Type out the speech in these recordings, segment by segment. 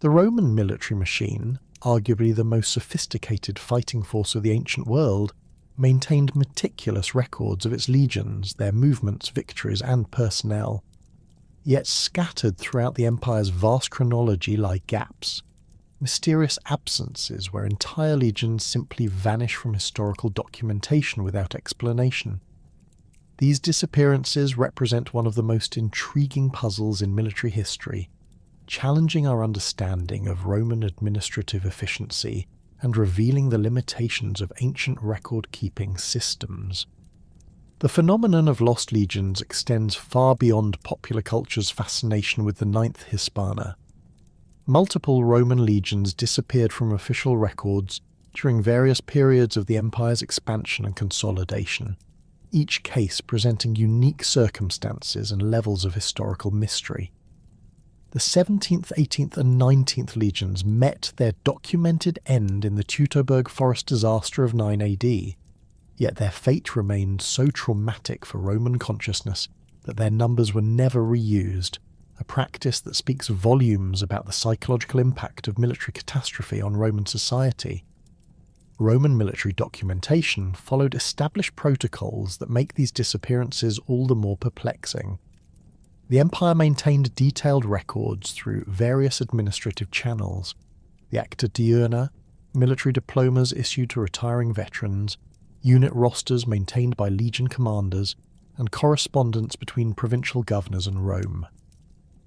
The Roman military machine, arguably the most sophisticated fighting force of the ancient world, maintained meticulous records of its legions, their movements, victories, and personnel. Yet scattered throughout the empire's vast chronology lie gaps, mysterious absences where entire legions simply vanish from historical documentation without explanation. These disappearances represent one of the most intriguing puzzles in military history, challenging our understanding of Roman administrative efficiency and revealing the limitations of ancient record-keeping systems. The phenomenon of lost legions extends far beyond popular culture's fascination with the IX Hispana. Multiple Roman legions disappeared from official records during various periods of the empire's expansion and consolidation, each case presenting unique circumstances and levels of historical mystery. The 17th, 18th and 19th legions met their documented end in the Teutoburg forest disaster of 9 AD, yet their fate remained so traumatic for Roman consciousness that their numbers were never reused, a practice that speaks volumes about the psychological impact of military catastrophe on Roman society. Roman military documentation followed established protocols that make these disappearances all the more perplexing. The empire maintained detailed records through various administrative channels: the Acta Diurna, military diplomas issued to retiring veterans, unit rosters maintained by legion commanders, and correspondence between provincial governors and Rome.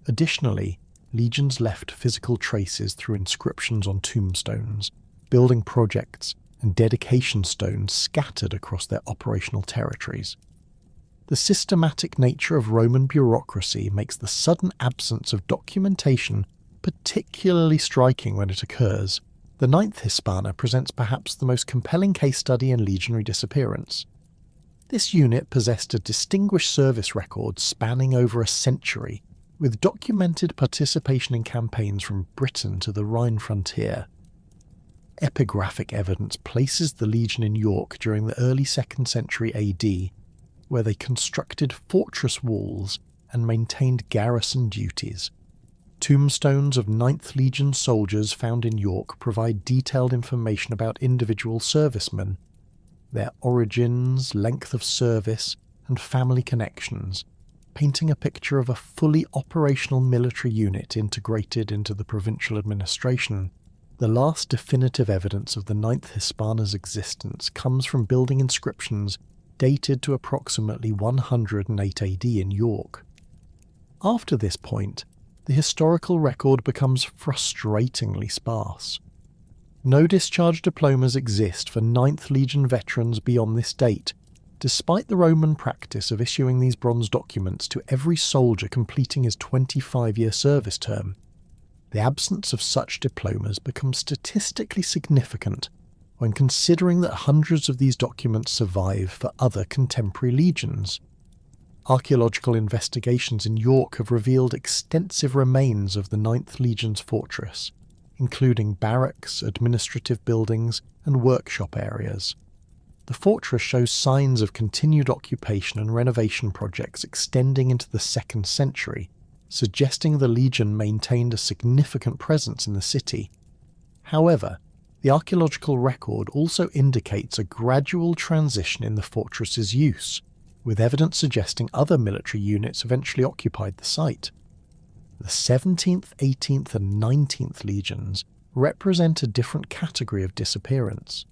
Additionally, legions left physical traces through inscriptions on tombstones, building projects, and dedication stones scattered across their operational territories. The systematic nature of Roman bureaucracy makes the sudden absence of documentation particularly striking when it occurs. The IX Hispana presents perhaps the most compelling case study in legionary disappearance. This unit possessed a distinguished service record spanning over a century, with documented participation in campaigns from Britain to the Rhine frontier. Epigraphic evidence places the legion in York during the early 2nd century AD, where they constructed fortress walls and maintained garrison duties. Tombstones of 9th Legion soldiers found in York provide detailed information about individual servicemen, their origins, length of service, and family connections, painting a picture of a fully operational military unit integrated into the provincial administration. The last definitive evidence of the 9th Hispana's existence comes from building inscriptions dated to approximately 108 AD in York. After this point, the historical record becomes frustratingly sparse. No discharge diplomas exist for 9th Legion veterans beyond this date, despite the Roman practice of issuing these bronze documents to every soldier completing his 25-year service term. The absence of such diplomas becomes statistically significant when considering that hundreds of these documents survive for other contemporary legions. Archaeological investigations in York have revealed extensive remains of the 9th Legion's fortress, including barracks, administrative buildings, and workshop areas. The fortress shows signs of continued occupation and renovation projects extending into the 2nd century, suggesting the Legion maintained a significant presence in the city. However, the archaeological record also indicates a gradual transition in the fortress's use, with evidence suggesting other military units eventually occupied the site. The 17th, 18th and 19th Legions represent a different category of disappearance.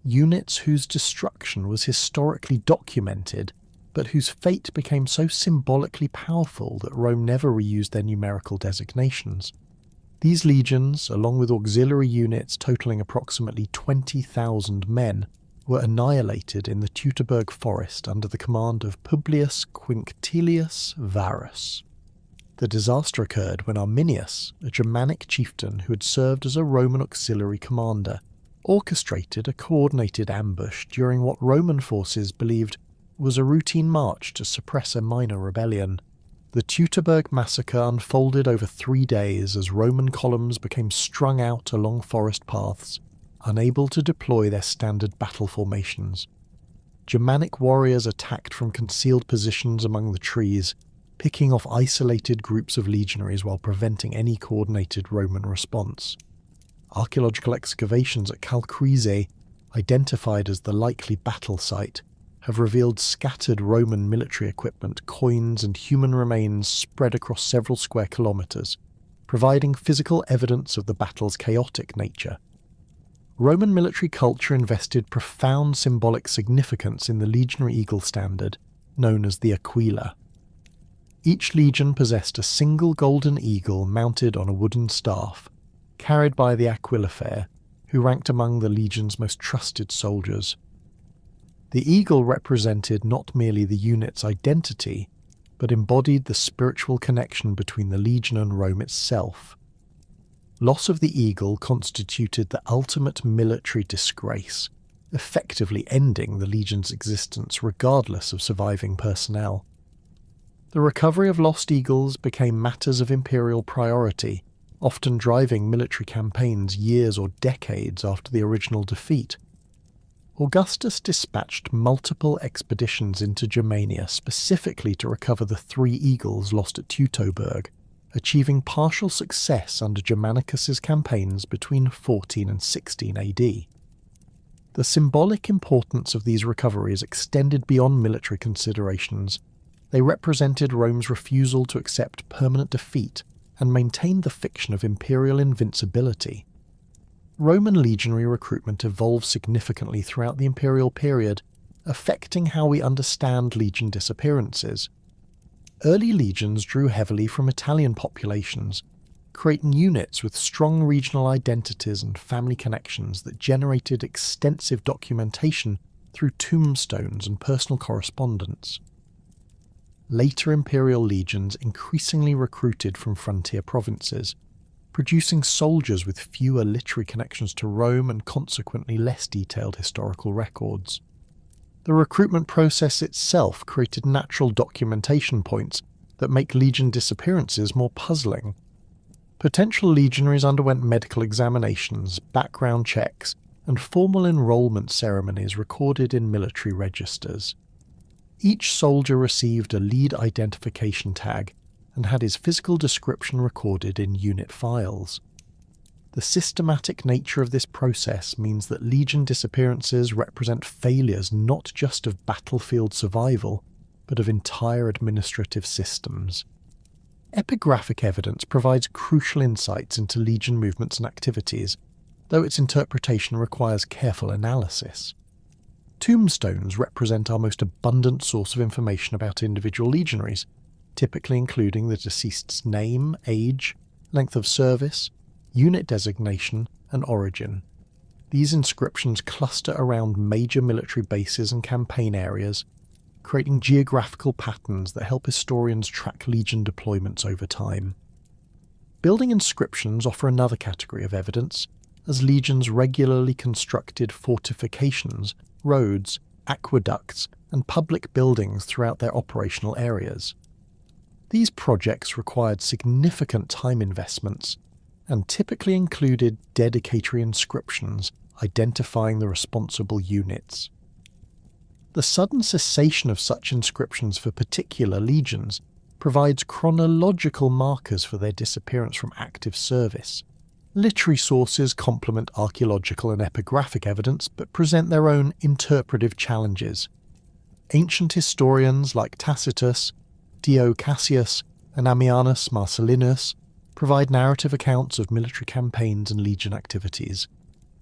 Units whose destruction was historically documented, but whose fate became so symbolically powerful that Rome never reused their numerical designations. These legions, along with auxiliary units totaling approximately 20,000 men, were annihilated in the Teutoburg forest under the command of Publius Quinctilius Varus. The disaster occurred when Arminius, a Germanic chieftain who had served as a Roman auxiliary commander, orchestrated a coordinated ambush during what Roman forces believed was a routine march to suppress a minor rebellion. The Teutoburg massacre unfolded over 3 days as Roman columns became strung out along forest paths, unable to deploy their standard battle formations. Germanic warriors attacked from concealed positions among the trees, picking off isolated groups of legionaries while preventing any coordinated Roman response. Archaeological excavations at Calcrese, identified as the likely battle site, have revealed scattered Roman military equipment, coins and human remains spread across several square kilometres, providing physical evidence of the battle's chaotic nature. Roman military culture invested profound symbolic significance in the legionary eagle standard, known as the aquila. Each legion possessed a single golden eagle mounted on a wooden staff, carried by the aquilifae, who ranked among the legion's most trusted soldiers. The eagle represented not merely the unit's identity, but embodied the spiritual connection between the legion and Rome itself. Loss of the eagle constituted the ultimate military disgrace, effectively ending the legion's existence regardless of surviving personnel. The recovery of lost eagles became matters of imperial priority, often driving military campaigns years or decades after the original defeat. Augustus dispatched multiple expeditions into Germania specifically to recover the 3 eagles lost at Teutoburg, achieving partial success under Germanicus's campaigns between 14 and 16 AD. The symbolic importance of these recoveries extended beyond military considerations. They represented Rome's refusal to accept permanent defeat and maintained the fiction of imperial invincibility. Roman legionary recruitment evolved significantly throughout the imperial period, affecting how we understand legion disappearances. Early legions drew heavily from Italian populations, creating units with strong regional identities and family connections that generated extensive documentation through tombstones and personal correspondence. Later imperial legions increasingly recruited from frontier provinces, producing soldiers with fewer literary connections to Rome and consequently less detailed historical records. The recruitment process itself created natural documentation points that make legion disappearances more puzzling. Potential legionaries underwent medical examinations, background checks, and formal enrolment ceremonies recorded in military registers. Each soldier received a lead identification tag and had his physical description recorded in unit files. The systematic nature of this process means that legion disappearances represent failures not just of battlefield survival, but of entire administrative systems. Epigraphic evidence provides crucial insights into legion movements and activities, though its interpretation requires careful analysis. Tombstones represent our most abundant source of information about individual legionaries, typically including the deceased's name, age, length of service, unit designation, and origin. These inscriptions cluster around major military bases and campaign areas, creating geographical patterns that help historians track legion deployments over time. Building inscriptions offer another category of evidence, as legions regularly constructed fortifications, roads, aqueducts, and public buildings throughout their operational areas. These projects required significant time investments and typically included dedicatory inscriptions identifying the responsible units. The sudden cessation of such inscriptions for particular legions provides chronological markers for their disappearance from active service. Literary sources complement archaeological and epigraphic evidence but present their own interpretive challenges. Ancient historians like Tacitus, Dio Cassius, and Ammianus Marcellinus provide narrative accounts of military campaigns and legion activities,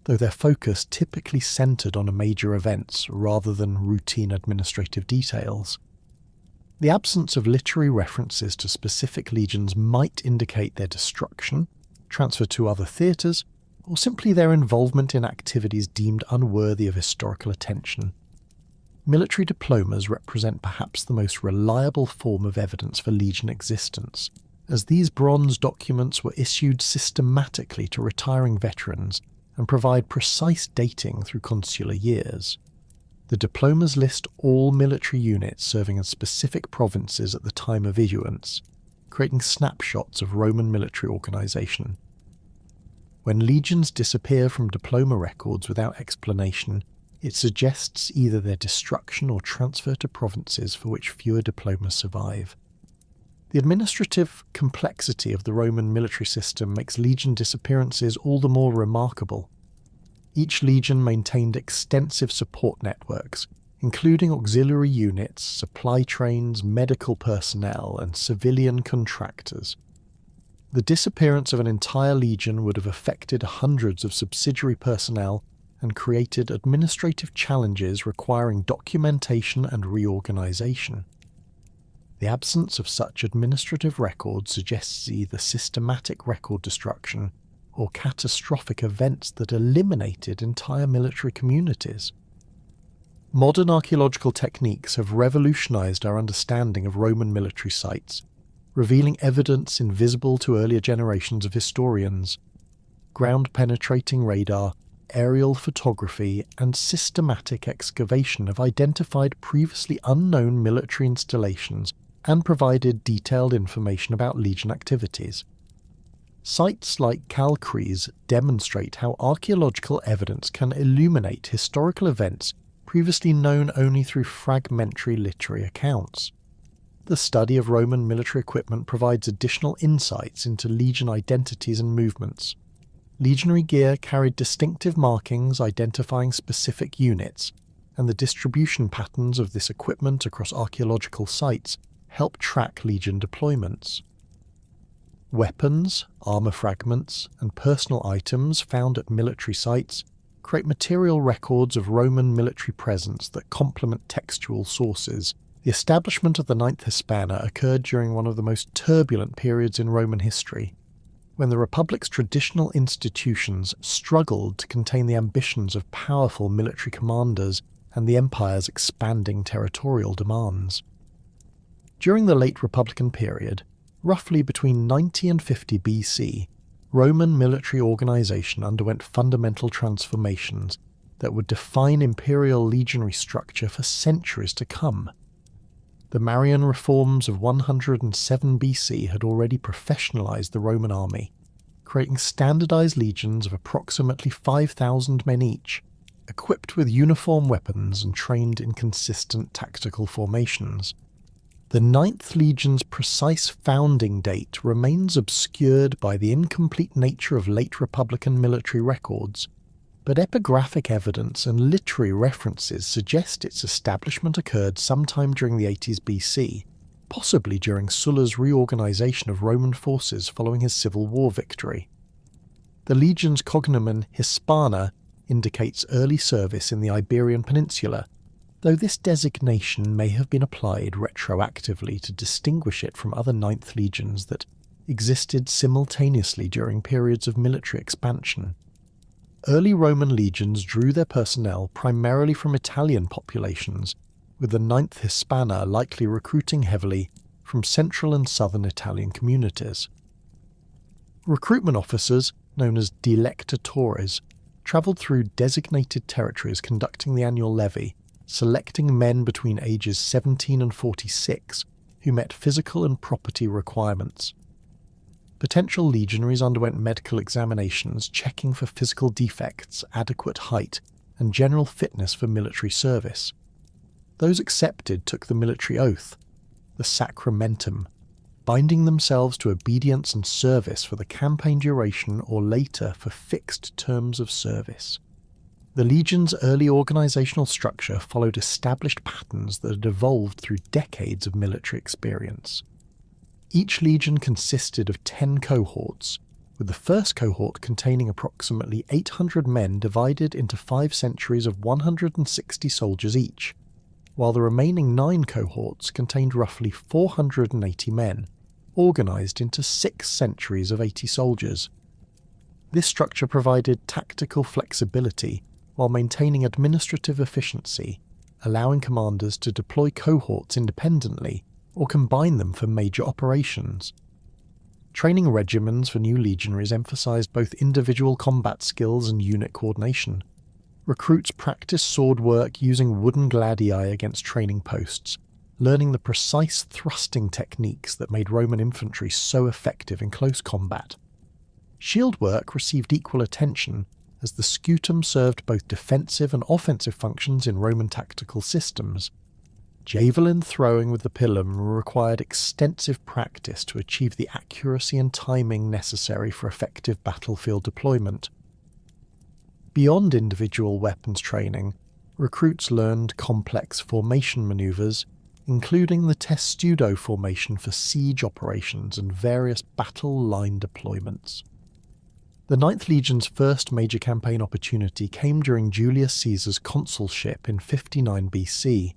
though their focus typically centered on major events rather than routine administrative details. The absence of literary references to specific legions might indicate their destruction, transfer to other theatres, or simply their involvement in activities deemed unworthy of historical attention. Military diplomas represent perhaps the most reliable form of evidence for legion existence, as these bronze documents were issued systematically to retiring veterans and provide precise dating through consular years. The diplomas list all military units serving in specific provinces at the time of issuance, creating snapshots of Roman military organisation. When legions disappear from diploma records without explanation, it suggests either their destruction or transfer to provinces for which fewer diplomas survive. The administrative complexity of the Roman military system makes legion disappearances all the more remarkable. Each legion maintained extensive support networks, including auxiliary units, supply trains, medical personnel, and civilian contractors. The disappearance of an entire legion would have affected hundreds of subsidiary personnel and created administrative challenges requiring documentation and reorganization. The absence of such administrative records suggests either systematic record destruction or catastrophic events that eliminated entire military communities. Modern archaeological techniques have revolutionized our understanding of Roman military sites, revealing evidence invisible to earlier generations of historians. Ground-penetrating radar, aerial photography, and systematic excavation have identified previously unknown military installations and provided detailed information about legion activities. Sites like Calcrease demonstrate how archaeological evidence can illuminate historical events previously known only through fragmentary literary accounts. The study of Roman military equipment provides additional insights into legion identities and movements. Legionary gear carried distinctive markings identifying specific units, and the distribution patterns of this equipment across archaeological sites help track legion deployments. Weapons, armour fragments, and personal items found at military sites create material records of Roman military presence that complement textual sources. The establishment of the IX Hispana occurred during one of the most turbulent periods in Roman history, when the Republic's traditional institutions struggled to contain the ambitions of powerful military commanders and the empire's expanding territorial demands. During the late Republican period, roughly between 90 and 50 BC, Roman military organization underwent fundamental transformations that would define imperial legionary structure for centuries to come. The Marian reforms of 107 BC had already professionalized the Roman army, creating standardized legions of approximately 5,000 men each, equipped with uniform weapons and trained in consistent tactical formations. The 9th Legion's precise founding date remains obscured by the incomplete nature of late Republican military records, but epigraphic evidence and literary references suggest its establishment occurred sometime during the 80s BC, possibly during Sulla's reorganization of Roman forces following his civil war victory. The legion's cognomen Hispana indicates early service in the Iberian Peninsula, though this designation may have been applied retroactively to distinguish it from other 9th Legions that existed simultaneously during periods of military expansion. Early Roman legions drew their personnel primarily from Italian populations, with the 9th Hispana likely recruiting heavily from central and southern Italian communities. Recruitment officers, known as delectatores, travelled through designated territories conducting the annual levy, selecting men between ages 17 and 46 who met physical and property requirements. Potential legionaries underwent medical examinations checking for physical defects, adequate height, and general fitness for military service. Those accepted took the military oath, the sacramentum, binding themselves to obedience and service for the campaign duration or later for fixed terms of service. The legion's early organisational structure followed established patterns that had evolved through decades of military experience. Each legion consisted of 10 cohorts, with the first cohort containing approximately 800 men divided into 5 centuries of 160 soldiers each, while the remaining 9 cohorts contained roughly 480 men, organised into 6 centuries of 80 soldiers. This structure provided tactical flexibility while maintaining administrative efficiency, allowing commanders to deploy cohorts independently or combine them for major operations. Training regimens for new legionaries emphasised both individual combat skills and unit coordination. Recruits practiced sword work using wooden gladii against training posts, learning the precise thrusting techniques that made Roman infantry so effective in close combat. Shield work received equal attention, as the scutum served both defensive and offensive functions in Roman tactical systems. Javelin throwing with the pilum required extensive practice to achieve the accuracy and timing necessary for effective battlefield deployment. Beyond individual weapons training, recruits learned complex formation maneuvers, including the testudo formation for siege operations and various battle line deployments. The 9th Legion's first major campaign opportunity came during Julius Caesar's consulship in 59 BC,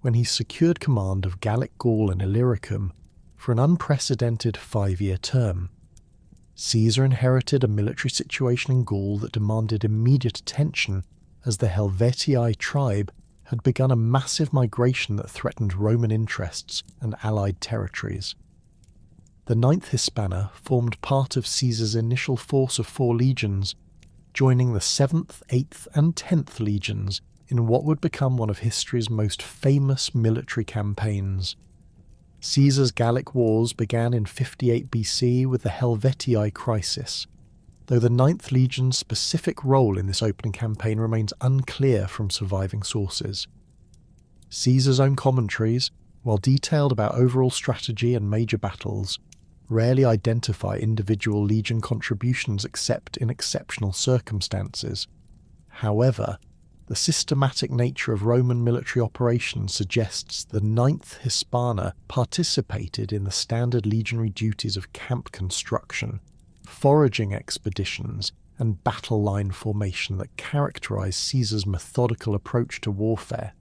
when he secured command of Gallic Gaul and Illyricum for an unprecedented 5-year term. Caesar inherited a military situation in Gaul that demanded immediate attention, as the Helvetii tribe had begun a massive migration that threatened Roman interests and allied territories. The 9th Hispana formed part of Caesar's initial force of 4 legions, joining the 7th, 8th and 10th legions in what would become one of history's most famous military campaigns. Caesar's Gallic Wars began in 58 BC with the Helvetii crisis, though the 9th Legion's specific role in this opening campaign remains unclear from surviving sources. Caesar's own commentaries, while detailed about overall strategy and major battles, rarely identify individual legion contributions except in exceptional circumstances. However, the systematic nature of Roman military operations suggests the 9th Hispana participated in the standard legionary duties of camp construction, foraging expeditions, and battle line formation that characterise Caesar's methodical approach to warfare.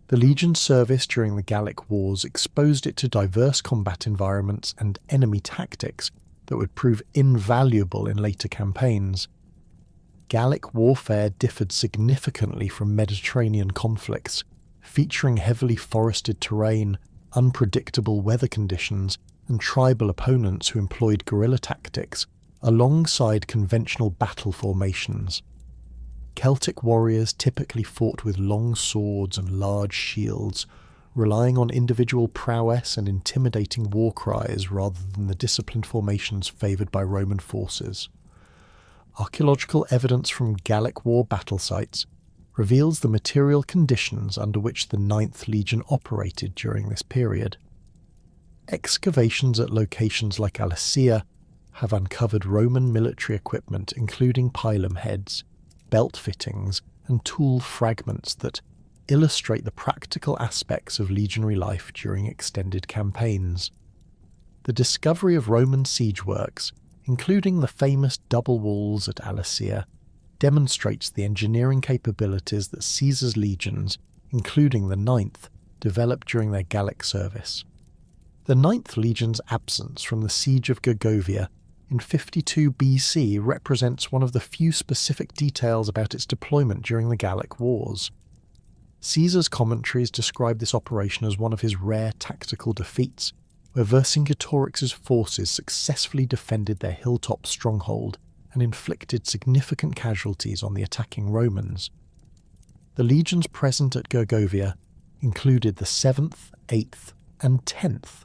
The legion's service during the Gallic Wars exposed it to diverse combat environments and enemy tactics that would prove invaluable in later campaigns. Gallic warfare differed significantly from Mediterranean conflicts, featuring heavily forested terrain, unpredictable weather conditions, and tribal opponents who employed guerrilla tactics alongside conventional battle formations. Celtic warriors typically fought with long swords and large shields, relying on individual prowess and intimidating war cries rather than the disciplined formations favoured by Roman forces. Archaeological evidence from Gallic war battle sites reveals the material conditions under which the 9th Legion operated during this period. Excavations at locations like Alesia have uncovered Roman military equipment including pilum heads, belt fittings, and tool fragments that illustrate the practical aspects of legionary life during extended campaigns. The discovery of Roman siege works, including the famous double walls at Alesia, demonstrates the engineering capabilities that Caesar's legions, including the 9th, developed during their Gallic service. The 9th Legion's absence from the siege of Gergovia in 52 BC represents one of the few specific details about its deployment during the Gallic Wars. Caesar's commentaries describe this operation as one of his rare tactical defeats, where Vercingetorix's forces successfully defended their hilltop stronghold and inflicted significant casualties on the attacking Romans. The legions present at Gergovia included the 7th, 8th, and 10th,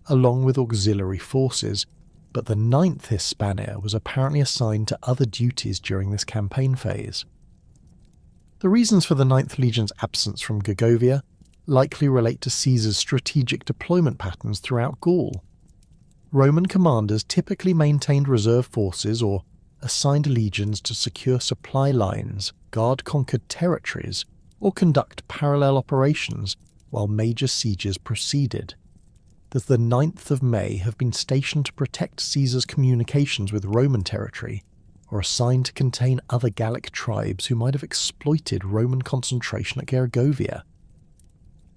along with auxiliary forces, but the 9th Hispania was apparently assigned to other duties during this campaign phase. The reasons for the 9th Legion's absence from Gergovia likely relate to Caesar's strategic deployment patterns throughout Gaul. Roman commanders typically maintained reserve forces or assigned legions to secure supply lines, guard conquered territories, or conduct parallel operations while major sieges proceeded. Does the 9th of May have been stationed to protect Caesar's communications with Roman territory, or assigned to contain other Gallic tribes who might have exploited Roman concentration at Gergovia?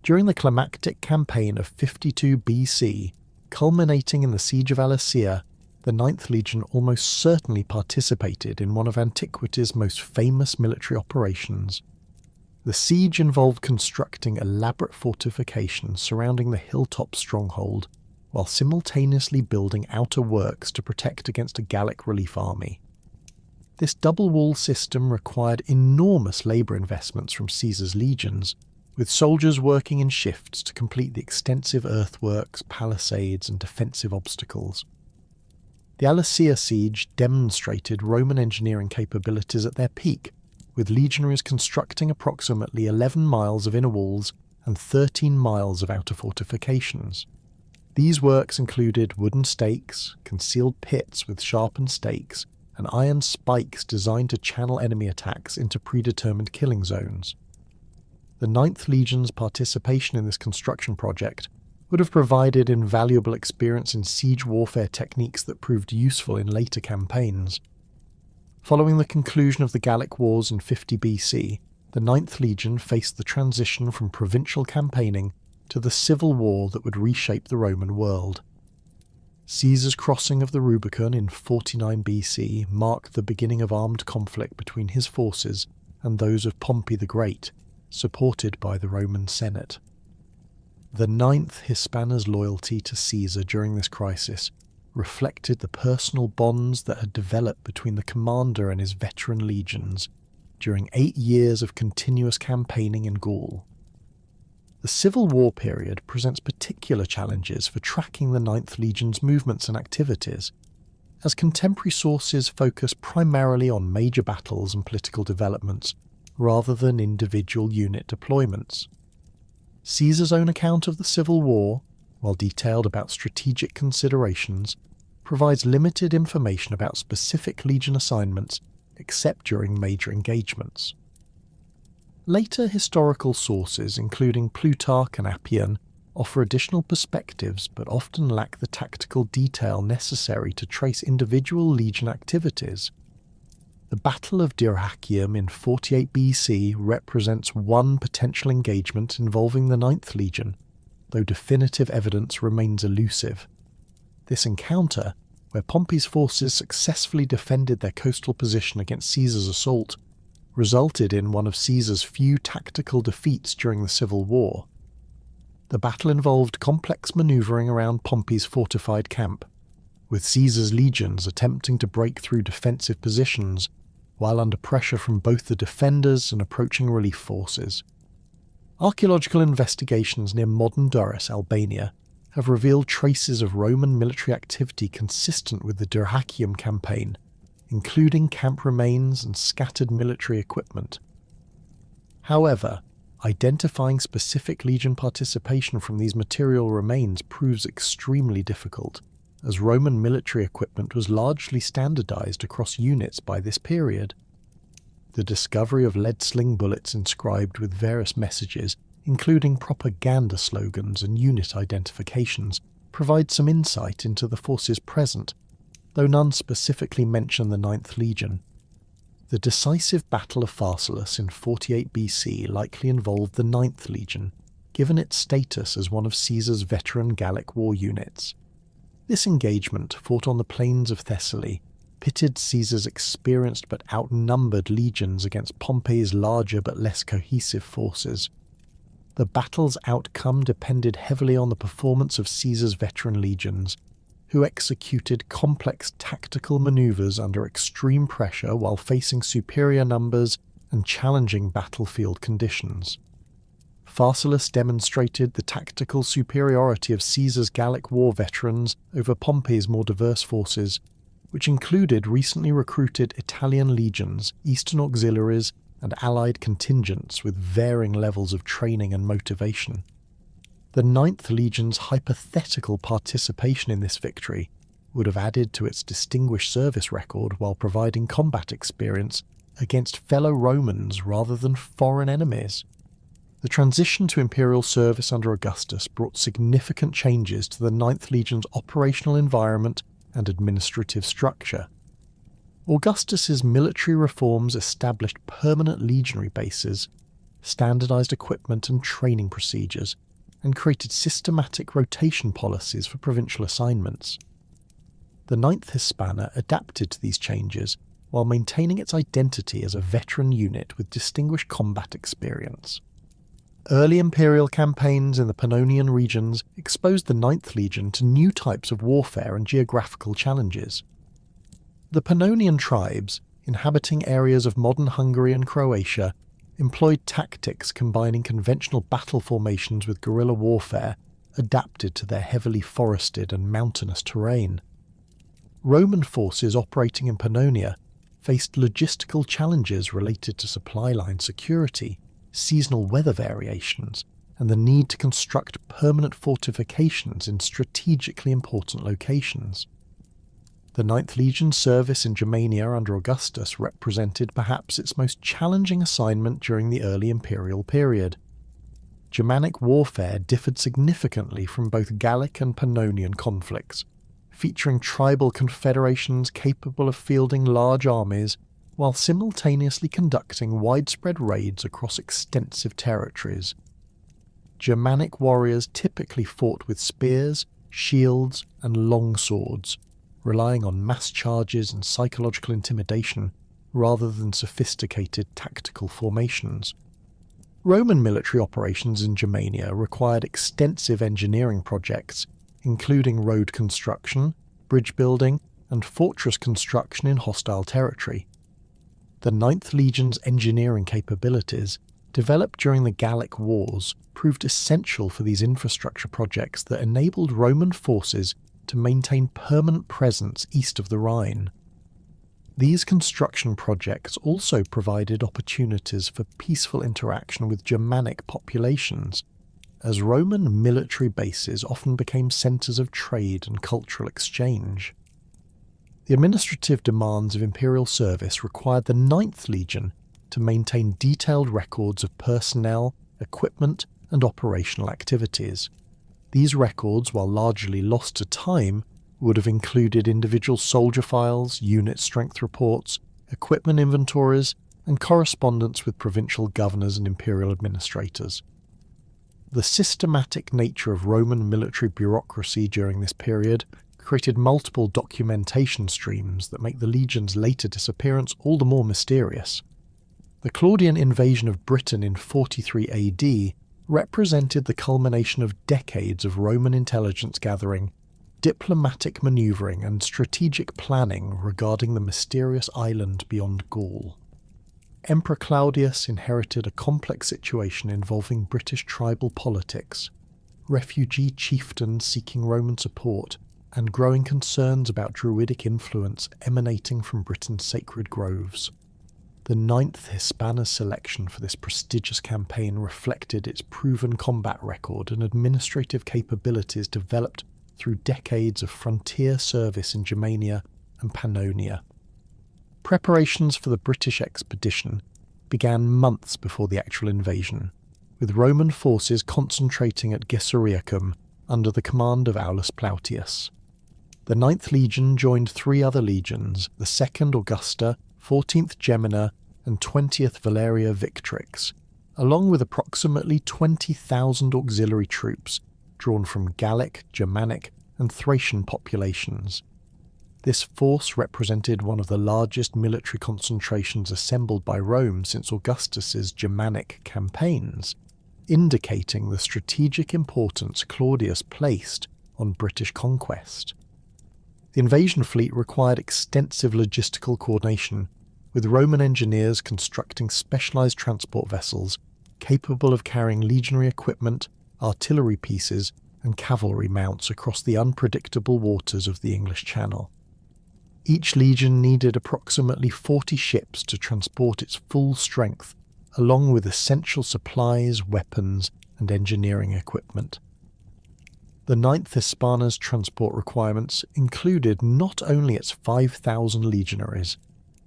During the climactic campaign of 52 BC, culminating in the siege of Alesia, the 9th Legion almost certainly participated in one of antiquity's most famous military operations. The siege involved constructing elaborate fortifications surrounding the hilltop stronghold, while simultaneously building outer works to protect against a Gallic relief army. This double wall system required enormous labour investments from Caesar's legions, with soldiers working in shifts to complete the extensive earthworks, palisades, and defensive obstacles. The Alesia siege demonstrated Roman engineering capabilities at their peak, with legionaries constructing approximately 11 miles of inner walls and 13 miles of outer fortifications. These works included wooden stakes, concealed pits with sharpened stakes, and iron spikes designed to channel enemy attacks into predetermined killing zones. The 9th Legion's participation in this construction project would have provided invaluable experience in siege warfare techniques that proved useful in later campaigns. Following the conclusion of the Gallic Wars in 50 BC, the 9th Legion faced the transition from provincial campaigning to the civil war that would reshape the Roman world. Caesar's crossing of the Rubicon in 49 BC marked the beginning of armed conflict between his forces and those of Pompey the Great, supported by the Roman Senate. The 9th Hispana's loyalty to Caesar during this crisis reflected the personal bonds that had developed between the commander and his veteran legions during 8 years of continuous campaigning in Gaul. The Civil War period presents particular challenges for tracking the 9th Legion's movements and activities, as contemporary sources focus primarily on major battles and political developments rather than individual unit deployments. Caesar's own account of the Civil War, while detailed about strategic considerations, provides limited information about specific legion assignments except during major engagements. Later historical sources, including Plutarch and Appian, offer additional perspectives but often lack the tactical detail necessary to trace individual legion activities. The Battle of Eboracum in 48 BC represents one potential engagement involving the 9th Legion, though definitive evidence remains elusive. This encounter, where Pompey's forces successfully defended their coastal position against Caesar's assault, resulted in one of Caesar's few tactical defeats during the Civil War. The battle involved complex manoeuvring around Pompey's fortified camp, with Caesar's legions attempting to break through defensive positions while under pressure from both the defenders and approaching relief forces. Archaeological investigations near modern Durrës, Albania, have revealed traces of Roman military activity consistent with the Eboracum campaign, including camp remains and scattered military equipment. However, identifying specific legion participation from these material remains proves extremely difficult, as Roman military equipment was largely standardized across units by this period. The discovery of lead sling bullets inscribed with various messages, including propaganda slogans and unit identifications, provides some insight into the forces present, though none specifically mention the 9th Legion. The decisive Battle of Pharsalus in 48 BC likely involved the 9th Legion, given its status as one of Caesar's veteran Gallic war units. This engagement, fought on the plains of Thessaly, pitted Caesar's experienced but outnumbered legions against Pompey's larger but less cohesive forces. The battle's outcome depended heavily on the performance of Caesar's veteran legions, who executed complex tactical maneuvers under extreme pressure while facing superior numbers and challenging battlefield conditions. Pharsalus demonstrated the tactical superiority of Caesar's Gallic war veterans over Pompey's more diverse forces, which included recently recruited Italian legions, Eastern auxiliaries, and allied contingents with varying levels of training and motivation. The 9th Legion's hypothetical participation in this victory would have added to its distinguished service record while providing combat experience against fellow Romans rather than foreign enemies. The transition to imperial service under Augustus brought significant changes to the 9th Legion's operational environment and administrative structure. Augustus's military reforms established permanent legionary bases, standardized equipment and training procedures, and created systematic rotation policies for provincial assignments. The 9th Hispana adapted to these changes while maintaining its identity as a veteran unit with distinguished combat experience. Early imperial campaigns in the Pannonian regions exposed the 9th Legion to new types of warfare and geographical challenges. The Pannonian tribes, inhabiting areas of modern Hungary and Croatia, employed tactics combining conventional battle formations with guerrilla warfare adapted to their heavily forested and mountainous terrain. Roman forces operating in Pannonia faced logistical challenges related to supply line security, seasonal weather variations, and the need to construct permanent fortifications in strategically important locations. The Ninth Legion's service in Germania under Augustus represented perhaps its most challenging assignment during the early imperial period. Germanic warfare differed significantly from both Gallic and Pannonian conflicts, featuring tribal confederations capable of fielding large armies while simultaneously conducting widespread raids across extensive territories. Germanic warriors typically fought with spears, shields, and long swords, relying on mass charges and psychological intimidation rather than sophisticated tactical formations. Roman military operations in Germania required extensive engineering projects, including road construction, bridge building, and fortress construction in hostile territory. The Ninth Legion's engineering capabilities, developed during the Gallic Wars, proved essential for these infrastructure projects that enabled Roman forces to maintain permanent presence east of the Rhine. These construction projects also provided opportunities for peaceful interaction with Germanic populations, as Roman military bases often became centres of trade and cultural exchange. The administrative demands of imperial service required the Ninth Legion to maintain detailed records of personnel, equipment, and operational activities. These records, while largely lost to time, would have included individual soldier files, unit strength reports, equipment inventories, and correspondence with provincial governors and imperial administrators. The systematic nature of Roman military bureaucracy during this period created multiple documentation streams that make the legion's later disappearance all the more mysterious. The Claudian invasion of Britain in 43 AD represented the culmination of decades of Roman intelligence gathering, diplomatic manoeuvring, and strategic planning regarding the mysterious island beyond Gaul. Emperor Claudius inherited a complex situation involving British tribal politics, refugee chieftains seeking Roman support, and growing concerns about Druidic influence emanating from Britain's sacred groves. The IXth Hispana's selection for this prestigious campaign reflected its proven combat record and administrative capabilities developed through decades of frontier service in Germania and Pannonia. Preparations for the British expedition began months before the actual invasion, with Roman forces concentrating at Eboracum under the command of Aulus Plautius. The Ninth Legion joined three other legions, the 2nd Augusta, 14th Gemina, and 20th Valeria Victrix, along with approximately 20,000 auxiliary troops drawn from Gallic, Germanic, and Thracian populations. This force represented one of the largest military concentrations assembled by Rome since Augustus's Germanic campaigns, indicating the strategic importance Claudius placed on British conquest. The invasion fleet required extensive logistical coordination, with Roman engineers constructing specialised transport vessels capable of carrying legionary equipment, artillery pieces, and cavalry mounts across the unpredictable waters of the English Channel. Each legion needed approximately 40 ships to transport its full strength, along with essential supplies, weapons, and engineering equipment. The IXth Hispana's transport requirements included not only its 5,000 legionaries,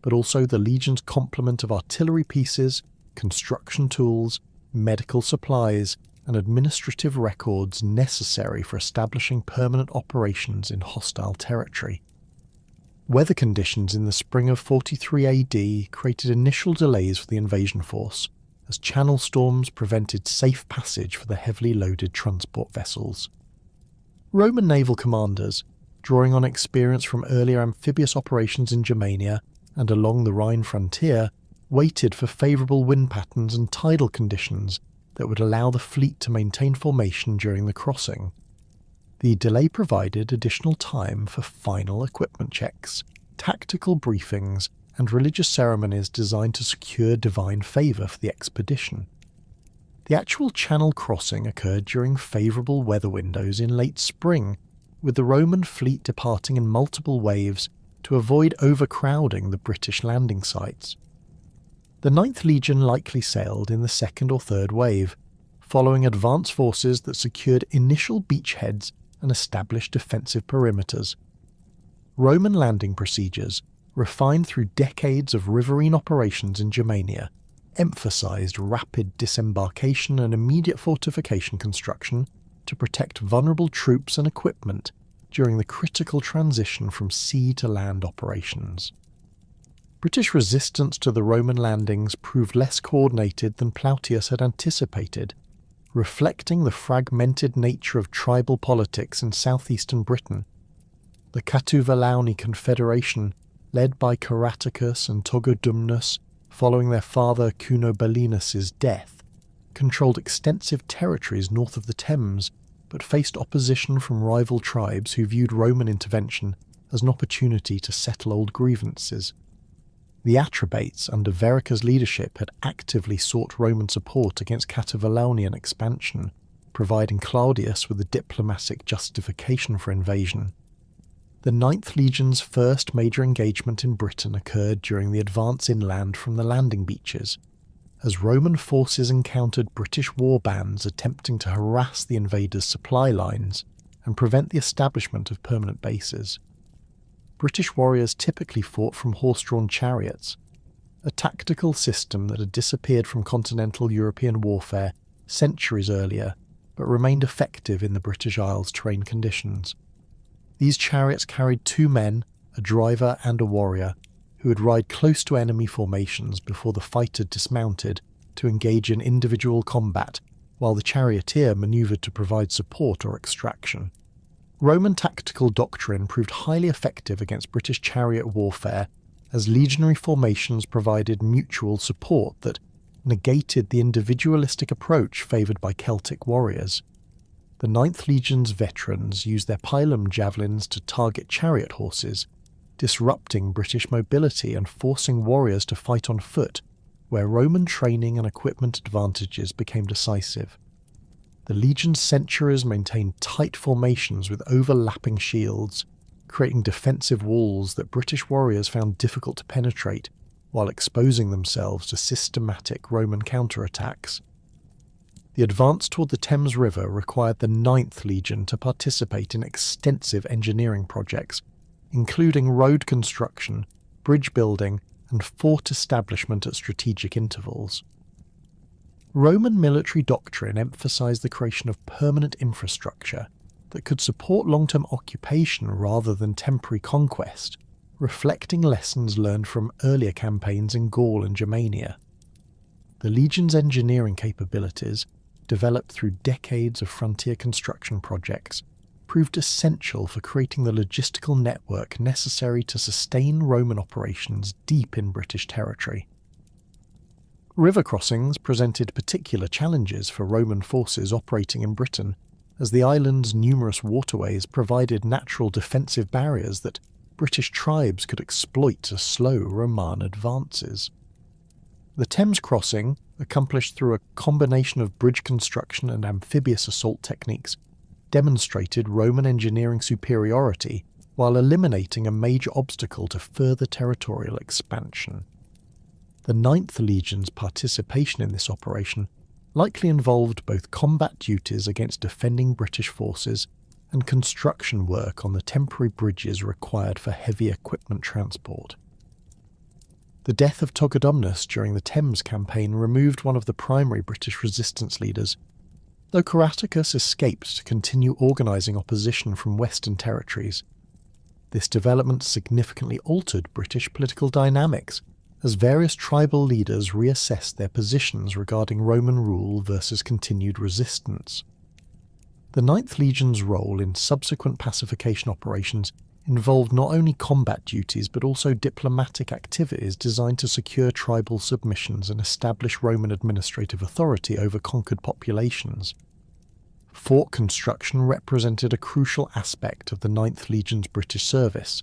but also the legion's complement of artillery pieces, construction tools, medical supplies, and administrative records necessary for establishing permanent operations in hostile territory. Weather conditions in the spring of 43 AD created initial delays for the invasion force, as channel storms prevented safe passage for the heavily loaded transport vessels. Roman naval commanders, drawing on experience from earlier amphibious operations in Germania and along the Rhine frontier, waited for favourable wind patterns and tidal conditions that would allow the fleet to maintain formation during the crossing. The delay provided additional time for final equipment checks, tactical briefings, and religious ceremonies designed to secure divine favour for the expedition. The actual channel crossing occurred during favourable weather windows in late spring, with the Roman fleet departing in multiple waves to avoid overcrowding the British landing sites. The Ninth Legion likely sailed in the second or third wave, following advance forces that secured initial beachheads and established defensive perimeters. Roman landing procedures, refined through decades of riverine operations in Germania, emphasised rapid disembarkation and immediate fortification construction to protect vulnerable troops and equipment during the critical transition from sea to land operations. British resistance to the Roman landings proved less coordinated than Plautius had anticipated, reflecting the fragmented nature of tribal politics in southeastern Britain. The Catuvalauni Confederation, led by Caraticus and Togodumnus following their father Cunobelinus's death, controlled extensive territories north of the Thames, but faced opposition from rival tribes who viewed Roman intervention as an opportunity to settle old grievances. The Atrebates, under Verica's leadership, had actively sought Roman support against Catuvalaunian expansion, providing Claudius with a diplomatic justification for invasion. The 9th Legion's first major engagement in Britain occurred during the advance inland from the landing beaches, as Roman forces encountered British warbands attempting to harass the invaders' supply lines and prevent the establishment of permanent bases. British warriors typically fought from horse-drawn chariots, a tactical system that had disappeared from continental European warfare centuries earlier, but remained effective in the British Isles' terrain conditions. These chariots carried 2 men, a driver and a warrior, who would ride close to enemy formations before the fighter dismounted to engage in individual combat, while the charioteer manoeuvred to provide support or extraction. Roman tactical doctrine proved highly effective against British chariot warfare, as legionary formations provided mutual support that negated the individualistic approach favoured by Celtic warriors. The 9th Legion's veterans used their pilum javelins to target chariot horses, disrupting British mobility and forcing warriors to fight on foot, where Roman training and equipment advantages became decisive. The Legion's centuries maintained tight formations with overlapping shields, creating defensive walls that British warriors found difficult to penetrate, while exposing themselves to systematic Roman counterattacks. The advance toward the Thames River required the 9th Legion to participate in extensive engineering projects, including road construction, bridge building, and fort establishment at strategic intervals. Roman military doctrine emphasized the creation of permanent infrastructure that could support long-term occupation rather than temporary conquest, reflecting lessons learned from earlier campaigns in Gaul and Germania. The Legion's engineering capabilities, developed through decades of frontier construction projects, proved essential for creating the logistical network necessary to sustain Roman operations deep in British territory. River crossings presented particular challenges for Roman forces operating in Britain, as the island's numerous waterways provided natural defensive barriers that British tribes could exploit to slow Roman advances. The Thames crossing, accomplished through a combination of bridge construction and amphibious assault techniques, demonstrated Roman engineering superiority while eliminating a major obstacle to further territorial expansion. The 9th Legion's participation in this operation likely involved both combat duties against defending British forces and construction work on the temporary bridges required for heavy equipment transport. The death of Togodumnus during the Thames campaign removed one of the primary British resistance leaders, though Caraticus escaped to continue organising opposition from Western territories. This development significantly altered British political dynamics, as various tribal leaders reassessed their positions regarding Roman rule versus continued resistance. The 9th Legion's role in subsequent pacification operations involved not only combat duties but also diplomatic activities designed to secure tribal submissions and establish Roman administrative authority over conquered populations. Fort construction represented a crucial aspect of the 9th Legion's British service,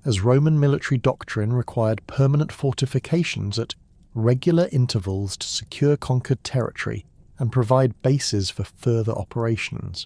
as Roman military doctrine required permanent fortifications at regular intervals to secure conquered territory and provide bases for further operations.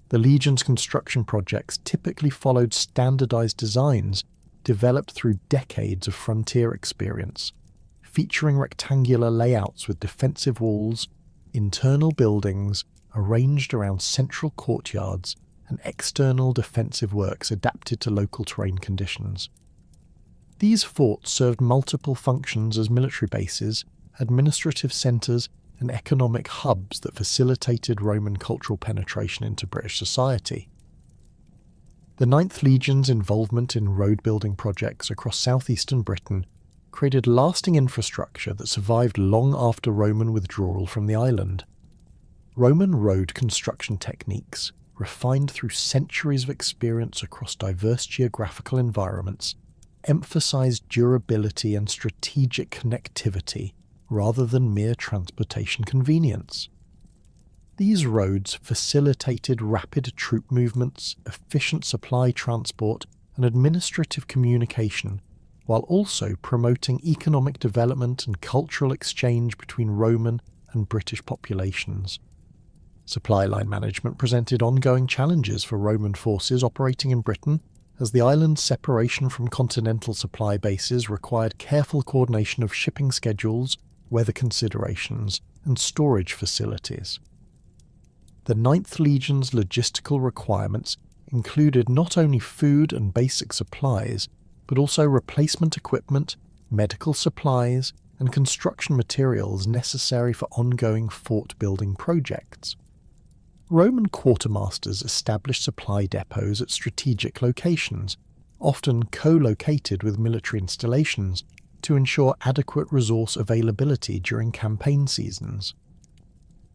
The Legion's construction projects typically followed standardized designs developed through decades of frontier experience, featuring rectangular layouts with defensive walls, internal buildings arranged around central courtyards and external defensive works adapted to local terrain conditions. These forts served multiple functions as military bases, administrative centres, and economic hubs that facilitated Roman cultural penetration into British society. The Ninth Legion's involvement in road-building projects across southeastern Britain created lasting infrastructure that survived long after Roman withdrawal from the island. Roman road construction techniques, refined through centuries of experience across diverse geographical environments, emphasized durability and strategic connectivity rather than mere transportation convenience. These roads facilitated rapid troop movements, efficient supply transport, and administrative communication, while also promoting economic development and cultural exchange between Roman and British populations. Supply line management presented ongoing challenges for Roman forces operating in Britain, as the island's separation from continental supply bases required careful coordination of shipping schedules, weather considerations, and storage facilities. The Ninth Legion's logistical requirements included not only food and basic supplies, but also replacement equipment, medical supplies, and construction materials necessary for ongoing fort-building projects. Roman quartermasters established supply depots at strategic locations, often co-located with military installations, to ensure adequate resource availability during campaign seasons.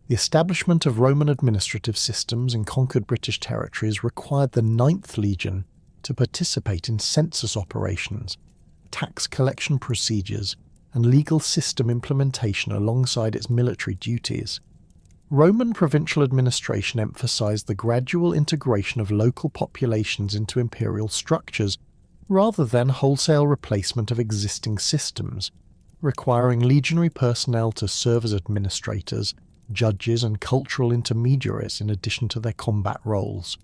The establishment of Roman administrative systems in conquered British territories required the Ninth Legion to participate in census operations, tax collection procedures, and legal system implementation alongside its military duties. Roman provincial administration emphasized the gradual integration of local populations into imperial structures, rather than wholesale replacement of existing systems, requiring legionary personnel to serve as administrators, judges, and cultural intermediaries in addition to their combat roles.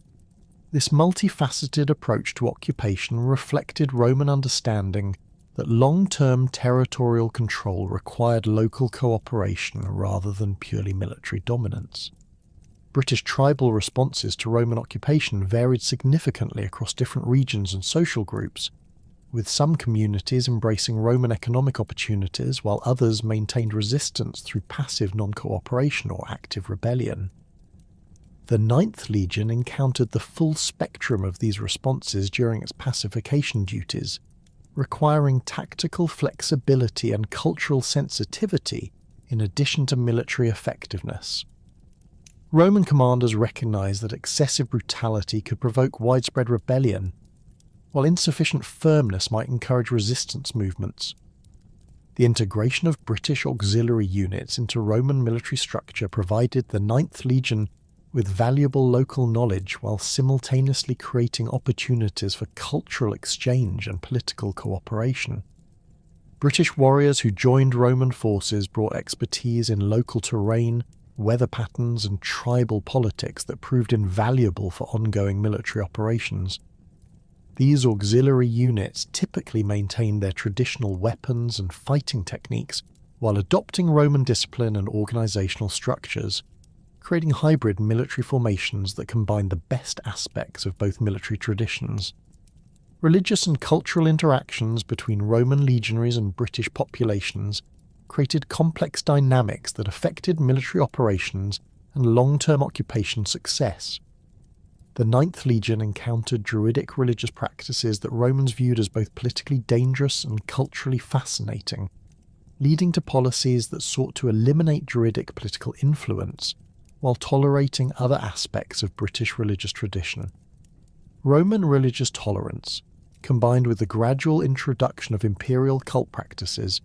This multifaceted approach to occupation reflected Roman understanding that long-term territorial control required local cooperation rather than purely military dominance. British tribal responses to Roman occupation varied significantly across different regions and social groups, with some communities embracing Roman economic opportunities while others maintained resistance through passive non-cooperation or active rebellion. The Ninth Legion encountered the full spectrum of these responses during its pacification duties, requiring tactical flexibility and cultural sensitivity in addition to military effectiveness. Roman commanders recognized that excessive brutality could provoke widespread rebellion, while insufficient firmness might encourage resistance movements. The integration of British auxiliary units into Roman military structure provided the Ninth Legion with valuable local knowledge while simultaneously creating opportunities for cultural exchange and political cooperation. British warriors who joined Roman forces brought expertise in local terrain, weather patterns, and tribal politics that proved invaluable for ongoing military operations. These auxiliary units typically maintained their traditional weapons and fighting techniques while adopting Roman discipline and organizational structures, creating hybrid military formations that combined the best aspects of both military traditions. Religious and cultural interactions between Roman legionaries and British populations created complex dynamics that affected military operations and long-term occupation success. The Ninth Legion encountered Druidic religious practices that Romans viewed as both politically dangerous and culturally fascinating, leading to policies that sought to eliminate Druidic political influence while tolerating other aspects of British religious tradition. Roman religious tolerance, combined with the gradual introduction of imperial cult practices,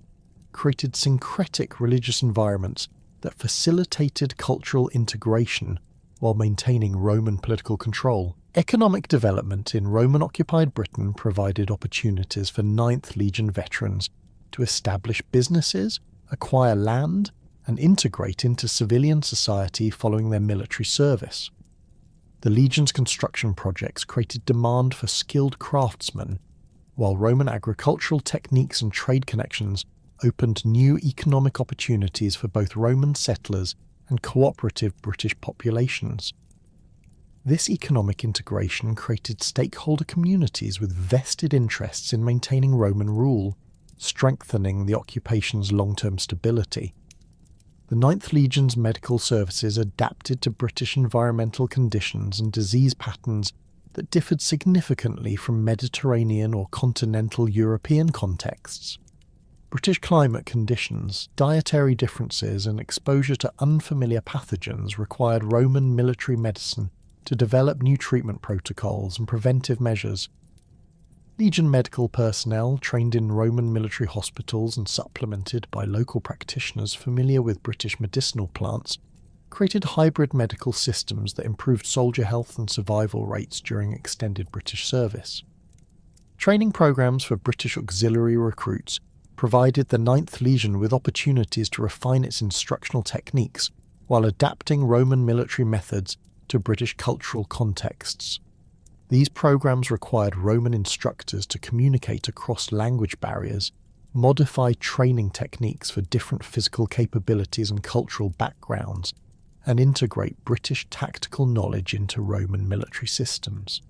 created syncretic religious environments that facilitated cultural integration while maintaining Roman political control. Economic development in Roman-occupied Britain provided opportunities for Ninth Legion veterans to establish businesses, acquire land, and integrate into civilian society following their military service. The Legion's construction projects created demand for skilled craftsmen, while Roman agricultural techniques and trade connections opened new economic opportunities for both Roman settlers and cooperative British populations. This economic integration created stakeholder communities with vested interests in maintaining Roman rule, strengthening the occupation's long-term stability. The 9th Legion's medical services adapted to British environmental conditions and disease patterns that differed significantly from Mediterranean or continental European contexts. British climate conditions, dietary differences, and exposure to unfamiliar pathogens required Roman military medicine to develop new treatment protocols and preventive measures. Legion medical personnel trained in Roman military hospitals and supplemented by local practitioners familiar with British medicinal plants created hybrid medical systems that improved soldier health and survival rates during extended British service. Training programs for British auxiliary recruits provided the 9th Legion with opportunities to refine its instructional techniques while adapting Roman military methods to British cultural contexts. These programs required Roman instructors to communicate across language barriers, modify training techniques for different physical capabilities and cultural backgrounds, and integrate British tactical knowledge into Roman military systems.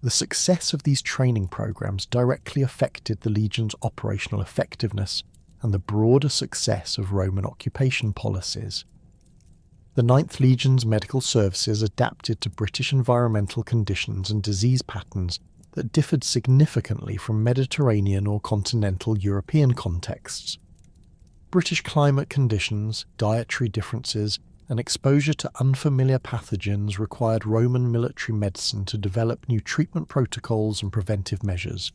The success of these training programs directly affected the Legion's operational effectiveness and the broader success of Roman occupation policies. The 9th Legion's medical services adapted to British environmental conditions and disease patterns that differed significantly from Mediterranean or continental European contexts. British climate conditions, dietary differences, and exposure to unfamiliar pathogens required Roman military medicine to develop new treatment protocols and preventive measures.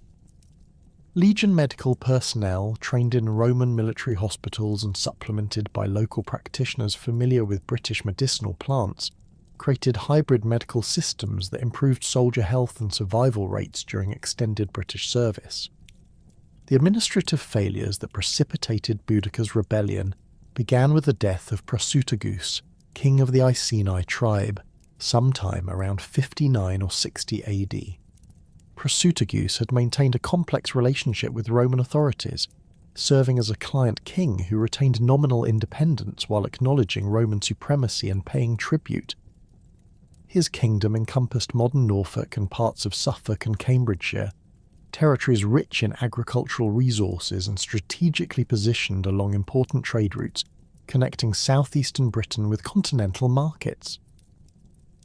Legion medical personnel trained in Roman military hospitals and supplemented by local practitioners familiar with British medicinal plants created hybrid medical systems that improved soldier health and survival rates during extended British service. The administrative failures that precipitated Boudica's rebellion began with the death of Prasutagus, king of the Iceni tribe, sometime around 59 or 60 AD. Prasutagus had maintained a complex relationship with Roman authorities, serving as a client king who retained nominal independence while acknowledging Roman supremacy and paying tribute. His kingdom encompassed modern Norfolk and parts of Suffolk and Cambridgeshire, territories rich in agricultural resources and strategically positioned along important trade routes connecting southeastern Britain with continental markets.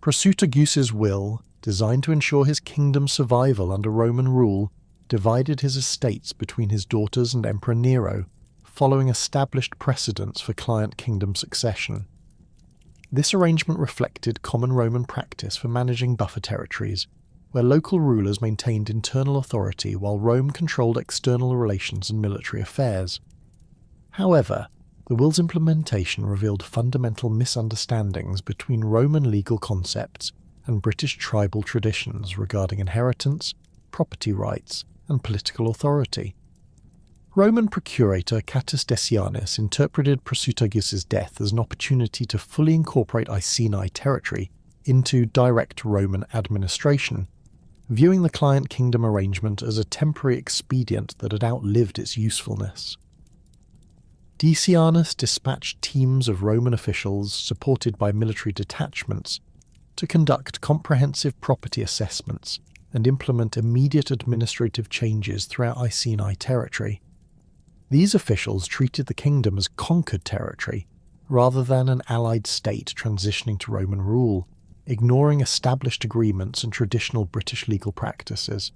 Prasutagus's will, designed to ensure his kingdom's survival under Roman rule, divided his estates between his daughters and Emperor Nero, following established precedents for client kingdom succession. This arrangement reflected common Roman practice for managing buffer territories, where local rulers maintained internal authority while Rome controlled external relations and military affairs. However, the will's implementation revealed fundamental misunderstandings between Roman legal concepts and British tribal traditions regarding inheritance, property rights, and political authority. Roman procurator Catus Decianus interpreted Prasutagus's death as an opportunity to fully incorporate Iceni territory into direct Roman administration, viewing the client kingdom arrangement as a temporary expedient that had outlived its usefulness. Decianus dispatched teams of Roman officials, supported by military detachments, to conduct comprehensive property assessments and implement immediate administrative changes throughout Iceni territory. These officials treated the kingdom as conquered territory, rather than an allied state transitioning to Roman rule, ignoring established agreements and traditional British legal practices.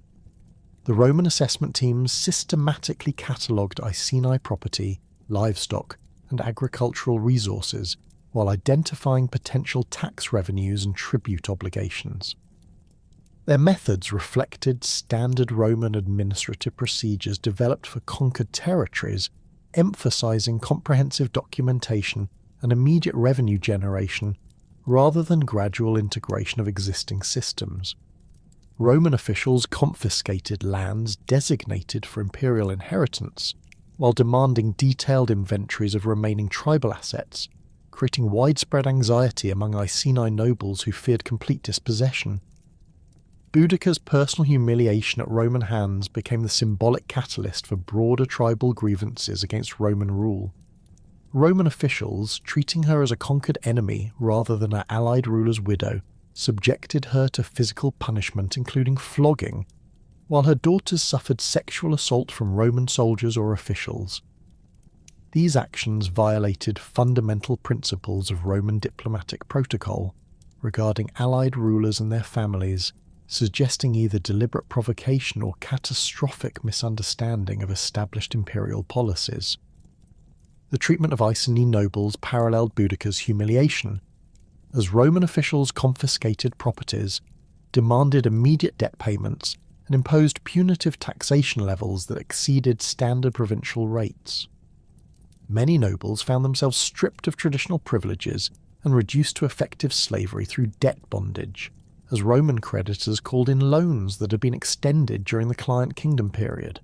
The Roman assessment teams systematically catalogued Iceni property, livestock, and agricultural resources, while identifying potential tax revenues and tribute obligations. Their methods reflected standard Roman administrative procedures developed for conquered territories, emphasizing comprehensive documentation and immediate revenue generation rather than gradual integration of existing systems. Roman officials confiscated lands designated for imperial inheritance, while demanding detailed inventories of remaining tribal assets, creating widespread anxiety among Iceni nobles who feared complete dispossession. Boudica's personal humiliation at Roman hands became the symbolic catalyst for broader tribal grievances against Roman rule. Roman officials, treating her as a conquered enemy rather than an allied ruler's widow, subjected her to physical punishment including flogging, while her daughters suffered sexual assault from Roman soldiers or officials. These actions violated fundamental principles of Roman diplomatic protocol regarding allied rulers and their families, suggesting either deliberate provocation or catastrophic misunderstanding of established imperial policies. The treatment of Iceni nobles paralleled Boudica's humiliation, as Roman officials confiscated properties, demanded immediate debt payments, and imposed punitive taxation levels that exceeded standard provincial rates. Many nobles found themselves stripped of traditional privileges and reduced to effective slavery through debt bondage, as Roman creditors called in loans that had been extended during the Client Kingdom period.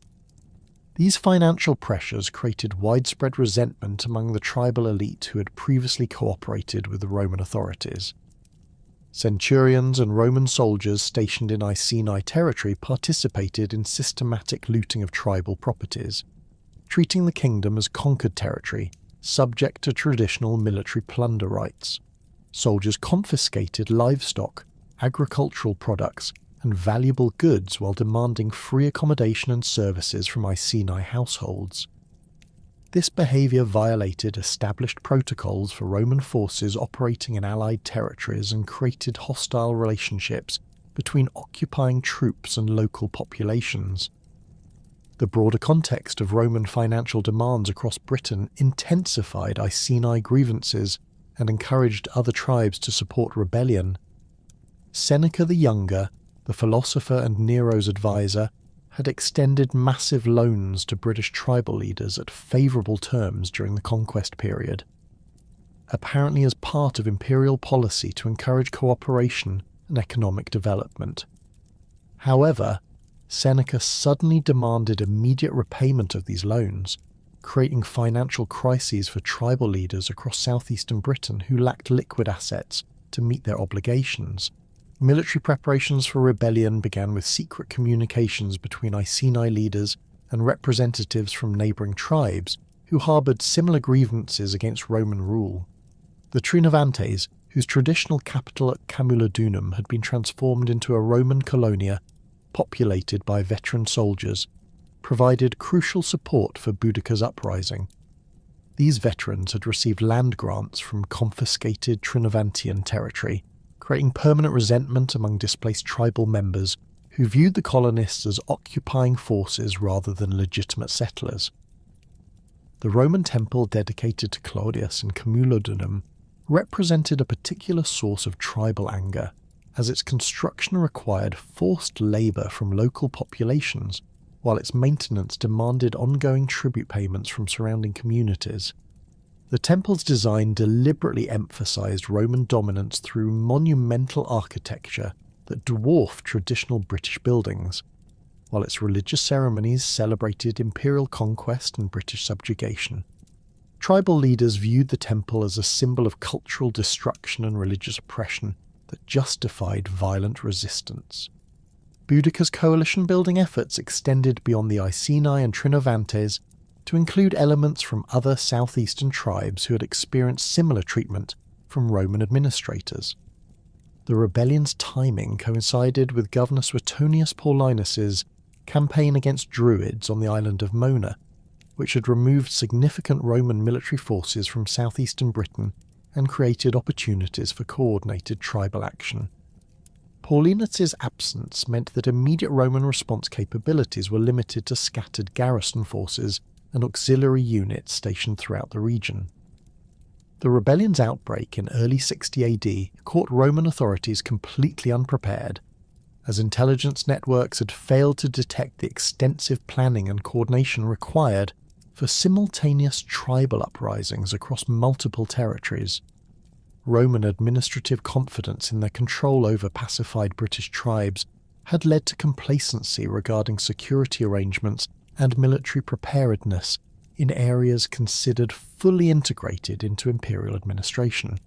These financial pressures created widespread resentment among the tribal elite who had previously cooperated with the Roman authorities. Centurions and Roman soldiers stationed in Iceni territory participated in systematic looting of tribal properties, treating the kingdom as conquered territory, subject to traditional military plunder rights. Soldiers confiscated livestock, agricultural products, and valuable goods while demanding free accommodation and services from Iceni households. This behaviour violated established protocols for Roman forces operating in allied territories and created hostile relationships between occupying troops and local populations. The broader context of Roman financial demands across Britain intensified Iceni grievances and encouraged other tribes to support rebellion. Seneca the Younger, the philosopher and Nero's advisor, had extended massive loans to British tribal leaders at favourable terms during the conquest period, apparently as part of imperial policy to encourage cooperation and economic development. However, Seneca suddenly demanded immediate repayment of these loans, creating financial crises for tribal leaders across southeastern Britain who lacked liquid assets to meet their obligations. Military preparations for rebellion began with secret communications between Iceni leaders and representatives from neighbouring tribes who harboured similar grievances against Roman rule. The Trinovantes, whose traditional capital at Camulodunum had been transformed into a Roman colonia populated by veteran soldiers, provided crucial support for Boudica's uprising. These veterans had received land grants from confiscated Trinovantian territory, creating permanent resentment among displaced tribal members who viewed the colonists as occupying forces rather than legitimate settlers. The Roman temple dedicated to Claudius in Camulodunum represented a particular source of tribal anger, as its construction required forced labour from local populations, while its maintenance demanded ongoing tribute payments from surrounding communities. The temple's design deliberately emphasised Roman dominance through monumental architecture that dwarfed traditional British buildings, while its religious ceremonies celebrated imperial conquest and British subjugation. Tribal leaders viewed the temple as a symbol of cultural destruction and religious oppression that justified violent resistance. Boudica's coalition-building efforts extended beyond the Iceni and Trinovantes to include elements from other southeastern tribes who had experienced similar treatment from Roman administrators. The rebellion's timing coincided with Governor Suetonius Paulinus's campaign against Druids on the island of Mona, which had removed significant Roman military forces from southeastern Britain and created opportunities for coordinated tribal action. Paulinus's absence meant that immediate Roman response capabilities were limited to scattered garrison forces and auxiliary units stationed throughout the region. The rebellion's outbreak in early 60 AD caught Roman authorities completely unprepared, as intelligence networks had failed to detect the extensive planning and coordination required for simultaneous tribal uprisings across multiple territories. Roman administrative confidence in their control over pacified British tribes had led to complacency regarding security arrangements and military preparedness in areas considered fully integrated into imperial administration.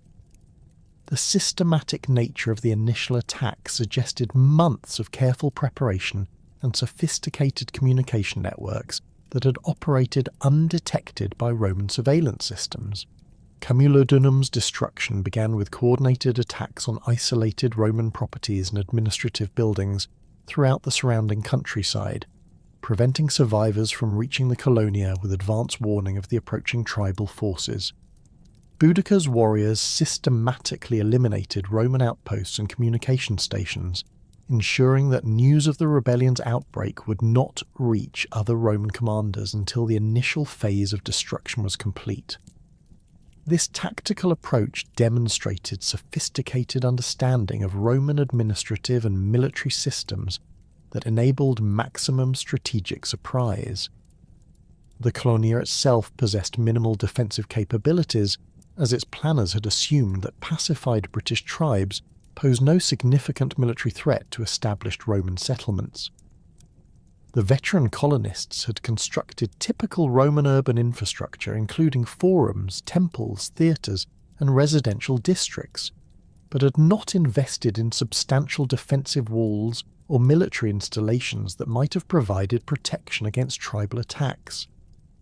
The systematic nature of the initial attack suggested months of careful preparation and sophisticated communication networks that had operated undetected by Roman surveillance systems. Camulodunum's destruction began with coordinated attacks on isolated Roman properties and administrative buildings throughout the surrounding countryside, preventing survivors from reaching the Colonia with advance warning of the approaching tribal forces. Boudica's warriors systematically eliminated Roman outposts and communication stations, ensuring that news of the rebellion's outbreak would not reach other Roman commanders until the initial phase of destruction was complete. This tactical approach demonstrated sophisticated understanding of Roman administrative and military systems that enabled maximum strategic surprise. The Colonia itself possessed minimal defensive capabilities, as its planners had assumed that pacified British tribes posed no significant military threat to established Roman settlements. The veteran colonists had constructed typical Roman urban infrastructure, including forums, temples, theatres, and residential districts, but had not invested in substantial defensive walls or military installations that might have provided protection against tribal attacks.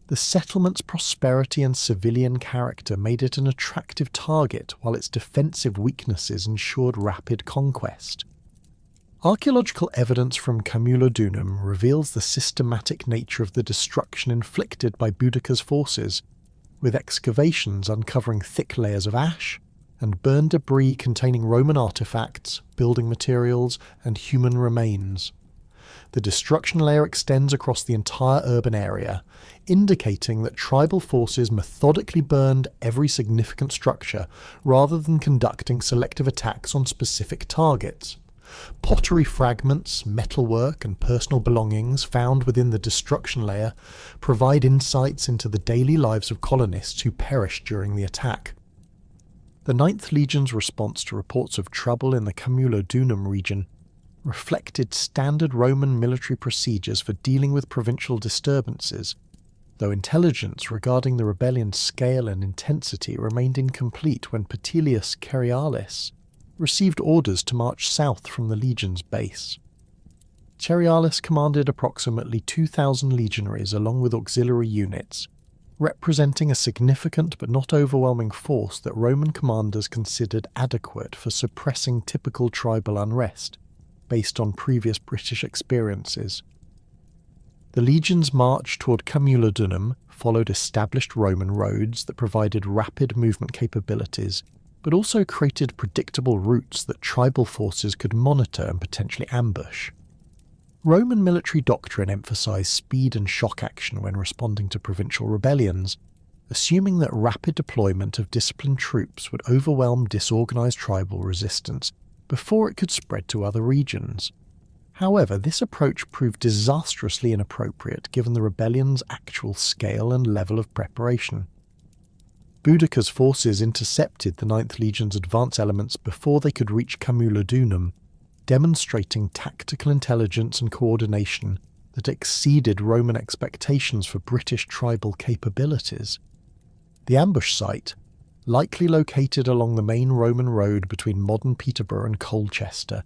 The settlement's prosperity and civilian character made it an attractive target, while its defensive weaknesses ensured rapid conquest. Archaeological evidence from Camulodunum reveals the systematic nature of the destruction inflicted by Boudica's forces, with excavations uncovering thick layers of ash and burned debris containing Roman artefacts, building materials, and human remains. The destruction layer extends across the entire urban area, indicating that tribal forces methodically burned every significant structure rather than conducting selective attacks on specific targets. Pottery fragments, metalwork, and personal belongings found within the destruction layer provide insights into the daily lives of colonists who perished during the attack. The 9th Legion's response to reports of trouble in the Camulodunum region reflected standard Roman military procedures for dealing with provincial disturbances, though intelligence regarding the rebellion's scale and intensity remained incomplete when Petilius Cerialis received orders to march south from the legion's base. Cerialis commanded approximately 2,000 legionaries along with auxiliary units, representing a significant but not overwhelming force that Roman commanders considered adequate for suppressing typical tribal unrest, based on previous British experiences. The legion's march toward Camulodunum followed established Roman roads that provided rapid movement capabilities, but also created predictable routes that tribal forces could monitor and potentially ambush. Roman military doctrine emphasized speed and shock action when responding to provincial rebellions, assuming that rapid deployment of disciplined troops would overwhelm disorganized tribal resistance before it could spread to other regions. However, this approach proved disastrously inappropriate given the rebellion's actual scale and level of preparation. Boudica's forces intercepted the 9th Legion's advance elements before they could reach Camulodunum, demonstrating tactical intelligence and coordination that exceeded Roman expectations for British tribal capabilities. The ambush site, likely located along the main Roman road between modern Peterborough and Colchester,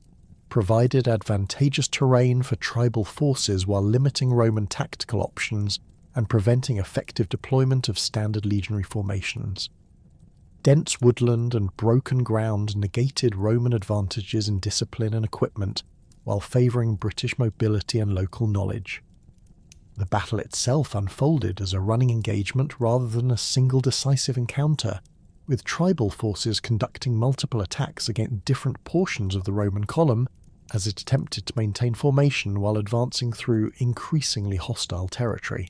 provided advantageous terrain for tribal forces while limiting Roman tactical options and preventing effective deployment of standard legionary formations. Dense woodland and broken ground negated Roman advantages in discipline and equipment, while favouring British mobility and local knowledge. The battle itself unfolded as a running engagement rather than a single decisive encounter, with tribal forces conducting multiple attacks against different portions of the Roman column as it attempted to maintain formation while advancing through increasingly hostile territory.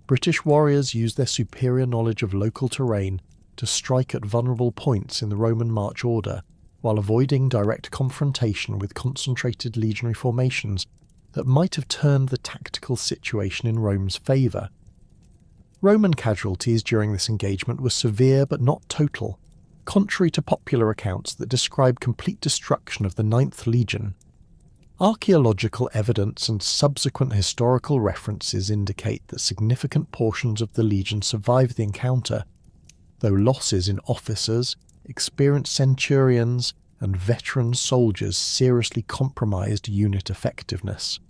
British warriors used their superior knowledge of local terrain to strike at vulnerable points in the Roman march order, while avoiding direct confrontation with concentrated legionary formations that might have turned the tactical situation in Rome's favour. Roman casualties during this engagement were severe but not total, contrary to popular accounts that describe complete destruction of the 9th Legion. Archaeological evidence and subsequent historical references indicate that significant portions of the legion survived the encounter, though losses in officers, experienced centurions, and veteran soldiers seriously compromised unit effectiveness.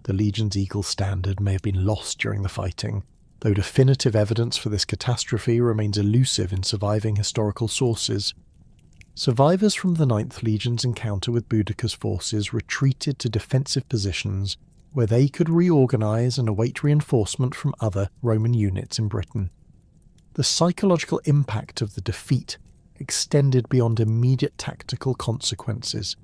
The legion's eagle standard may have been lost during the fighting, though definitive evidence for this catastrophe remains elusive in surviving historical sources. Survivors from the 9th Legion's encounter with Boudica's forces retreated to defensive positions where they could reorganise and await reinforcement from other Roman units in Britain. The psychological impact of the defeat extended beyond immediate tactical consequences,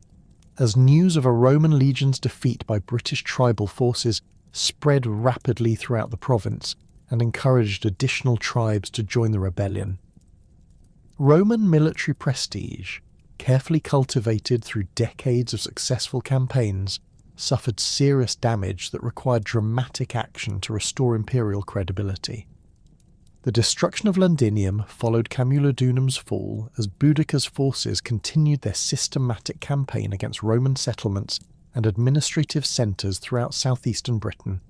as news of a Roman legion's defeat by British tribal forces spread rapidly throughout the province and encouraged additional tribes to join the rebellion. Roman military prestige, carefully cultivated through decades of successful campaigns, suffered serious damage that required dramatic action to restore imperial credibility. The destruction of Londinium followed Camulodunum's fall as Boudica's forces continued their systematic campaign against Roman settlements and administrative centres throughout southeastern Britain.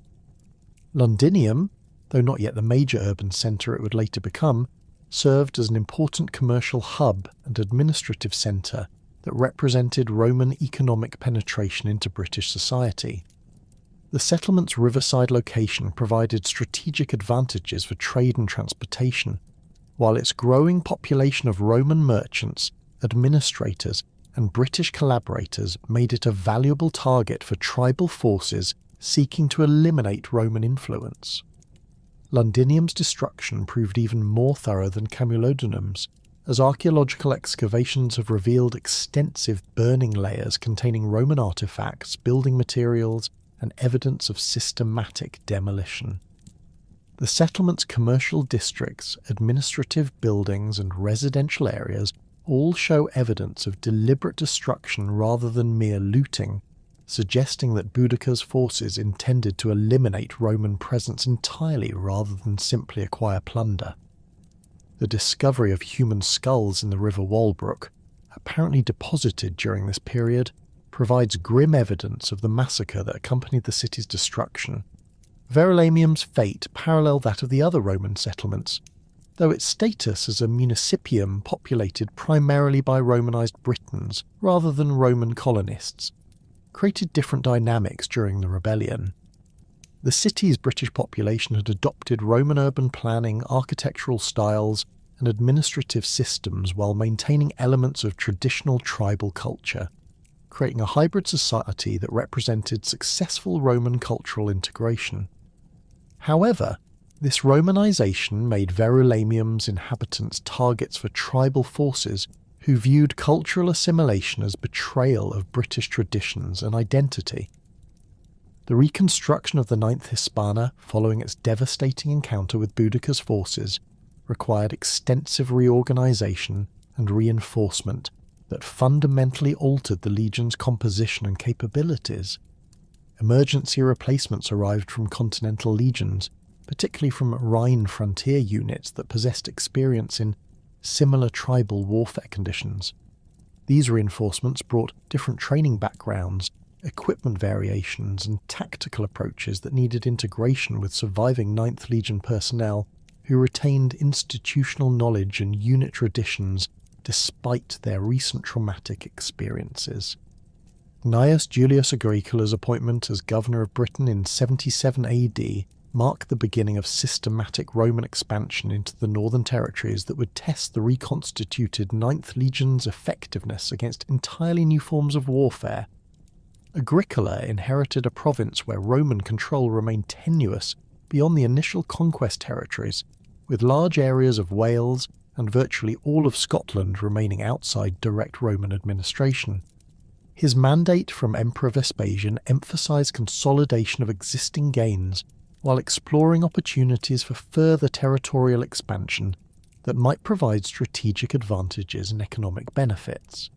Londinium, though not yet the major urban centre it would later become, served as an important commercial hub and administrative centre that represented Roman economic penetration into British society. The settlement's riverside location provided strategic advantages for trade and transportation, while its growing population of Roman merchants, administrators, and British collaborators made it a valuable target for tribal forces seeking to eliminate Roman influence. Londinium's destruction proved even more thorough than Camulodunum's, as archaeological excavations have revealed extensive burning layers containing Roman artefacts, building materials, and evidence of systematic demolition. The settlement's commercial districts, administrative buildings, and residential areas all show evidence of deliberate destruction rather than mere looting, suggesting that Boudica's forces intended to eliminate Roman presence entirely rather than simply acquire plunder. The discovery of human skulls in the River Walbrook, apparently deposited during this period, provides grim evidence of the massacre that accompanied the city's destruction. Verulamium's fate paralleled that of the other Roman settlements, though its status as a municipium populated primarily by Romanised Britons rather than Roman colonists created different dynamics during the rebellion. The city's British population had adopted Roman urban planning, architectural styles, and administrative systems while maintaining elements of traditional tribal culture, creating a hybrid society that represented successful Roman cultural integration. However, this Romanization made Verulamium's inhabitants targets for tribal forces who viewed cultural assimilation as betrayal of British traditions and identity. The reconstruction of the 9th Hispana following its devastating encounter with Boudica's forces required extensive reorganization and reinforcement that fundamentally altered the legion's composition and capabilities. Emergency replacements arrived from continental legions, particularly from Rhine frontier units that possessed experience in similar tribal warfare conditions. These reinforcements brought different training backgrounds, equipment variations, and tactical approaches that needed integration with surviving 9th Legion personnel who retained institutional knowledge and unit traditions despite their recent traumatic experiences. Gnaeus Julius Agricola's appointment as governor of Britain in 77 AD marked the beginning of systematic Roman expansion into the northern territories that would test the reconstituted 9th Legion's effectiveness against entirely new forms of warfare. Agricola inherited a province where Roman control remained tenuous beyond the initial conquest territories, with large areas of Wales and virtually all of Scotland remaining outside direct Roman administration. His mandate from Emperor Vespasian emphasised consolidation of existing gains while exploring opportunities for further territorial expansion that might provide strategic advantages and economic benefits.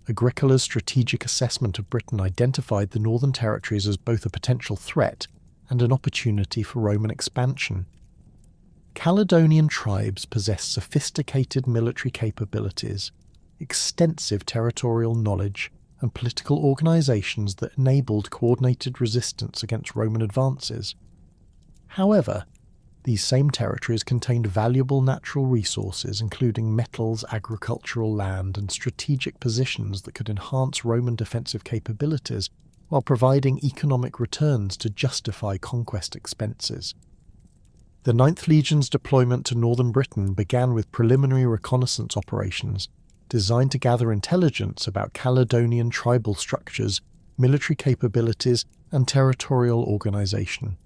Agricola's strategic assessment of Britain identified the northern territories as both a potential threat and an opportunity for Roman expansion. Caledonian tribes possessed sophisticated military capabilities, extensive territorial knowledge, and political organisations that enabled coordinated resistance against Roman advances. However, these same territories contained valuable natural resources including metals, agricultural land, and strategic positions that could enhance Roman defensive capabilities while providing economic returns to justify conquest expenses. The 9th Legion's deployment to northern Britain began with preliminary reconnaissance operations designed to gather intelligence about Caledonian tribal structures, military capabilities, and territorial organisation.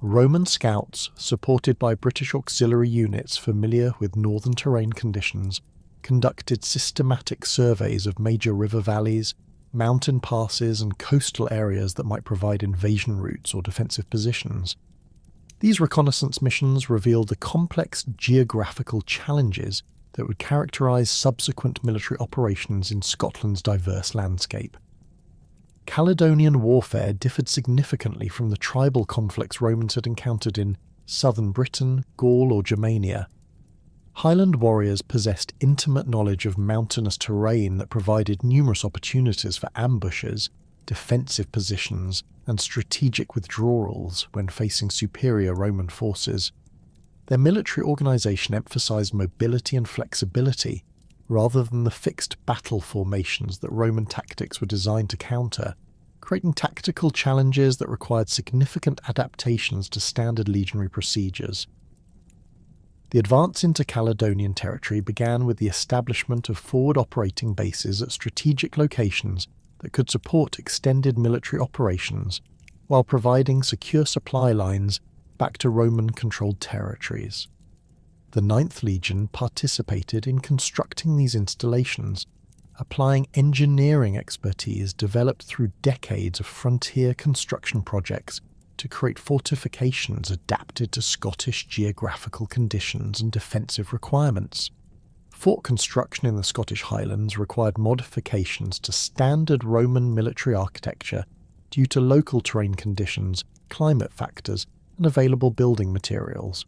Roman scouts, supported by British auxiliary units familiar with northern terrain conditions, conducted systematic surveys of major river valleys, mountain passes, and coastal areas that might provide invasion routes or defensive positions. These reconnaissance missions revealed the complex geographical challenges that would characterise subsequent military operations in Scotland's diverse landscape. Caledonian warfare differed significantly from the tribal conflicts Romans had encountered in southern Britain, Gaul, or Germania. Highland warriors possessed intimate knowledge of mountainous terrain that provided numerous opportunities for ambushes, defensive positions, and strategic withdrawals when facing superior Roman forces. Their military organisation emphasised mobility and flexibility, rather than the fixed battle formations that Roman tactics were designed to counter, creating tactical challenges that required significant adaptations to standard legionary procedures. The advance into Caledonian territory began with the establishment of forward operating bases at strategic locations that could support extended military operations, while providing secure supply lines back to Roman-controlled territories. The 9th Legion participated in constructing these installations, applying engineering expertise developed through decades of frontier construction projects to create fortifications adapted to Scottish geographical conditions and defensive requirements. Fort construction in the Scottish Highlands required modifications to standard Roman military architecture due to local terrain conditions, climate factors, and available building materials.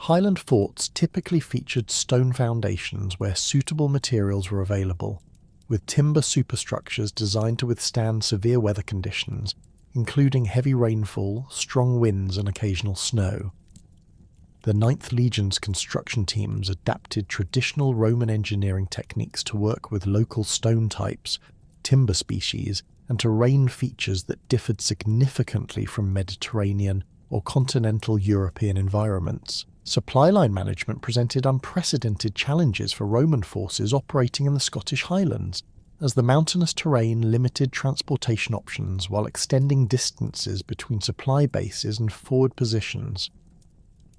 Highland forts typically featured stone foundations where suitable materials were available, with timber superstructures designed to withstand severe weather conditions, including heavy rainfall, strong winds, and occasional snow. The 9th Legion's construction teams adapted traditional Roman engineering techniques to work with local stone types, timber species, and terrain features that differed significantly from Mediterranean or continental European environments. Supply line management presented unprecedented challenges for Roman forces operating in the Scottish Highlands, as the mountainous terrain limited transportation options while extending distances between supply bases and forward positions.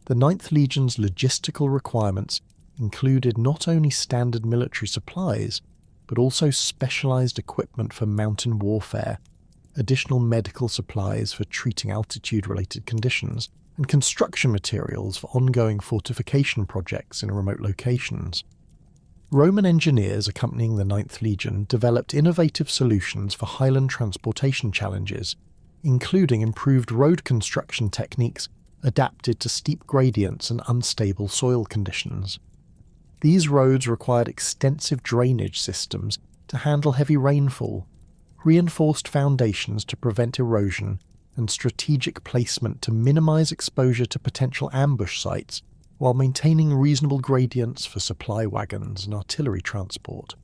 The 9th Legion's logistical requirements included not only standard military supplies, but also specialised equipment for mountain warfare, additional medical supplies for treating altitude-related conditions, and construction materials for ongoing fortification projects in remote locations. Roman engineers accompanying the 9th Legion developed innovative solutions for Highland transportation challenges, including improved road construction techniques adapted to steep gradients and unstable soil conditions. These roads required extensive drainage systems to handle heavy rainfall, reinforced foundations to prevent erosion, and strategic placement to minimise exposure to potential ambush sites while maintaining reasonable gradients for supply wagons and artillery transport.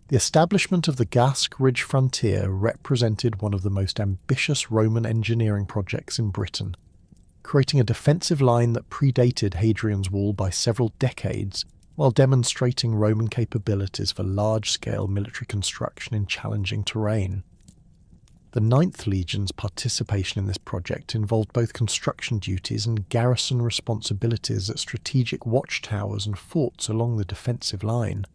The establishment of the Gasque Ridge frontier represented one of the most ambitious Roman engineering projects in Britain, creating a defensive line that predated Hadrian's Wall by several decades while demonstrating Roman capabilities for large-scale military construction in challenging terrain. The 9th Legion's participation in this project involved both construction duties and garrison responsibilities at strategic watchtowers and forts along the defensive line.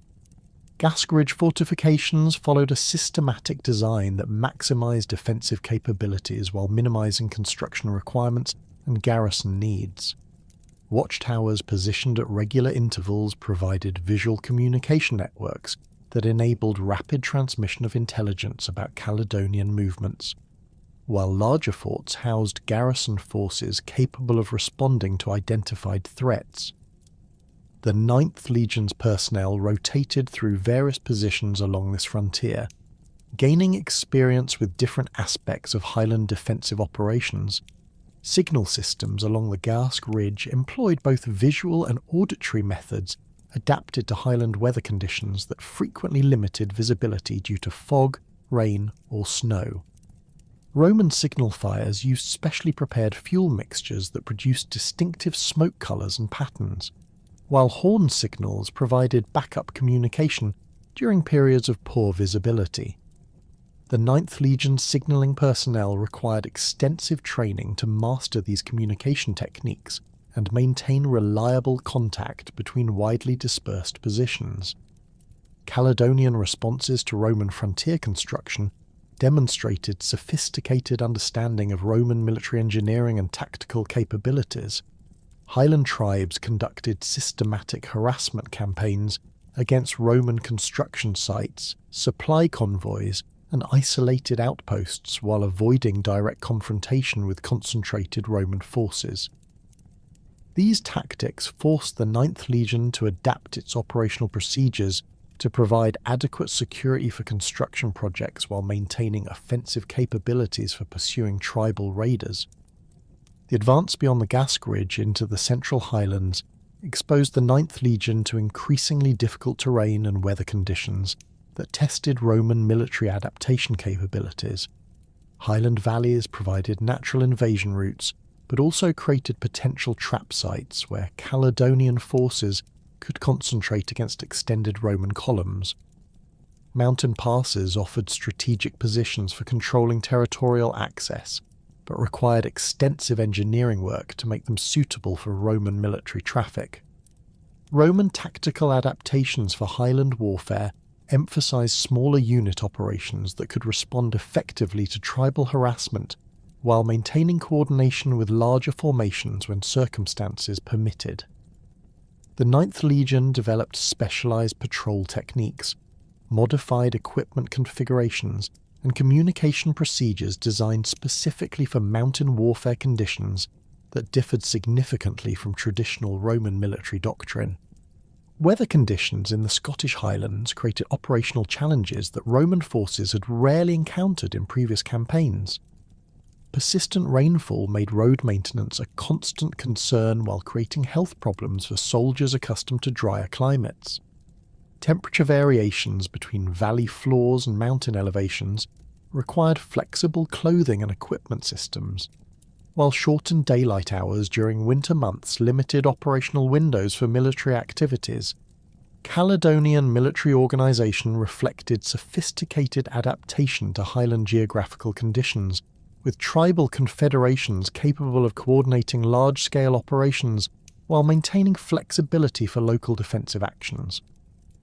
Gasque Ridge fortifications followed a systematic design that maximised defensive capabilities while minimising construction requirements and garrison needs. Watchtowers positioned at regular intervals provided visual communication networks that enabled rapid transmission of intelligence about Caledonian movements, while larger forts housed garrison forces capable of responding to identified threats. The 9th Legion's personnel rotated through various positions along this frontier, gaining experience with different aspects of Highland defensive operations. Signal systems along the Gasque Ridge employed both visual and auditory methods adapted to Highland weather conditions that frequently limited visibility due to fog, rain, or snow. Roman signal fires used specially prepared fuel mixtures that produced distinctive smoke colours and patterns, while horn signals provided backup communication during periods of poor visibility. The 9th Legion's signalling personnel required extensive training to master these communication techniques and maintain reliable contact between widely dispersed positions. Caledonian responses to Roman frontier construction demonstrated sophisticated understanding of Roman military engineering and tactical capabilities. Highland tribes conducted systematic harassment campaigns against Roman construction sites, supply convoys, and isolated outposts while avoiding direct confrontation with concentrated Roman forces. These tactics forced the 9th Legion to adapt its operational procedures to provide adequate security for construction projects while maintaining offensive capabilities for pursuing tribal raiders. The advance beyond the Gasque Ridge into the Central Highlands exposed the 9th Legion to increasingly difficult terrain and weather conditions that tested Roman military adaptation capabilities. Highland valleys provided natural invasion routes, but also created potential trap sites where Caledonian forces could concentrate against extended Roman columns. Mountain passes offered strategic positions for controlling territorial access, but required extensive engineering work to make them suitable for Roman military traffic. Roman tactical adaptations for Highland warfare emphasized smaller unit operations that could respond effectively to tribal harassment while maintaining coordination with larger formations when circumstances permitted. The 9th Legion developed specialized patrol techniques, modified equipment configurations, and communication procedures designed specifically for mountain warfare conditions that differed significantly from traditional Roman military doctrine. Weather conditions in the Scottish Highlands created operational challenges that Roman forces had rarely encountered in previous campaigns. Persistent rainfall made road maintenance a constant concern while creating health problems for soldiers accustomed to drier climates. Temperature variations between valley floors and mountain elevations required flexible clothing and equipment systems, while shortened daylight hours during winter months limited operational windows for military activities. Caledonian military organisation reflected sophisticated adaptation to Highland geographical conditions, with tribal confederations capable of coordinating large-scale operations while maintaining flexibility for local defensive actions.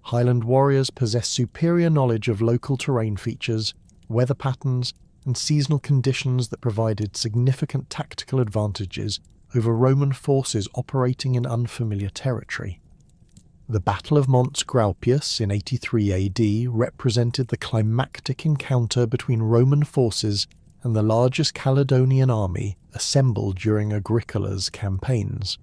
Highland warriors possessed superior knowledge of local terrain features, weather patterns, and seasonal conditions that provided significant tactical advantages over Roman forces operating in unfamiliar territory. The Battle of Mons Graupius in 83 AD represented the climactic encounter between Roman forces and the largest Caledonian army assembled during Agricola's campaigns.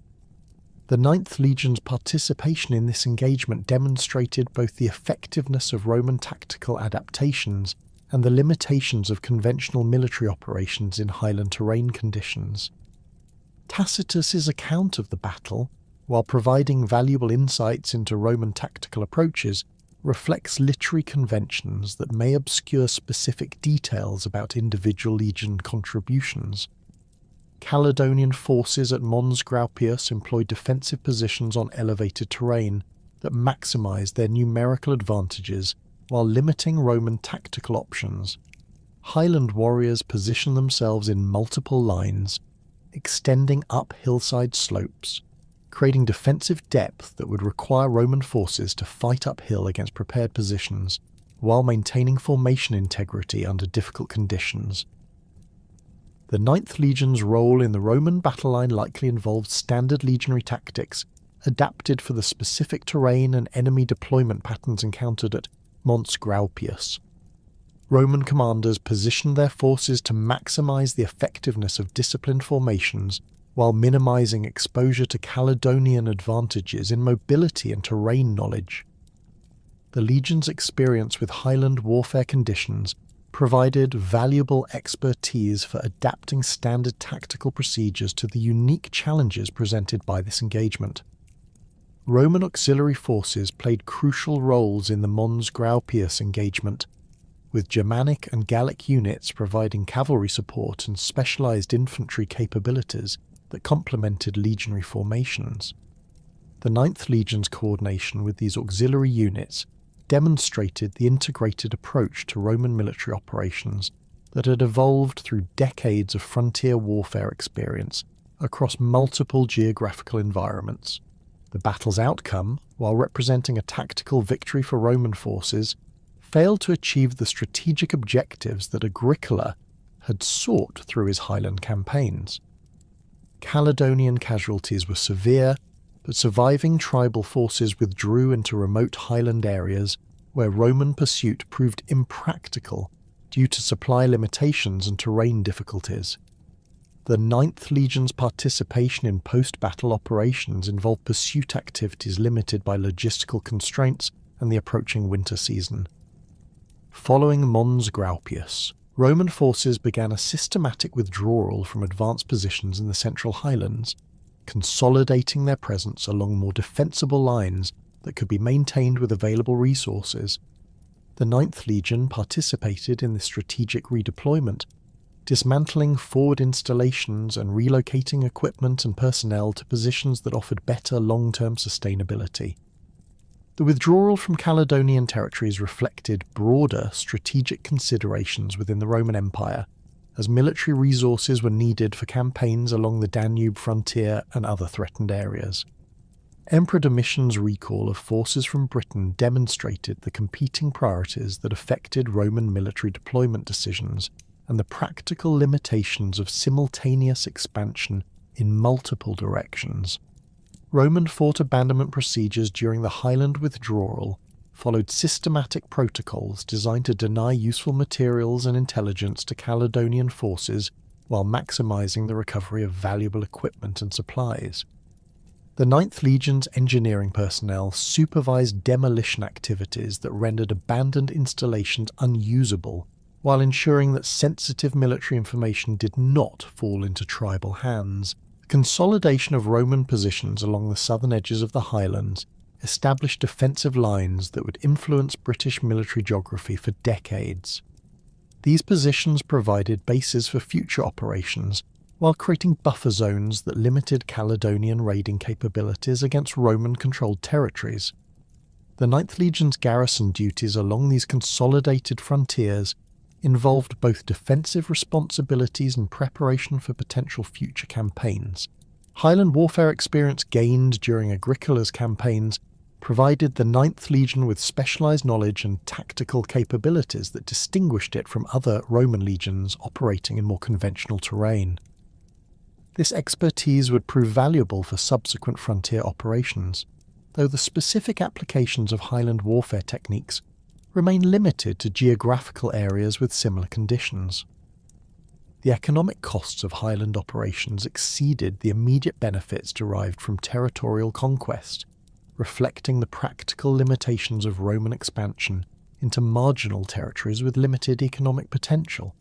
The 9th Legion's participation in this engagement demonstrated both the effectiveness of Roman tactical adaptations and the limitations of conventional military operations in highland terrain conditions. Tacitus's account of the battle, while providing valuable insights into Roman tactical approaches, reflects literary conventions that may obscure specific details about individual legion contributions. Caledonian forces at Mons Graupius employed defensive positions on elevated terrain that maximised their numerical advantages while limiting Roman tactical options. Highland warriors positioned themselves in multiple lines, extending up hillside slopes, creating defensive depth that would require Roman forces to fight uphill against prepared positions, while maintaining formation integrity under difficult conditions. The 9th Legion's role in the Roman battle line likely involved standard legionary tactics, adapted for the specific terrain and enemy deployment patterns encountered at Mons Graupius. Roman commanders positioned their forces to maximize the effectiveness of disciplined formations while minimizing exposure to Caledonian advantages in mobility and terrain knowledge. The legion's experience with Highland warfare conditions provided valuable expertise for adapting standard tactical procedures to the unique challenges presented by this engagement. Roman auxiliary forces played crucial roles in the Mons Graupius engagement. with Germanic and Gallic units providing cavalry support and specialised infantry capabilities that complemented legionary formations. The 9th Legion's coordination with these auxiliary units demonstrated the integrated approach to Roman military operations that had evolved through decades of frontier warfare experience across multiple geographical environments. The battle's outcome, while representing a tactical victory for Roman forces, failed to achieve the strategic objectives that Agricola had sought through his Highland campaigns. Caledonian casualties were severe, but surviving tribal forces withdrew into remote highland areas where Roman pursuit proved impractical due to supply limitations and terrain difficulties. The 9th Legion's participation in post-battle operations involved pursuit activities limited by logistical constraints and the approaching winter season. Following Mons Graupius, Roman forces began a systematic withdrawal from advanced positions in the Central Highlands, consolidating their presence along more defensible lines that could be maintained with available resources. The 9th Legion participated in this strategic redeployment, dismantling forward installations and relocating equipment and personnel to positions that offered better long-term sustainability. The withdrawal from Caledonian territories reflected broader strategic considerations within the Roman Empire, as military resources were needed for campaigns along the Danube frontier and other threatened areas. Emperor Domitian's recall of forces from Britain demonstrated the competing priorities that affected Roman military deployment decisions and the practical limitations of simultaneous expansion in multiple directions. Roman fort abandonment procedures during the Highland withdrawal followed systematic protocols designed to deny useful materials and intelligence to Caledonian forces while maximising the recovery of valuable equipment and supplies. The 9th Legion's engineering personnel supervised demolition activities that rendered abandoned installations unusable, while ensuring that sensitive military information did not fall into tribal hands. The consolidation of Roman positions along the southern edges of the Highlands established defensive lines that would influence British military geography for decades. These positions provided bases for future operations, while creating buffer zones that limited Caledonian raiding capabilities against Roman-controlled territories. The 9th Legion's garrison duties along these consolidated frontiers involved both defensive responsibilities and preparation for potential future campaigns. Highland warfare experience gained during Agricola's campaigns provided the 9th Legion with specialised knowledge and tactical capabilities that distinguished it from other Roman legions operating in more conventional terrain. This expertise would prove valuable for subsequent frontier operations, though the specific applications of Highland warfare techniques remain limited to geographical areas with similar conditions. The economic costs of Highland operations exceeded the immediate benefits derived from territorial conquest, reflecting the practical limitations of Roman expansion into marginal territories with limited economic potential.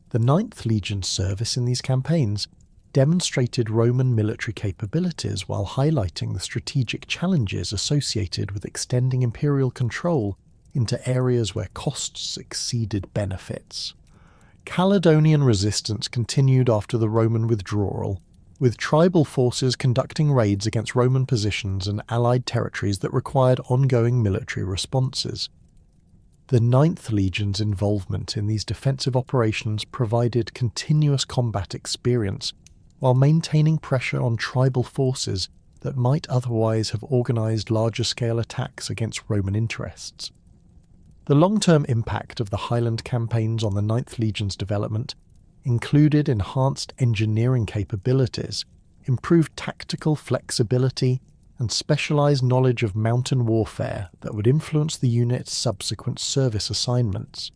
The 9th Legion's service in these campaigns demonstrated Roman military capabilities while highlighting the strategic challenges associated with extending imperial control into areas where costs exceeded benefits. Caledonian resistance continued after the Roman withdrawal, with tribal forces conducting raids against Roman positions and allied territories that required ongoing military responses. The 9th Legion's involvement in these defensive operations provided continuous combat experience while maintaining pressure on tribal forces that might otherwise have organised larger-scale attacks against Roman interests. The long-term impact of the Highland campaigns on the 9th Legion's development included enhanced engineering capabilities, improved tactical flexibility, and specialised knowledge of mountain warfare that would influence the unit's subsequent service assignments.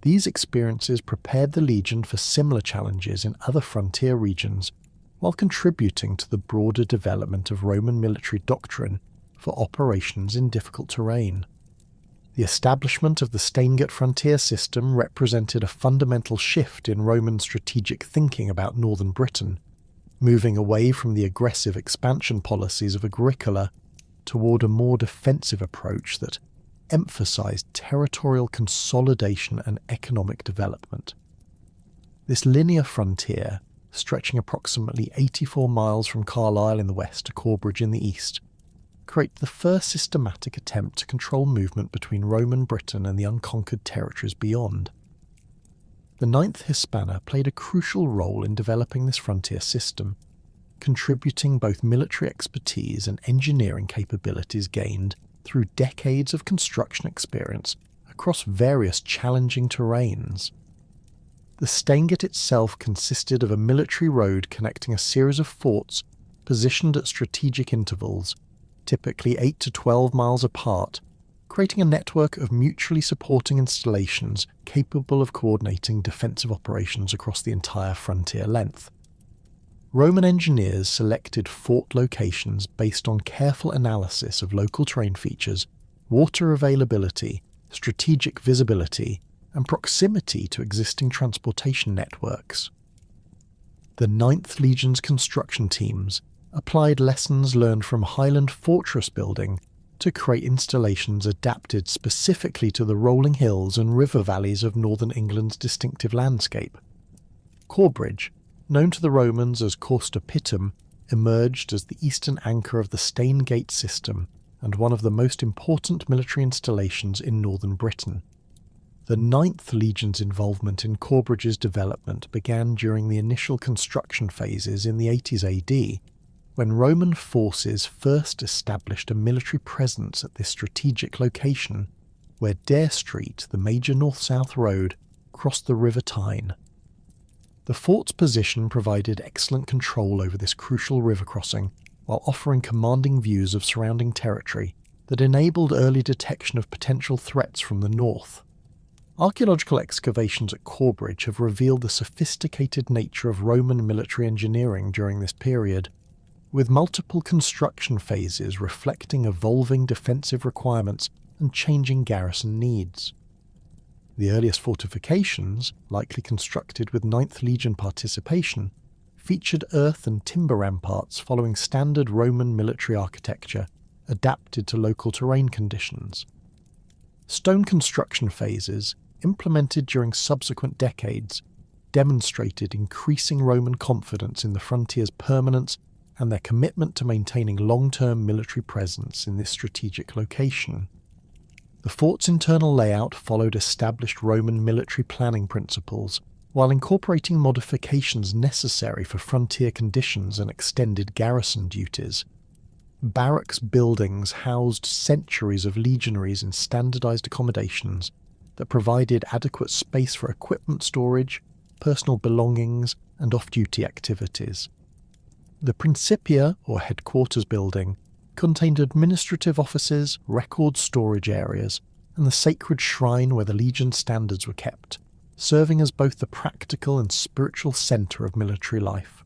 These experiences prepared the Legion for similar challenges in other frontier regions, while contributing to the broader development of Roman military doctrine for operations in difficult terrain. The establishment of the Steingert frontier system represented a fundamental shift in Roman strategic thinking about northern Britain, moving away from the aggressive expansion policies of Agricola toward a more defensive approach that emphasised territorial consolidation and economic development. This linear frontier, stretching approximately 84 miles from Carlisle in the west to Corbridge in the east, created the first systematic attempt to control movement between Roman Britain and the unconquered territories beyond. The IX Hispana played a crucial role in developing this frontier system, contributing both military expertise and engineering capabilities gained through decades of construction experience across various challenging terrains. The Stainget itself consisted of a military road connecting a series of forts positioned at strategic intervals, typically 8 to 12 miles apart, creating a network of mutually supporting installations capable of coordinating defensive operations across the entire frontier length. Roman engineers selected fort locations based on careful analysis of local terrain features, water availability, strategic visibility, and proximity to existing transportation networks. The 9th Legion's construction teams applied lessons learned from Highland fortress building to create installations adapted specifically to the rolling hills and river valleys of northern England's distinctive landscape. Corbridge, known to the Romans as Corsta Pitum, emerged as the eastern anchor of the Staingate system and one of the most important military installations in northern Britain. The 9th Legion's involvement in Corbridge's development began during the initial construction phases in the 80s AD, when Roman forces first established a military presence at this strategic location, where Dare Street, the major north-south road, crossed the River Tyne. The fort's position provided excellent control over this crucial river crossing, while offering commanding views of surrounding territory that enabled early detection of potential threats from the north. Archaeological excavations at Corbridge have revealed the sophisticated nature of Roman military engineering during this period, with multiple construction phases reflecting evolving defensive requirements and changing garrison needs. The earliest fortifications, likely constructed with 9th Legion participation, featured earth and timber ramparts following standard Roman military architecture, adapted to local terrain conditions. Stone construction phases, implemented during subsequent decades, demonstrated increasing Roman confidence in the frontier's permanence and their commitment to maintaining long-term military presence in this strategic location. The fort's internal layout followed established Roman military planning principles, while incorporating modifications necessary for frontier conditions and extended garrison duties. Barracks buildings housed centuries of legionaries in standardized accommodations that provided adequate space for equipment storage, personal belongings, and off-duty activities. The Principia, or headquarters building, contained administrative offices, record storage areas, and the sacred shrine where the Legion standards were kept, serving as both the practical and spiritual centre of military life.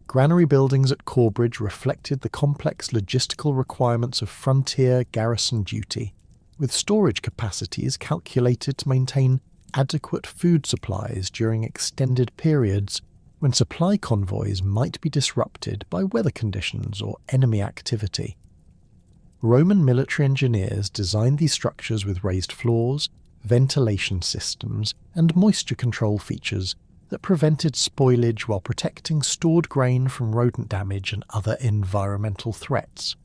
Granary buildings at Corbridge reflected the complex logistical requirements of frontier garrison duty, with storage capacities calculated to maintain adequate food supplies during extended periods when supply convoys might be disrupted by weather conditions or enemy activity. Roman military engineers designed these structures with raised floors, ventilation systems, and moisture control features that prevented spoilage while protecting stored grain from rodent damage and other environmental threats.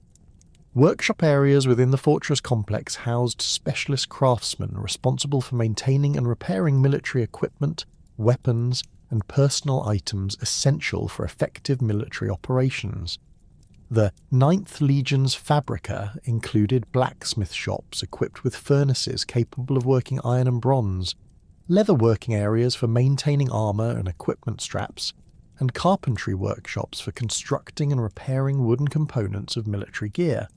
Workshop areas within the fortress complex housed specialist craftsmen responsible for maintaining and repairing military equipment, weapons, and personal items essential for effective military operations. The 9th Legion's fabrica included blacksmith shops equipped with furnaces capable of working iron and bronze, leather working areas for maintaining armour and equipment straps, and carpentry workshops for constructing and repairing wooden components of military gear.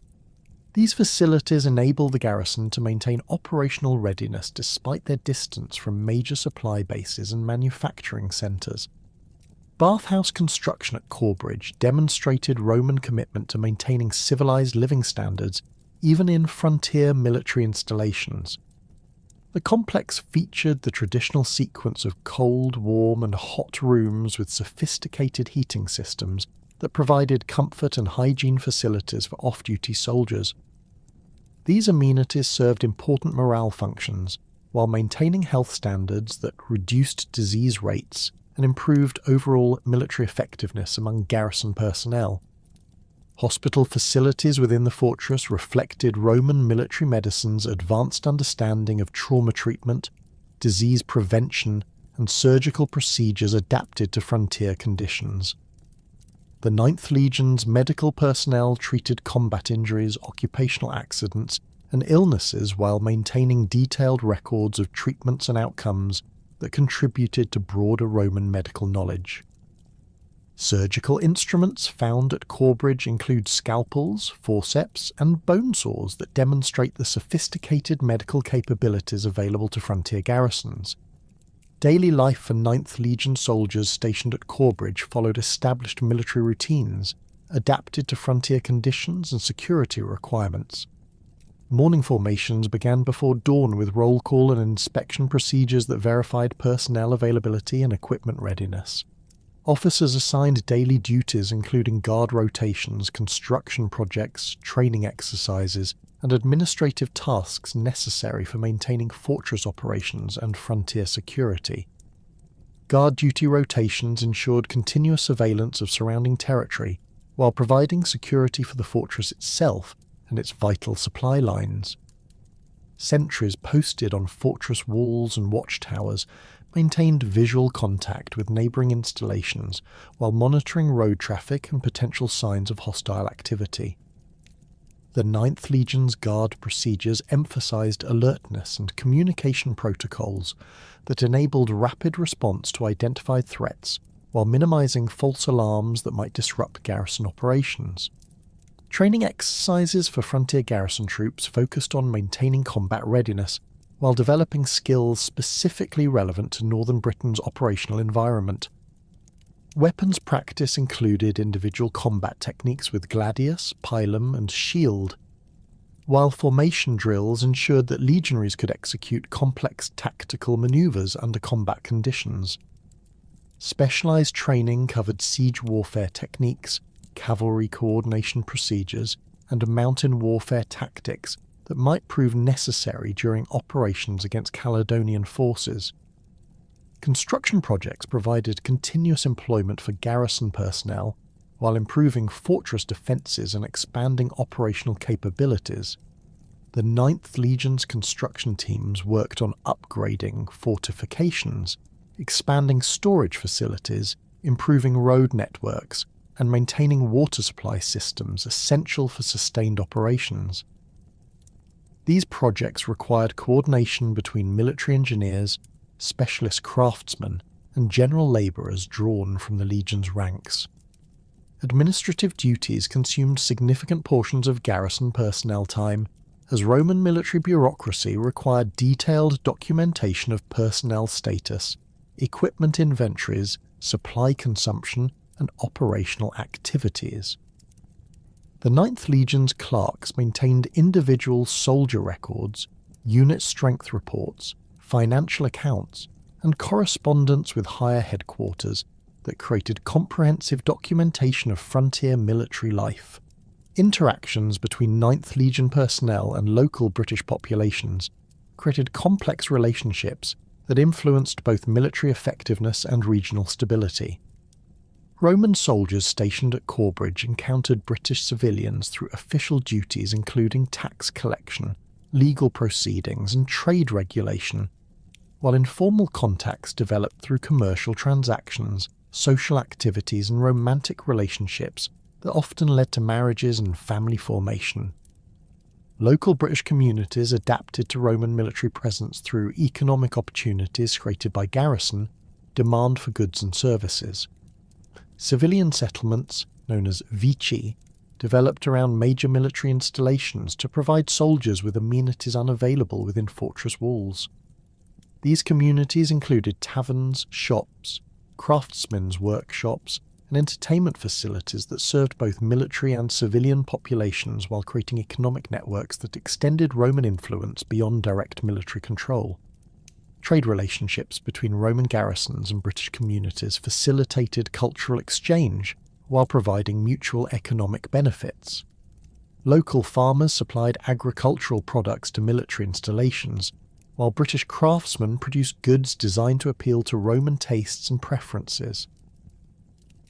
These facilities enable the garrison to maintain operational readiness despite their distance from major supply bases and manufacturing centres. Bathhouse construction at Corbridge demonstrated Roman commitment to maintaining civilised living standards even in frontier military installations. The complex featured the traditional sequence of cold, warm and hot rooms with sophisticated heating systems that provided comfort and hygiene facilities for off-duty soldiers. These amenities served important morale functions, while maintaining health standards that reduced disease rates and improved overall military effectiveness among garrison personnel. Hospital facilities within the fortress reflected Roman military medicine's advanced understanding of trauma treatment, disease prevention, and surgical procedures adapted to frontier conditions. The 9th Legion's medical personnel treated combat injuries, occupational accidents, and illnesses while maintaining detailed records of treatments and outcomes that contributed to broader Roman medical knowledge. Surgical instruments found at Corbridge include scalpels, forceps, and bone saws that demonstrate the sophisticated medical capabilities available to frontier garrisons. Daily life for 9th Legion soldiers stationed at Corbridge followed established military routines, adapted to frontier conditions and security requirements. Morning formations began before dawn with roll call and inspection procedures that verified personnel availability and equipment readiness. Officers assigned daily duties including guard rotations, construction projects, training exercises, and administrative tasks necessary for maintaining fortress operations and frontier security. Guard duty rotations ensured continuous surveillance of surrounding territory, while providing security for the fortress itself and its vital supply lines. Sentries posted on fortress walls and watchtowers maintained visual contact with neighbouring installations while monitoring road traffic and potential signs of hostile activity. The 9th Legion's guard procedures emphasised alertness and communication protocols that enabled rapid response to identified threats while minimising false alarms that might disrupt garrison operations. Training exercises for frontier garrison troops focused on maintaining combat readiness while developing skills specifically relevant to Northern Britain's operational environment. Weapons practice included individual combat techniques with gladius, pilum, and shield, while formation drills ensured that legionaries could execute complex tactical manoeuvres under combat conditions. Specialised training covered siege warfare techniques, cavalry coordination procedures, and mountain warfare tactics that might prove necessary during operations against Caledonian forces. Construction projects provided continuous employment for garrison personnel while improving fortress defences and expanding operational capabilities. The 9th Legion's construction teams worked on upgrading fortifications, expanding storage facilities, improving road networks, and maintaining water supply systems essential for sustained operations. These projects required coordination between military engineers, specialist craftsmen, and general labourers drawn from the Legion's ranks. Administrative duties consumed significant portions of garrison personnel time, as Roman military bureaucracy required detailed documentation of personnel status, equipment inventories, supply consumption, and operational activities. The 9th Legion's clerks maintained individual soldier records, unit strength reports, financial accounts, and correspondence with higher headquarters that created comprehensive documentation of frontier military life. Interactions between 9th Legion personnel and local British populations created complex relationships that influenced both military effectiveness and regional stability. Roman soldiers stationed at Corbridge encountered British civilians through official duties including tax collection, legal proceedings, and trade regulation, while informal contacts developed through commercial transactions, social activities, and romantic relationships that often led to marriages and family formation. Local British communities adapted to Roman military presence through economic opportunities created by garrison, demand for goods and services. Civilian settlements, known as vici, developed around major military installations to provide soldiers with amenities unavailable within fortress walls. These communities included taverns, shops, craftsmen's workshops, and entertainment facilities that served both military and civilian populations while creating economic networks that extended Roman influence beyond direct military control. Trade relationships between Roman garrisons and British communities facilitated cultural exchange while providing mutual economic benefits. Local farmers supplied agricultural products to military installations, while British craftsmen produced goods designed to appeal to Roman tastes and preferences.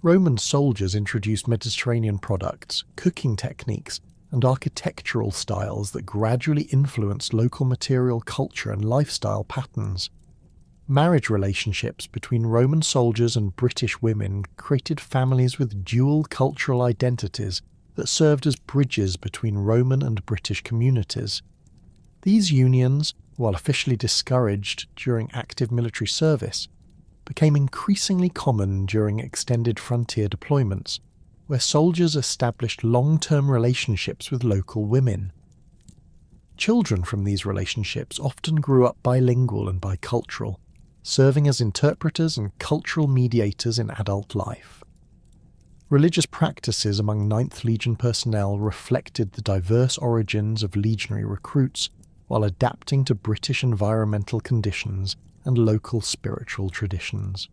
Roman soldiers introduced Mediterranean products, cooking techniques, and architectural styles that gradually influenced local material culture and lifestyle patterns. Marriage relationships between Roman soldiers and British women created families with dual cultural identities that served as bridges between Roman and British communities. These unions, while officially discouraged during active military service, became increasingly common during extended frontier deployments, where soldiers established long-term relationships with local women. Children from these relationships often grew up bilingual and bicultural, serving as interpreters and cultural mediators in adult life. Religious practices among 9th Legion personnel reflected the diverse origins of legionary recruits while adapting to British environmental conditions and local spiritual traditions.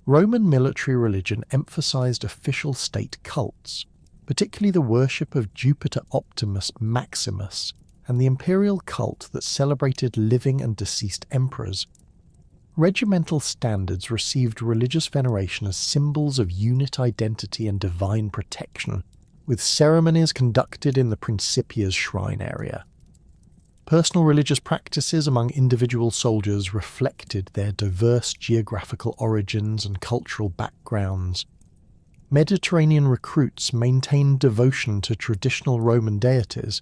Roman military religion emphasized official state cults, particularly the worship of Jupiter Optimus Maximus and the imperial cult that celebrated living and deceased emperors. Regimental standards received religious veneration as symbols of unit identity and divine protection, with ceremonies conducted in the Principia's shrine area. Personal religious practices among individual soldiers reflected their diverse geographical origins and cultural backgrounds. Mediterranean recruits maintained devotion to traditional Roman deities,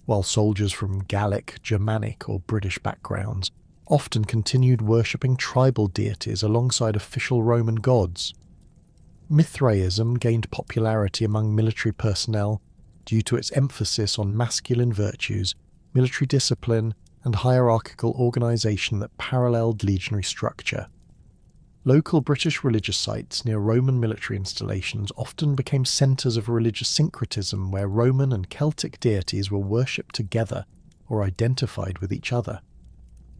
while soldiers from Gallic, Germanic or British backgrounds often continued worshipping tribal deities alongside official Roman gods. Mithraism gained popularity among military personnel due to its emphasis on masculine virtues, military discipline, and hierarchical organisation that paralleled legionary structure. Local British religious sites near Roman military installations often became centres of religious syncretism where Roman and Celtic deities were worshipped together or identified with each other.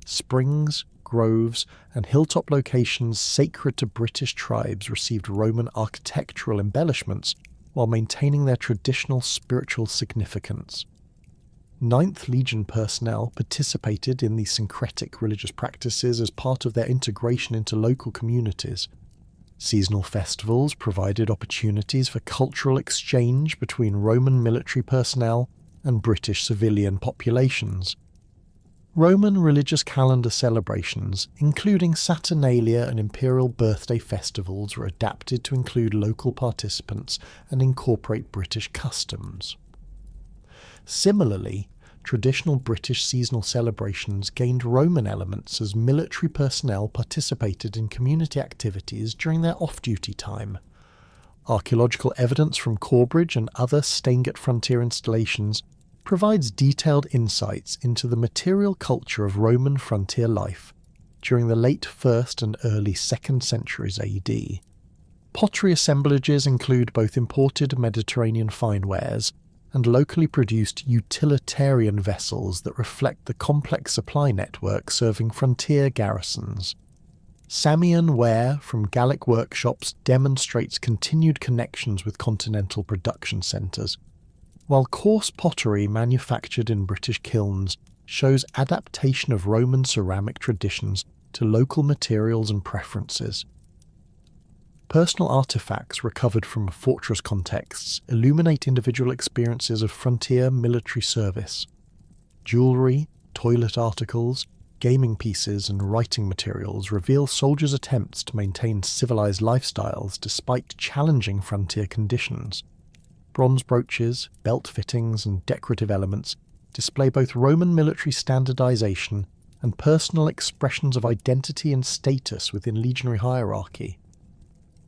Springs, groves, and hilltop locations sacred to British tribes received Roman architectural embellishments while maintaining their traditional spiritual significance. 9th Legion personnel participated in these syncretic religious practices as part of their integration into local communities. Seasonal festivals provided opportunities for cultural exchange between Roman military personnel and British civilian populations. Roman religious calendar celebrations, including Saturnalia and imperial birthday festivals, were adapted to include local participants and incorporate British customs. Similarly, traditional British seasonal celebrations gained Roman elements as military personnel participated in community activities during their off-duty time. Archaeological evidence from Corbridge and other Stainget frontier installations provides detailed insights into the material culture of Roman frontier life during the late 1st and early 2nd centuries AD. Pottery assemblages include both imported Mediterranean fine wares and locally produced utilitarian vessels that reflect the complex supply network serving frontier garrisons. Samian ware from Gallic workshops demonstrates continued connections with continental production centres, while coarse pottery manufactured in British kilns shows adaptation of Roman ceramic traditions to local materials and preferences. Personal artefacts recovered from fortress contexts illuminate individual experiences of frontier military service. Jewellery, toilet articles, gaming pieces and writing materials reveal soldiers' attempts to maintain civilised lifestyles despite challenging frontier conditions. Bronze brooches, belt fittings and decorative elements display both Roman military standardisation and personal expressions of identity and status within legionary hierarchy.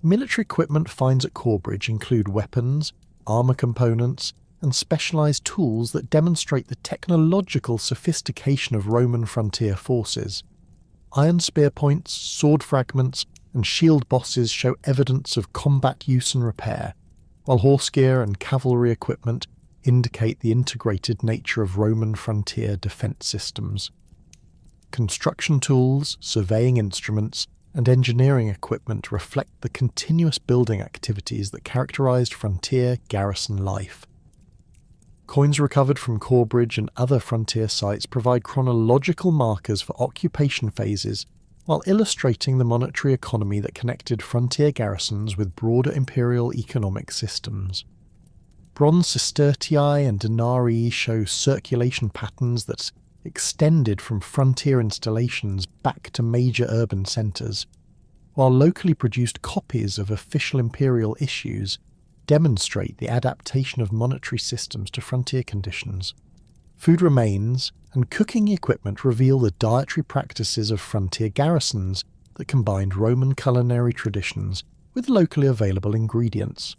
Military equipment finds at Corbridge include weapons, armour components, and specialised tools that demonstrate the technological sophistication of Roman frontier forces. Iron spear points, sword fragments, and shield bosses show evidence of combat use and repair, while horse gear and cavalry equipment indicate the integrated nature of Roman frontier defence systems. Construction tools, surveying instruments, and engineering equipment reflect the continuous building activities that characterised frontier garrison life. Coins recovered from Corbridge and other frontier sites provide chronological markers for occupation phases, while illustrating the monetary economy that connected frontier garrisons with broader imperial economic systems. Bronze sestertii and denarii show circulation patterns that extended from frontier installations back to major urban centres, while locally produced copies of official imperial issues demonstrate the adaptation of monetary systems to frontier conditions. Food remains and cooking equipment reveal the dietary practices of frontier garrisons that combined Roman culinary traditions with locally available ingredients.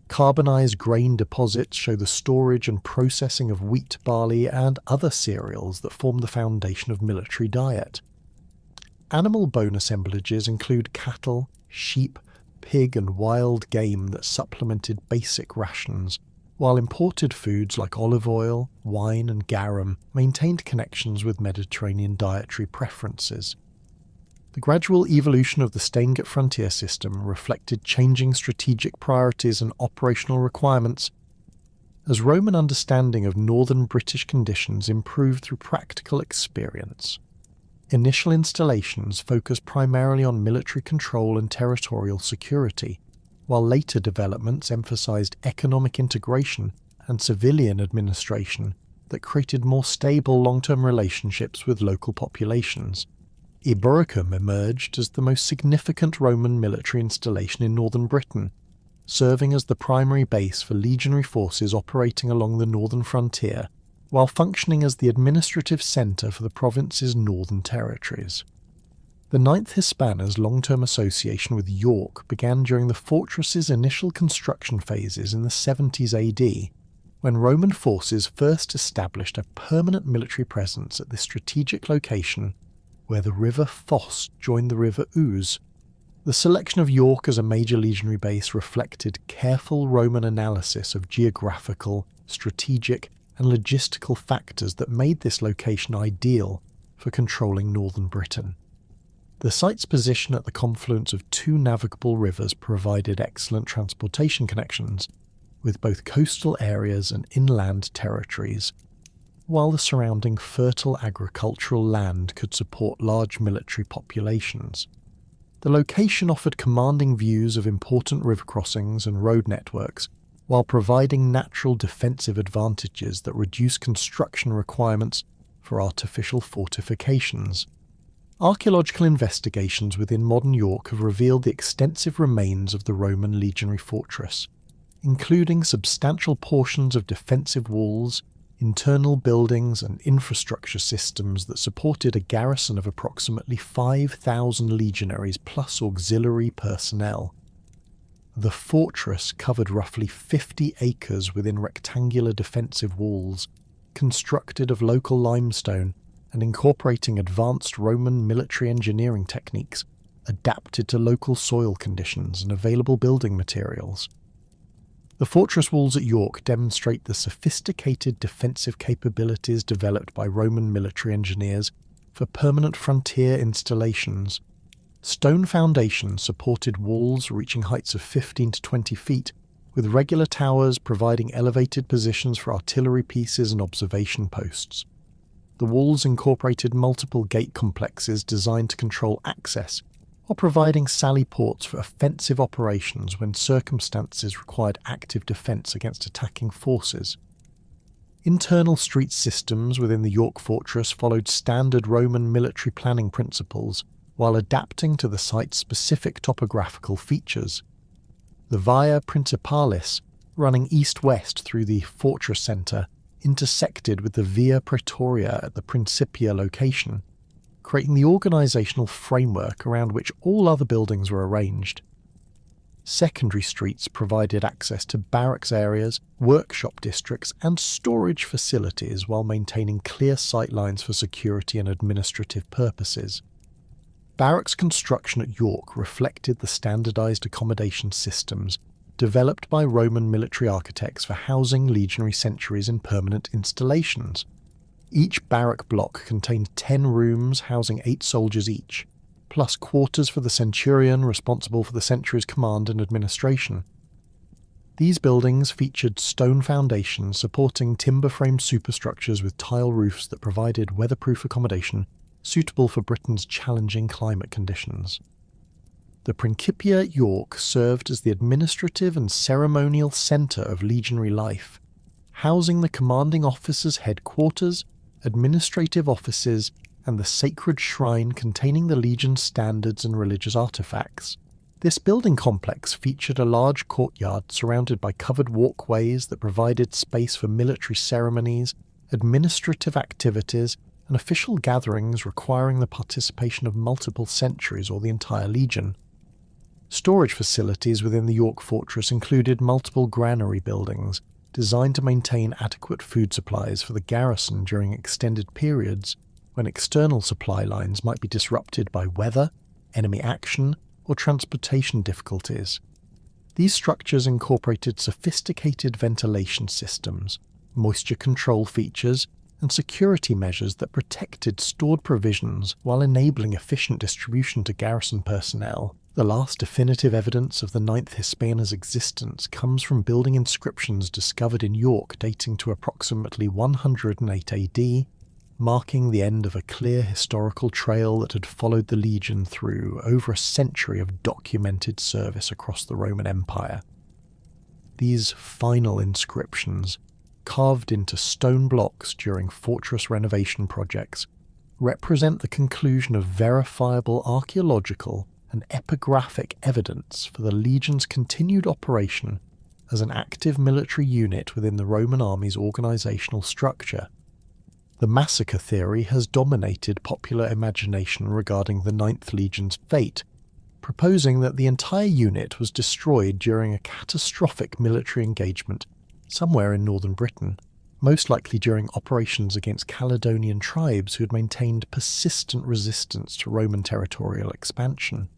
Carbonized grain deposits show the storage and processing of wheat, barley, and other cereals that form the foundation of military diet. Animal bone assemblages include cattle, sheep, pig, and wild game that supplemented basic rations, while imported foods like olive oil, wine, and garum maintained connections with Mediterranean dietary preferences. The gradual evolution of the Steingate frontier system reflected changing strategic priorities and operational requirements as Roman understanding of northern British conditions improved through practical experience. Initial installations focused primarily on military control and territorial security, while later developments emphasized economic integration and civilian administration that created more stable long-term relationships with local populations. Eboracum emerged as the most significant Roman military installation in northern Britain, serving as the primary base for legionary forces operating along the northern frontier, while functioning as the administrative centre for the province's northern territories. The IX Hispana's long-term association with York began during the fortress's initial construction phases in the 70s AD, when Roman forces first established a permanent military presence at this strategic location where the river Foss joined the river Ouse. The selection of York as a major legionary base reflected careful Roman analysis of geographical, strategic, and logistical factors that made this location ideal for controlling northern Britain. The site's position at the confluence of two navigable rivers provided excellent transportation connections with both coastal areas and inland territories, while the surrounding fertile agricultural land could support large military populations. The location offered commanding views of important river crossings and road networks, while providing natural defensive advantages that reduce construction requirements for artificial fortifications. Archaeological investigations within modern York have revealed the extensive remains of the Roman legionary fortress, including substantial portions of defensive walls, internal buildings and infrastructure systems that supported a garrison of approximately 5,000 legionaries plus auxiliary personnel. The fortress covered roughly 50 acres within rectangular defensive walls, constructed of local limestone and incorporating advanced Roman military engineering techniques adapted to local soil conditions and available building materials. The fortress walls at York demonstrate the sophisticated defensive capabilities developed by Roman military engineers for permanent frontier installations. Stone foundations supported walls reaching heights of 15 to 20 feet, with regular towers providing elevated positions for artillery pieces and observation posts. The walls incorporated multiple gate complexes designed to control access, while providing sally ports for offensive operations when circumstances required active defence against attacking forces. Internal street systems within the York fortress followed standard Roman military planning principles, while adapting to the site's specific topographical features. The Via Principalis, running east-west through the fortress centre, intersected with the Via Praetoria at the Principia location, creating the organisational framework around which all other buildings were arranged. Secondary streets provided access to barracks areas, workshop districts and storage facilities while maintaining clear sightlines for security and administrative purposes. Barracks construction at York reflected the standardised accommodation systems developed by Roman military architects for housing legionary centuries in permanent installations. Each barrack block contained 10 rooms housing 8 soldiers each, plus quarters for the centurion responsible for the century's command and administration. These buildings featured stone foundations supporting timber-framed superstructures with tile roofs that provided weatherproof accommodation suitable for Britain's challenging climate conditions. The Principia at York served as the administrative and ceremonial centre of legionary life, housing the commanding officer's headquarters, administrative offices, and the sacred shrine containing the legion's standards and religious artefacts. This building complex featured a large courtyard surrounded by covered walkways that provided space for military ceremonies, administrative activities, and official gatherings requiring the participation of multiple centuries or the entire legion. Storage facilities within the York fortress included multiple granary buildings designed to maintain adequate food supplies for the garrison during extended periods when external supply lines might be disrupted by weather, enemy action, or transportation difficulties. These structures incorporated sophisticated ventilation systems, moisture control features, and security measures that protected stored provisions while enabling efficient distribution to garrison personnel. The last definitive evidence of the IX Hispana's existence comes from building inscriptions discovered in York dating to approximately 108 AD, marking the end of a clear historical trail that had followed the legion through over a century of documented service across the Roman Empire. These final inscriptions, carved into stone blocks during fortress renovation projects, represent the conclusion of verifiable archaeological and epigraphic evidence for the legion's continued operation as an active military unit within the Roman army's organisational structure. The massacre theory has dominated popular imagination regarding the 9th Legion's fate, proposing that the entire unit was destroyed during a catastrophic military engagement somewhere in northern Britain, most likely during operations against Caledonian tribes who had maintained persistent resistance to Roman territorial expansion.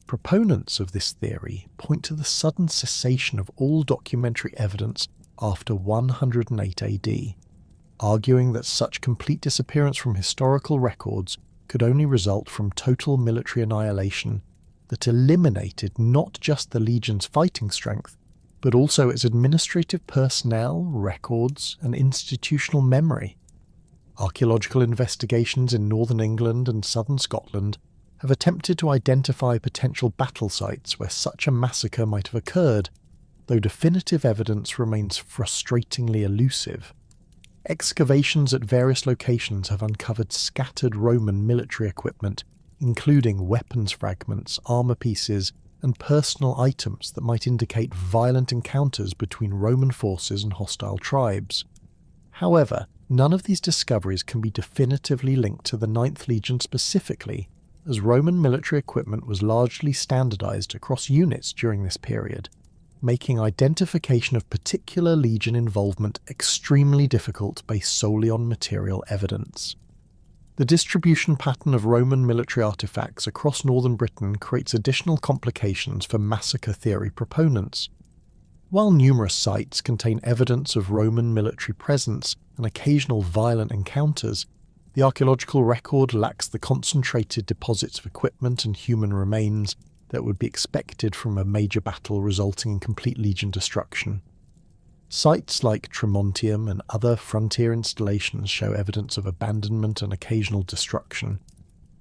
Proponents of this theory point to the sudden cessation of all documentary evidence after 108 AD, arguing that such complete disappearance from historical records could only result from total military annihilation that eliminated not just the legion's fighting strength, but also its administrative personnel, records, and institutional memory. Archaeological investigations in northern England and southern Scotland have attempted to identify potential battle sites where such a massacre might have occurred, though definitive evidence remains frustratingly elusive. Excavations at various locations have uncovered scattered Roman military equipment, including weapons fragments, armour pieces, and personal items that might indicate violent encounters between Roman forces and hostile tribes. However, none of these discoveries can be definitively linked to the 9th Legion specifically, as Roman military equipment was largely standardized across units during this period, making identification of particular legion involvement extremely difficult based solely on material evidence. The distribution pattern of Roman military artifacts across northern Britain creates additional complications for massacre theory proponents. While numerous sites contain evidence of Roman military presence and occasional violent encounters, the archaeological record lacks the concentrated deposits of equipment and human remains that would be expected from a major battle resulting in complete legion destruction. Sites like Tremontium and other frontier installations show evidence of abandonment and occasional destruction,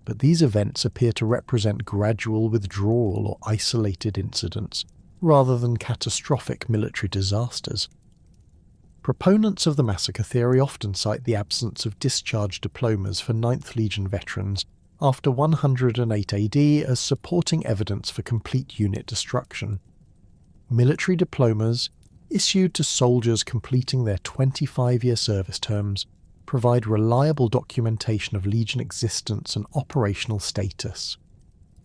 but these events appear to represent gradual withdrawal or isolated incidents, rather than catastrophic military disasters. Proponents of the massacre theory often cite the absence of discharge diplomas for 9th Legion veterans after 108 AD as supporting evidence for complete unit destruction. Military diplomas, issued to soldiers completing their 25-year service terms, provide reliable documentation of Legion existence and operational status.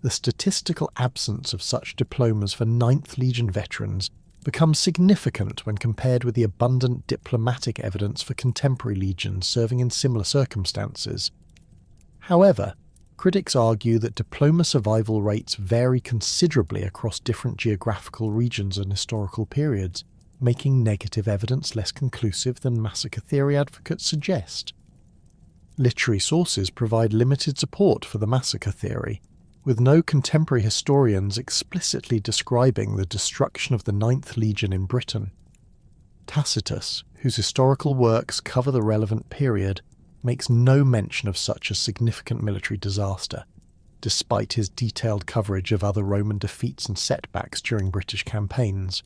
The statistical absence of such diplomas for 9th Legion veterans becomes significant when compared with the abundant diplomatic evidence for contemporary legions serving in similar circumstances. However, critics argue that diploma survival rates vary considerably across different geographical regions and historical periods, making negative evidence less conclusive than massacre theory advocates suggest. Literary sources provide limited support for the massacre theory, with no contemporary historians explicitly describing the destruction of the 9th Legion in Britain. Tacitus, whose historical works cover the relevant period, makes no mention of such a significant military disaster, despite his detailed coverage of other Roman defeats and setbacks during British campaigns.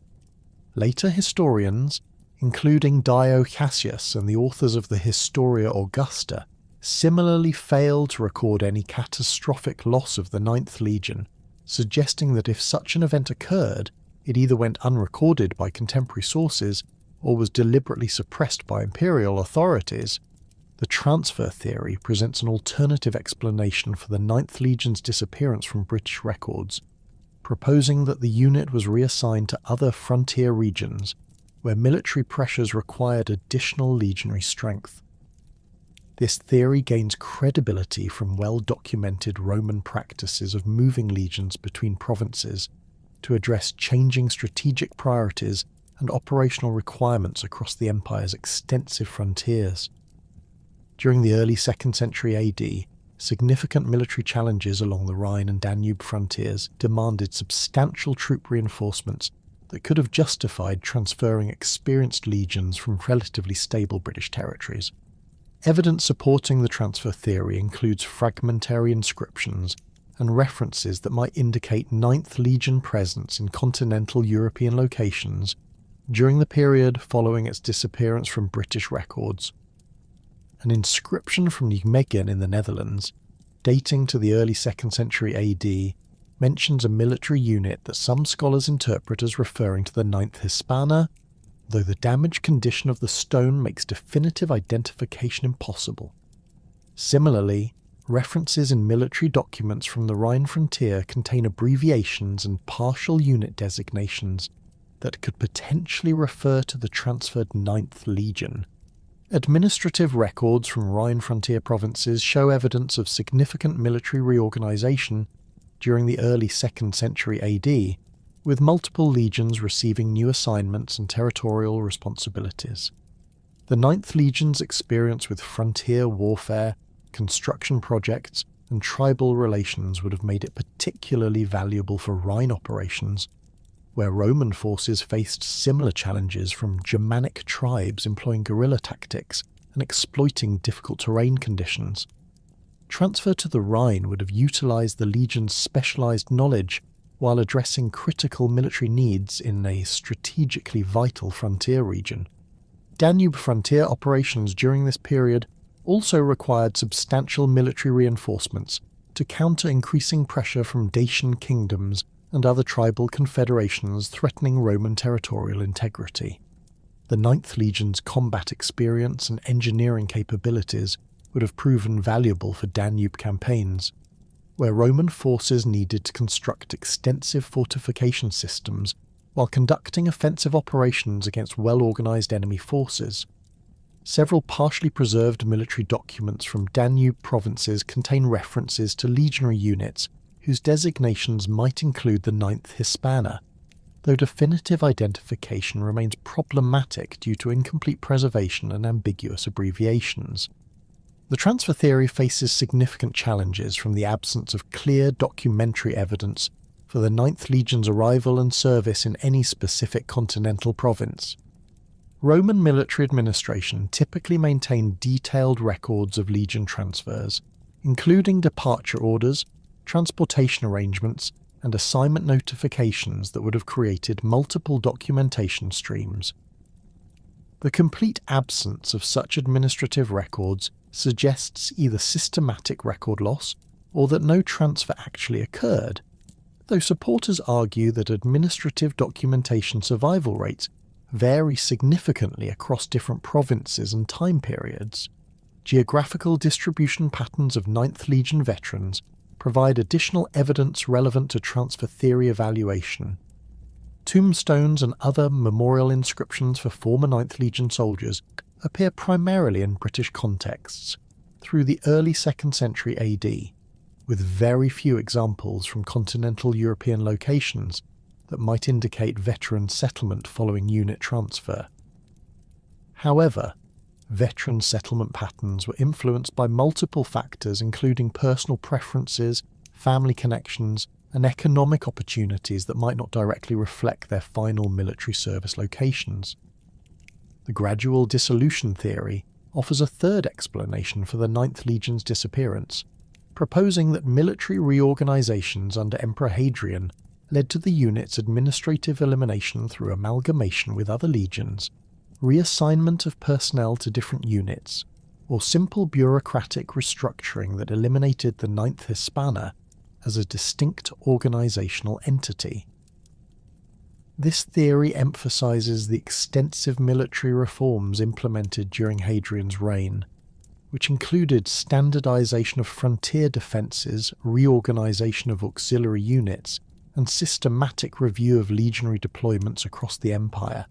Later historians, including Dio Cassius and the authors of the Historia Augusta, similarly failed to record any catastrophic loss of the 9th Legion, suggesting that if such an event occurred, it either went unrecorded by contemporary sources or was deliberately suppressed by imperial authorities. The transfer theory presents an alternative explanation for the 9th Legion's disappearance from British records, proposing that the unit was reassigned to other frontier regions where military pressures required additional legionary strength. This theory gains credibility from well-documented Roman practices of moving legions between provinces to address changing strategic priorities and operational requirements across the empire's extensive frontiers. During the early 2nd century AD, significant military challenges along the Rhine and Danube frontiers demanded substantial troop reinforcements that could have justified transferring experienced legions from relatively stable British territories. Evidence supporting the transfer theory includes fragmentary inscriptions and references that might indicate 9th Legion presence in continental European locations during the period following its disappearance from British records. An inscription from Nijmegen in the Netherlands, dating to the early 2nd century AD, mentions a military unit that some scholars interpret as referring to the 9th Hispana, though the damaged condition of the stone makes definitive identification impossible. Similarly, references in military documents from the Rhine frontier contain abbreviations and partial unit designations that could potentially refer to the transferred 9th Legion. Administrative records from Rhine frontier provinces show evidence of significant military reorganisation during the early 2nd century AD, with multiple legions receiving new assignments and territorial responsibilities. The 9th Legion's experience with frontier warfare, construction projects, and tribal relations would have made it particularly valuable for Rhine operations, where Roman forces faced similar challenges from Germanic tribes employing guerrilla tactics and exploiting difficult terrain conditions. Transfer to the Rhine would have utilised the Legion's specialised knowledge while addressing critical military needs in a strategically vital frontier region. Danube frontier operations during this period also required substantial military reinforcements to counter increasing pressure from Dacian kingdoms and other tribal confederations threatening Roman territorial integrity. The 9th Legion's combat experience and engineering capabilities would have proven valuable for Danube campaigns, where Roman forces needed to construct extensive fortification systems while conducting offensive operations against well-organised enemy forces. Several partially preserved military documents from Danube provinces contain references to legionary units whose designations might include the 9th Hispana, though definitive identification remains problematic due to incomplete preservation and ambiguous abbreviations. The transfer theory faces significant challenges from the absence of clear documentary evidence for the 9th Legion's arrival and service in any specific continental province. Roman military administration typically maintained detailed records of legion transfers, including departure orders, transportation arrangements, and assignment notifications that would have created multiple documentation streams. The complete absence of such administrative records suggests either systematic record loss or that no transfer actually occurred, though supporters argue that administrative documentation survival rates vary significantly across different provinces and time periods. Geographical distribution patterns of 9th Legion veterans provide additional evidence relevant to transfer theory evaluation. Tombstones and other memorial inscriptions for former 9th Legion soldiers appear primarily in British contexts through the early 2nd century AD, with very few examples from continental European locations that might indicate veteran settlement following unit transfer. However, veteran settlement patterns were influenced by multiple factors including personal preferences, family connections, and economic opportunities that might not directly reflect their final military service locations. The gradual dissolution theory offers a third explanation for the Ninth Legion's disappearance, proposing that military reorganizations under Emperor Hadrian led to the unit's administrative elimination through amalgamation with other legions, reassignment of personnel to different units, or simple bureaucratic restructuring that eliminated the IXth Hispana as a distinct organizational entity. This theory emphasizes the extensive military reforms implemented during Hadrian's reign, which included standardization of frontier defenses, reorganization of auxiliary units, and systematic review of legionary deployments across the empire.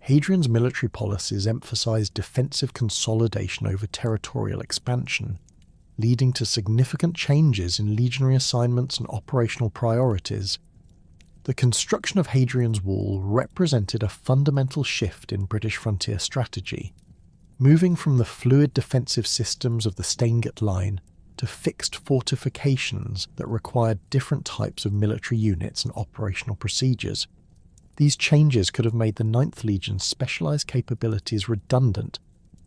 Hadrian's military policies emphasized defensive consolidation over territorial expansion, leading to significant changes in legionary assignments and operational priorities. The construction of Hadrian's Wall represented a fundamental shift in British frontier strategy, moving from the fluid defensive systems of the Stainget Line to fixed fortifications that required different types of military units and operational procedures. These changes could have made the Ninth Legion's specialized capabilities redundant,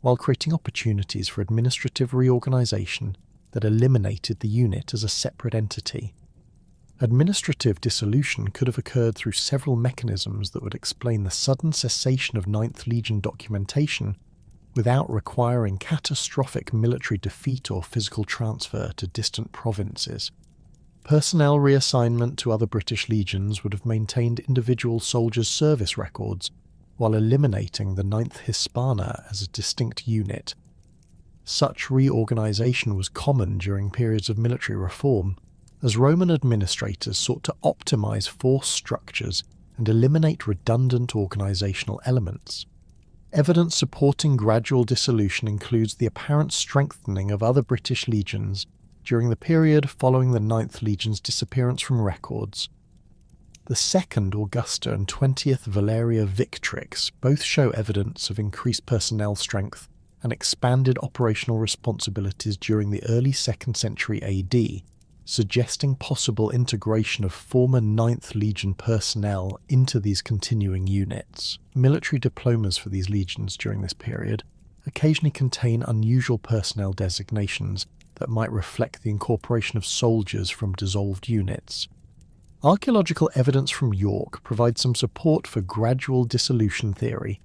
while creating opportunities for administrative reorganization that eliminated the unit as a separate entity. Administrative dissolution could have occurred through several mechanisms that would explain the sudden cessation of Ninth Legion documentation without requiring catastrophic military defeat or physical transfer to distant provinces. Personnel reassignment to other British legions would have maintained individual soldiers' service records, while eliminating the IXth Hispana as a distinct unit. Such reorganisation was common during periods of military reform, as Roman administrators sought to optimise force structures and eliminate redundant organisational elements. Evidence supporting gradual dissolution includes the apparent strengthening of other British legions during the period following the Ninth Legion's disappearance from records. The 2nd Augusta and 20th Valeria Victrix both show evidence of increased personnel strength and expanded operational responsibilities during the early 2nd century AD, suggesting possible integration of former 9th Legion personnel into these continuing units. Military diplomas for these legions during this period occasionally contain unusual personnel designations that might reflect the incorporation of soldiers from dissolved units. Archaeological evidence from York provides some support for gradual dissolution theory,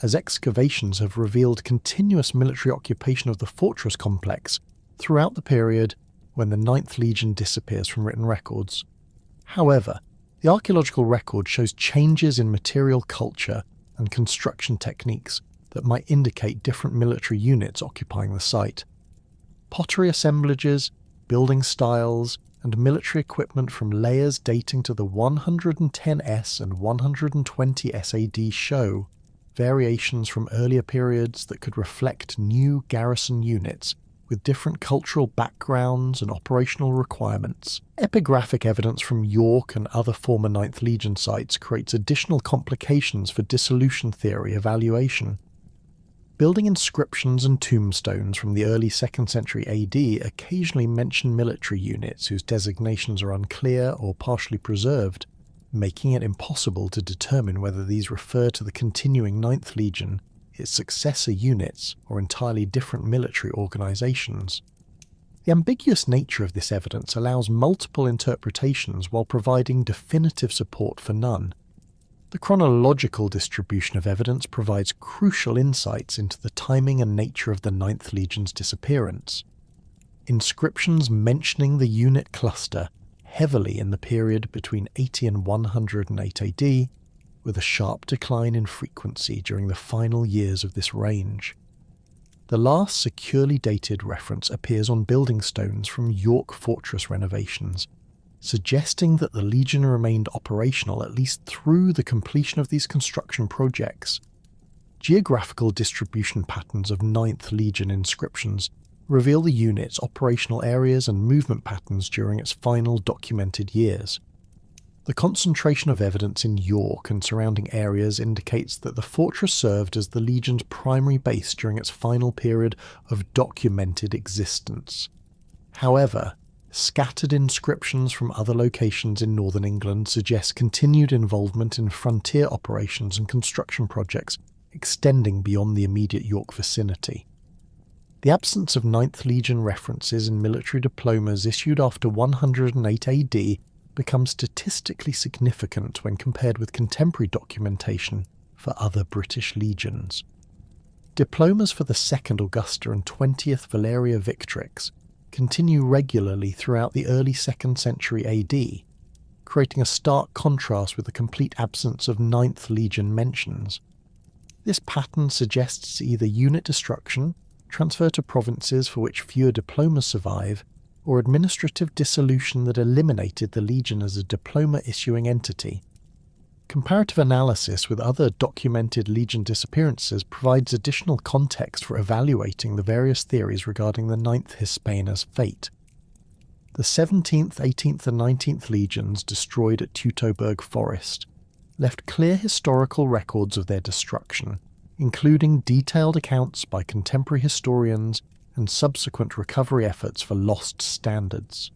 as excavations have revealed continuous military occupation of the fortress complex throughout the period when the 9th Legion disappears from written records. However, the archaeological record shows changes in material culture and construction techniques that might indicate different military units occupying the site. Pottery assemblages, building styles, and military equipment from layers dating to the 110s and 120s AD show variations from earlier periods that could reflect new garrison units with different cultural backgrounds and operational requirements. Epigraphic evidence from York and other former 9th Legion sites creates additional complications for dissolution theory evaluation. Building inscriptions and tombstones from the early 2nd century AD occasionally mention military units whose designations are unclear or partially preserved, making it impossible to determine whether these refer to the continuing 9th Legion, its successor units, or entirely different military organisations. The ambiguous nature of this evidence allows multiple interpretations while providing definitive support for none. The chronological distribution of evidence provides crucial insights into the timing and nature of the 9th Legion's disappearance. Inscriptions mentioning the unit cluster heavily in the period between 80 and 108 AD, with a sharp decline in frequency during the final years of this range. The last securely dated reference appears on building stones from York fortress renovations, suggesting that the Legion remained operational at least through the completion of these construction projects. Geographical distribution patterns of 9th Legion inscriptions reveal the unit's operational areas and movement patterns during its final documented years. The concentration of evidence in York and surrounding areas indicates that the fortress served as the Legion's primary base during its final period of documented existence. However, Scattered inscriptions from other locations in northern England suggest continued involvement in frontier operations and construction projects extending beyond the immediate York vicinity. The absence of 9th Legion references in military diplomas issued after 108 AD becomes statistically significant when compared with contemporary documentation for other British legions. Diplomas for the 2nd Augusta and 20th Valeria Victrix continue regularly throughout the early 2nd century AD, creating a stark contrast with the complete absence of 9th Legion mentions. This pattern suggests either unit destruction, transfer to provinces for which fewer diplomas survive, or administrative dissolution that eliminated the Legion as a diploma-issuing entity. Comparative analysis with other documented Legion disappearances provides additional context for evaluating the various theories regarding the 9th Hispana's fate. The 17th, 18th and 19th Legions destroyed at Teutoburg Forest left clear historical records of their destruction, including detailed accounts by contemporary historians and subsequent recovery efforts for lost standards.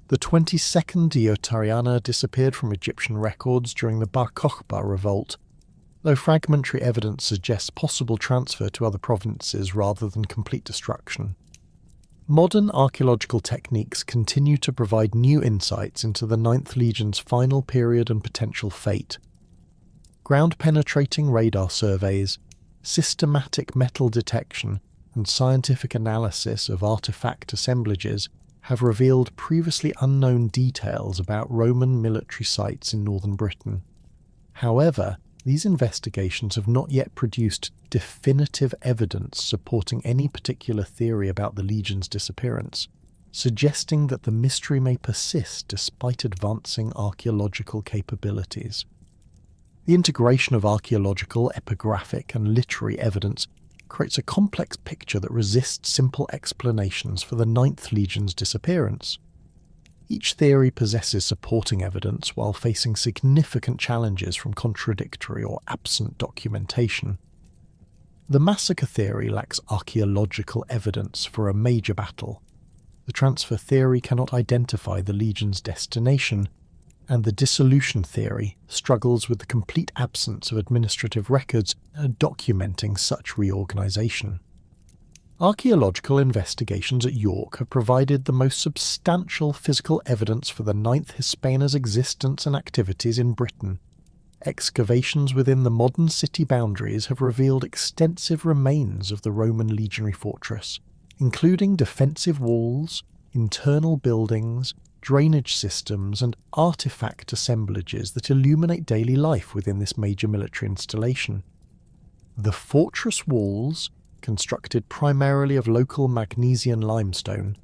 The 22nd Iotariana disappeared from Egyptian records during the Bar Kokhba revolt, though fragmentary evidence suggests possible transfer to other provinces rather than complete destruction. Modern archaeological techniques continue to provide new insights into the 9th Legion's final period and potential fate. Ground-penetrating radar surveys, systematic metal detection, and scientific analysis of artifact assemblages have revealed previously unknown details about Roman military sites in northern Britain. However, these investigations have not yet produced definitive evidence supporting any particular theory about the Legion's disappearance, suggesting that the mystery may persist despite advancing archaeological capabilities. The integration of archaeological, epigraphic, and literary evidence creates a complex picture that resists simple explanations for the 9th Legion's disappearance. Each theory possesses supporting evidence while facing significant challenges from contradictory or absent documentation. The massacre theory lacks archaeological evidence for a major battle. The transfer theory cannot identify the Legion's destination, and the dissolution theory struggles with the complete absence of administrative records documenting such reorganisation. Archaeological investigations at York have provided the most substantial physical evidence for the 9th Hispana's existence and activities in Britain. Excavations within the modern city boundaries have revealed extensive remains of the Roman legionary fortress, including defensive walls, internal buildings, drainage systems and artifact assemblages that illuminate daily life within this major military installation. The fortress walls, constructed primarily of local Magnesian limestone,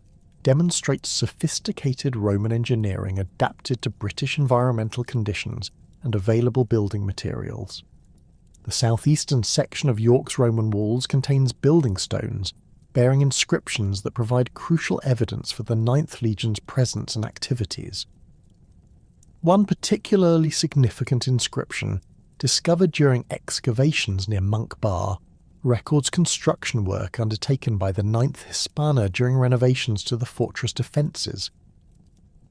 demonstrate sophisticated Roman engineering adapted to British environmental conditions and available building materials. The southeastern section of York's Roman walls contains building stones bearing inscriptions that provide crucial evidence for the 9th Legion's presence and activities. One particularly significant inscription, discovered during excavations near Monk Bar, records construction work undertaken by the 9th Hispana during renovations to the fortress defences.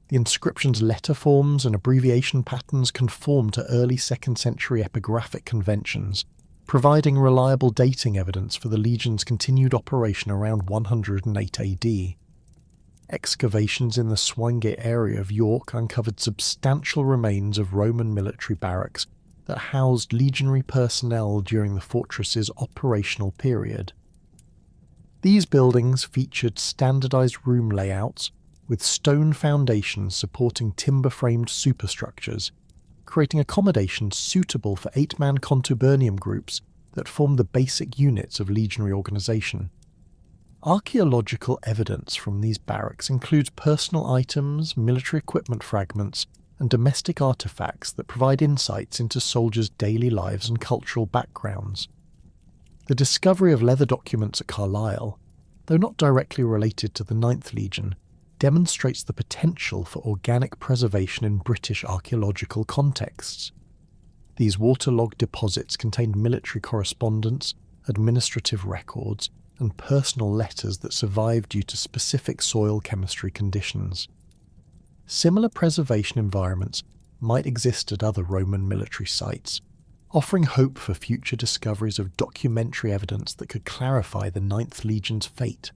The inscription's letter forms and abbreviation patterns conform to early 2nd century epigraphic conventions, providing reliable dating evidence for the Legion's continued operation around 108 AD. Excavations in the Swingate area of York uncovered substantial remains of Roman military barracks that housed legionary personnel during the fortress's operational period. These buildings featured standardized room layouts with stone foundations supporting timber-framed superstructures, creating accommodations suitable for 8-man contubernium groups that form the basic units of legionary organisation. Archaeological evidence from these barracks includes personal items, military equipment fragments, and domestic artefacts that provide insights into soldiers' daily lives and cultural backgrounds. The discovery of leather documents at Carlisle, though not directly related to the 9th Legion, demonstrates the potential for organic preservation in British archaeological contexts. These waterlogged deposits contained military correspondence, administrative records, and personal letters that survived due to specific soil chemistry conditions. Similar preservation environments might exist at other Roman military sites, offering hope for future discoveries of documentary evidence that could clarify the Ninth Legion's fate.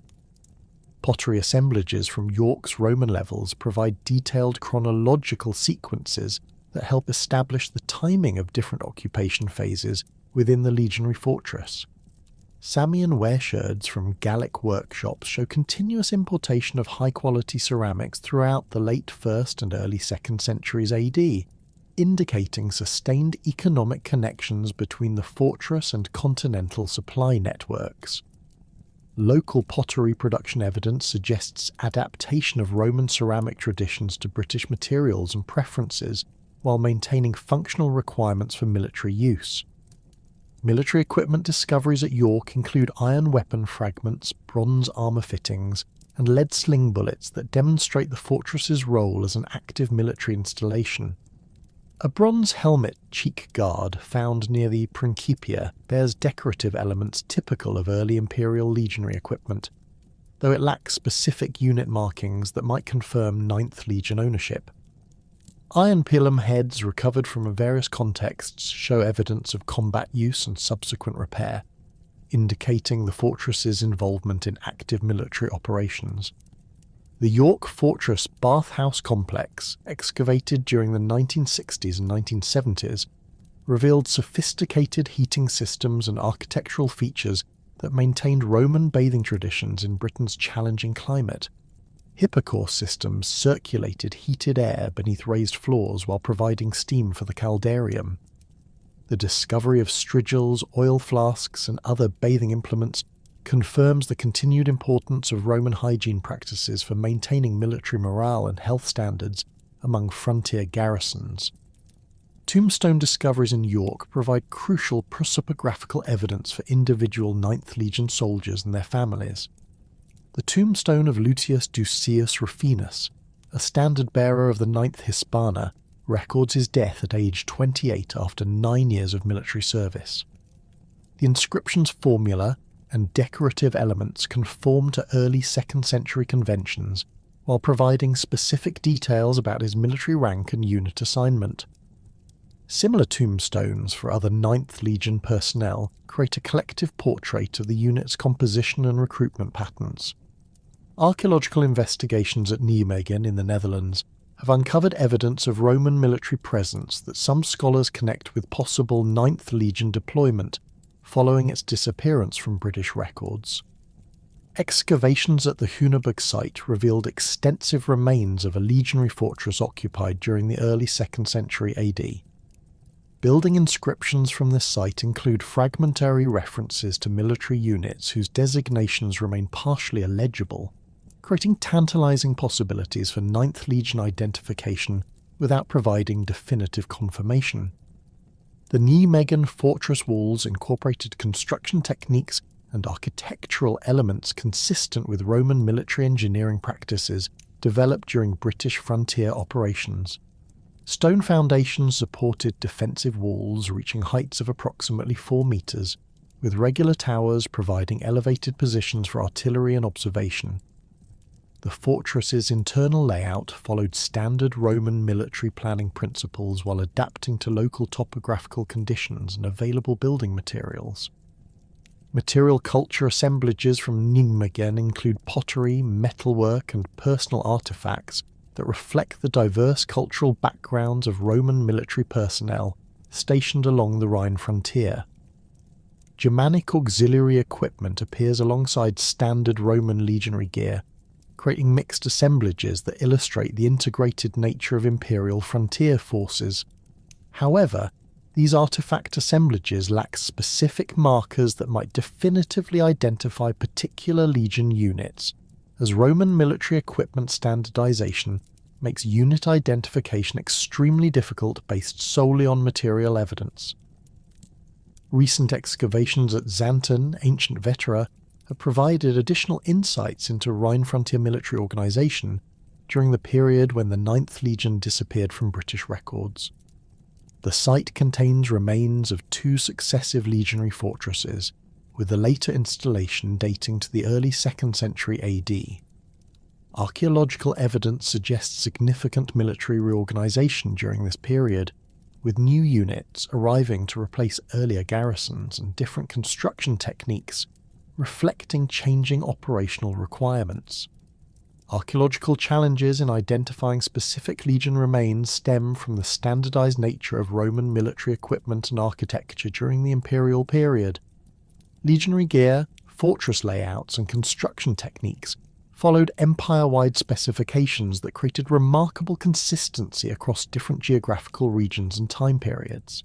Pottery assemblages from York's Roman levels provide detailed chronological sequences that help establish the timing of different occupation phases within the legionary fortress. Samian ware sherds from Gallic workshops show continuous importation of high-quality ceramics throughout the late 1st and early 2nd centuries AD, indicating sustained economic connections between the fortress and continental supply networks. Local pottery production evidence suggests adaptation of Roman ceramic traditions to British materials and preferences while maintaining functional requirements for military use. Military equipment discoveries at York include iron weapon fragments, bronze armour fittings, and lead sling bullets that demonstrate the fortress's role as an active military installation. A bronze helmet cheek guard found near the Principia bears decorative elements typical of early Imperial legionary equipment, though it lacks specific unit markings that might confirm 9th Legion ownership. Iron pilum heads recovered from various contexts show evidence of combat use and subsequent repair, indicating the fortress's involvement in active military operations. The York Fortress bathhouse complex, excavated during the 1960s and 1970s, revealed sophisticated heating systems and architectural features that maintained Roman bathing traditions in Britain's challenging climate. Hippocaust systems circulated heated air beneath raised floors while providing steam for the caldarium. The discovery of strigils, oil flasks, and other bathing implements confirms the continued importance of Roman hygiene practices for maintaining military morale and health standards among frontier garrisons. Tombstone discoveries in York provide crucial prosopographical evidence for individual 9th Legion soldiers and their families. The tombstone of Lucius Ducius Rufinus, a standard-bearer of the 9th Hispana, records his death at age 28 after 9 years of military service. The inscription's formula and decorative elements conform to early 2nd century conventions, while providing specific details about his military rank and unit assignment. Similar tombstones for other 9th Legion personnel create a collective portrait of the unit's composition and recruitment patterns. Archaeological investigations at Nijmegen in the Netherlands have uncovered evidence of Roman military presence that some scholars connect with possible 9th Legion deployment following its disappearance from British records. Excavations at the Huneberg site revealed extensive remains of a legionary fortress occupied during the early 2nd century AD. Building inscriptions from this site include fragmentary references to military units whose designations remain partially illegible, creating tantalizing possibilities for 9th Legion identification without providing definitive confirmation. The Nijmegen fortress walls incorporated construction techniques and architectural elements consistent with Roman military engineering practices developed during British frontier operations. Stone foundations supported defensive walls reaching heights of approximately 4 meters, with regular towers providing elevated positions for artillery and observation. The fortress's internal layout followed standard Roman military planning principles while adapting to local topographical conditions and available building materials. Material culture assemblages from Nijmegen include pottery, metalwork, and personal artifacts that reflect the diverse cultural backgrounds of Roman military personnel stationed along the Rhine frontier. Germanic auxiliary equipment appears alongside standard Roman legionary gear, creating mixed assemblages that illustrate the integrated nature of imperial frontier forces. However, these artifact assemblages lack specific markers that might definitively identify particular legion units, as Roman military equipment standardization makes unit identification extremely difficult based solely on material evidence. Recent excavations at Xanten, ancient Vetera, have provided additional insights into Rhine frontier military organisation during the period when the 9th Legion disappeared from British records. The site contains remains of 2 successive legionary fortresses, with the later installation dating to the early 2nd century AD. Archaeological evidence suggests significant military reorganisation during this period, with new units arriving to replace earlier garrisons and different construction techniques reflecting changing operational requirements. Archaeological challenges in identifying specific legion remains stem from the standardised nature of Roman military equipment and architecture during the imperial period. Legionary gear, fortress layouts and construction techniques followed empire-wide specifications that created remarkable consistency across different geographical regions and time periods.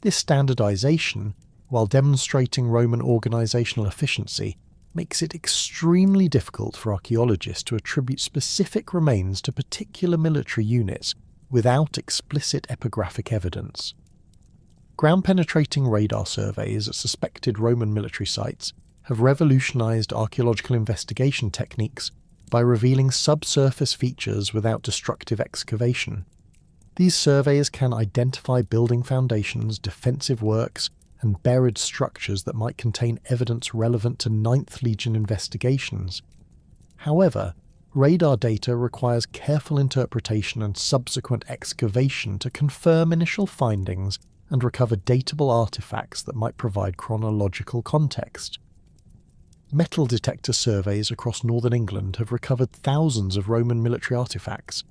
This standardisation, while demonstrating Roman organisational efficiency, makes it extremely difficult for archaeologists to attribute specific remains to particular military units without explicit epigraphic evidence. Ground-penetrating radar surveys at suspected Roman military sites have revolutionised archaeological investigation techniques by revealing subsurface features without destructive excavation. These surveys can identify building foundations, defensive works, and buried structures that might contain evidence relevant to 9th Legion investigations. However, radar data requires careful interpretation and subsequent excavation to confirm initial findings and recover datable artefacts that might provide chronological context. Metal detector surveys across northern England have recovered thousands of Roman military artefacts,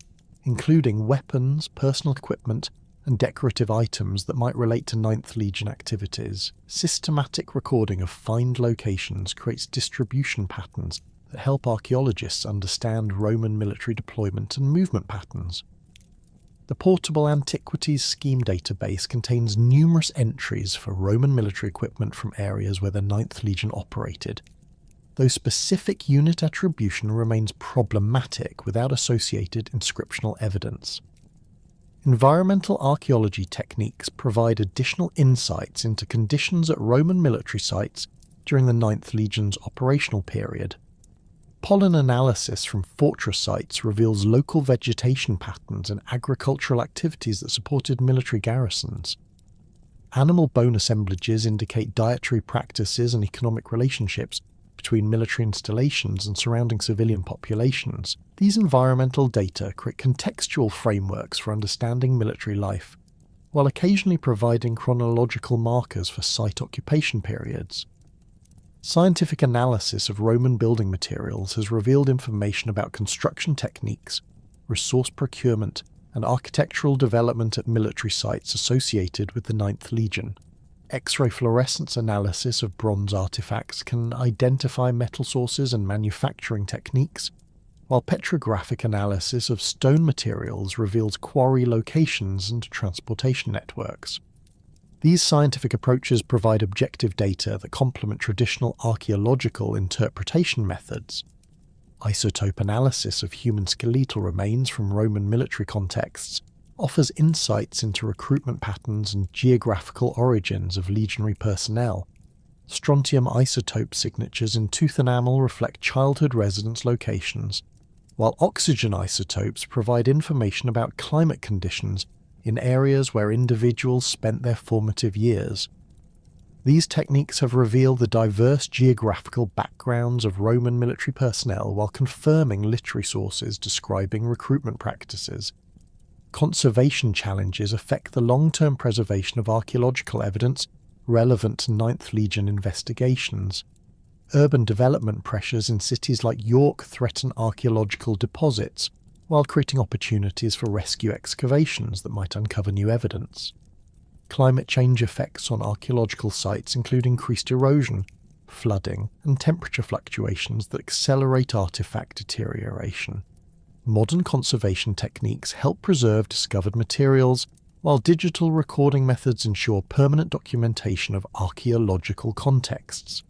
including weapons, personal equipment, and decorative items that might relate to 9th Legion activities. Systematic recording of find locations creates distribution patterns that help archaeologists understand Roman military deployment and movement patterns. The Portable Antiquities Scheme database contains numerous entries for Roman military equipment from areas where the 9th Legion operated, though specific unit attribution remains problematic without associated inscriptional evidence. Environmental archaeology techniques provide additional insights into conditions at Roman military sites during the 9th Legion's operational period. Pollen analysis from fortress sites reveals local vegetation patterns and agricultural activities that supported military garrisons. Animal bone assemblages indicate dietary practices and economic relationships between military installations and surrounding civilian populations. These environmental data create contextual frameworks for understanding military life, while occasionally providing chronological markers for site occupation periods. Scientific analysis of Roman building materials has revealed information about construction techniques, resource procurement, and architectural development at military sites associated with the 9th Legion. X-ray fluorescence analysis of bronze artifacts can identify metal sources and manufacturing techniques, while petrographic analysis of stone materials reveals quarry locations and transportation networks. These scientific approaches provide objective data that complement traditional archaeological interpretation methods. Isotope analysis of human skeletal remains from Roman military contexts offers insights into recruitment patterns and geographical origins of legionary personnel. Strontium isotope signatures in tooth enamel reflect childhood residence locations, while oxygen isotopes provide information about climate conditions in areas where individuals spent their formative years. These techniques have revealed the diverse geographical backgrounds of Roman military personnel while confirming literary sources describing recruitment practices. Conservation challenges affect the long-term preservation of archaeological evidence relevant to 9th Legion investigations. Urban development pressures in cities like York threaten archaeological deposits, while creating opportunities for rescue excavations that might uncover new evidence. Climate change effects on archaeological sites include increased erosion, flooding, and temperature fluctuations that accelerate artifact deterioration. Modern conservation techniques help preserve discovered materials, while digital recording methods ensure permanent documentation of archaeological contexts.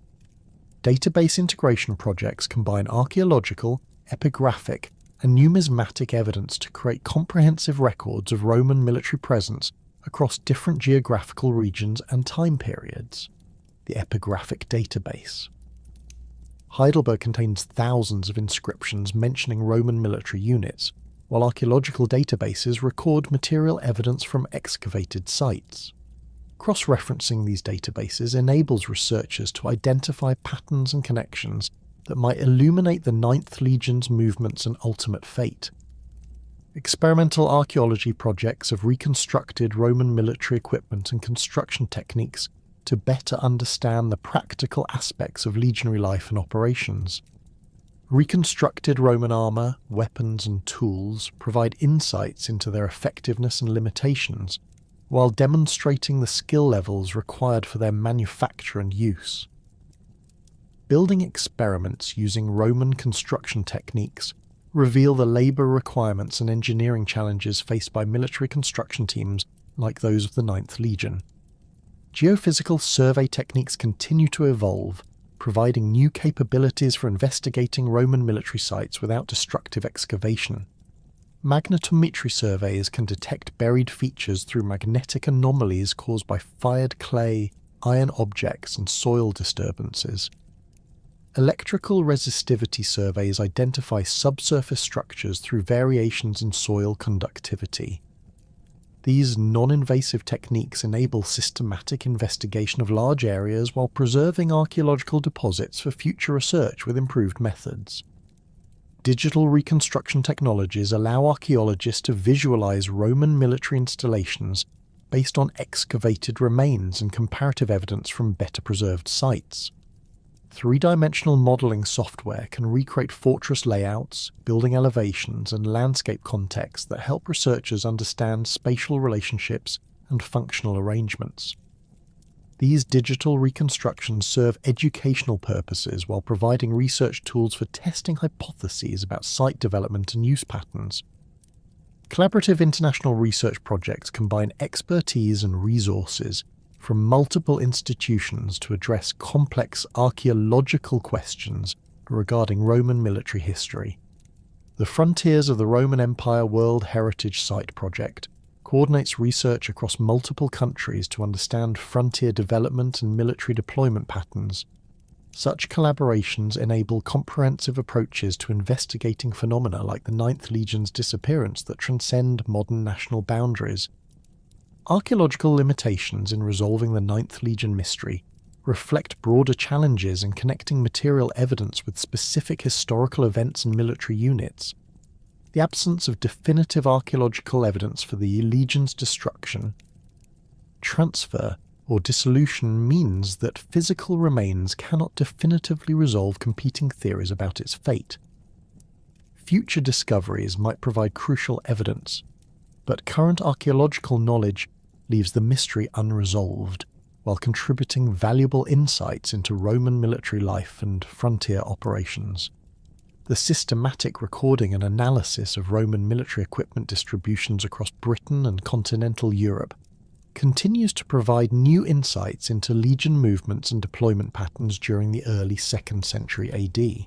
Database integration projects combine archaeological, epigraphic, and numismatic evidence to create comprehensive records of Roman military presence across different geographical regions and time periods. The epigraphic database. Heidelberg contains thousands of inscriptions mentioning Roman military units, while archaeological databases record material evidence from excavated sites. Cross-referencing these databases enables researchers to identify patterns and connections that might illuminate the Ninth Legion's movements and ultimate fate. Experimental archaeology projects have reconstructed Roman military equipment and construction techniques to better understand the practical aspects of legionary life and operations. Reconstructed Roman armour, weapons and tools provide insights into their effectiveness and limitations, while demonstrating the skill levels required for their manufacture and use. Building experiments using Roman construction techniques reveal the labour requirements and engineering challenges faced by military construction teams like those of the Ninth Legion. Geophysical survey techniques continue to evolve, providing new capabilities for investigating Roman military sites without destructive excavation. Magnetometry surveys can detect buried features through magnetic anomalies caused by fired clay, iron objects, and soil disturbances. Electrical resistivity surveys identify subsurface structures through variations in soil conductivity. These non-invasive techniques enable systematic investigation of large areas while preserving archaeological deposits for future research with improved methods. Digital reconstruction technologies allow archaeologists to visualize Roman military installations based on excavated remains and comparative evidence from better preserved sites. Three-dimensional modelling software can recreate fortress layouts, building elevations, and landscape contexts that help researchers understand spatial relationships and functional arrangements. These digital reconstructions serve educational purposes while providing research tools for testing hypotheses about site development and use patterns. Collaborative international research projects combine expertise and resources from multiple institutions to address complex archaeological questions regarding Roman military history. The Frontiers of the Roman Empire World Heritage Site Project coordinates research across multiple countries to understand frontier development and military deployment patterns. Such collaborations enable comprehensive approaches to investigating phenomena like the Ninth Legion's disappearance that transcend modern national boundaries. Archaeological limitations in resolving the Ninth Legion mystery reflect broader challenges in connecting material evidence with specific historical events and military units. The absence of definitive archaeological evidence for the Legion's destruction, transfer, or dissolution means that physical remains cannot definitively resolve competing theories about its fate. Future discoveries might provide crucial evidence, but current archaeological knowledge leaves the mystery unresolved, while contributing valuable insights into Roman military life and frontier operations. The systematic recording and analysis of Roman military equipment distributions across Britain and continental Europe continues to provide new insights into legion movements and deployment patterns during the early 2nd century AD.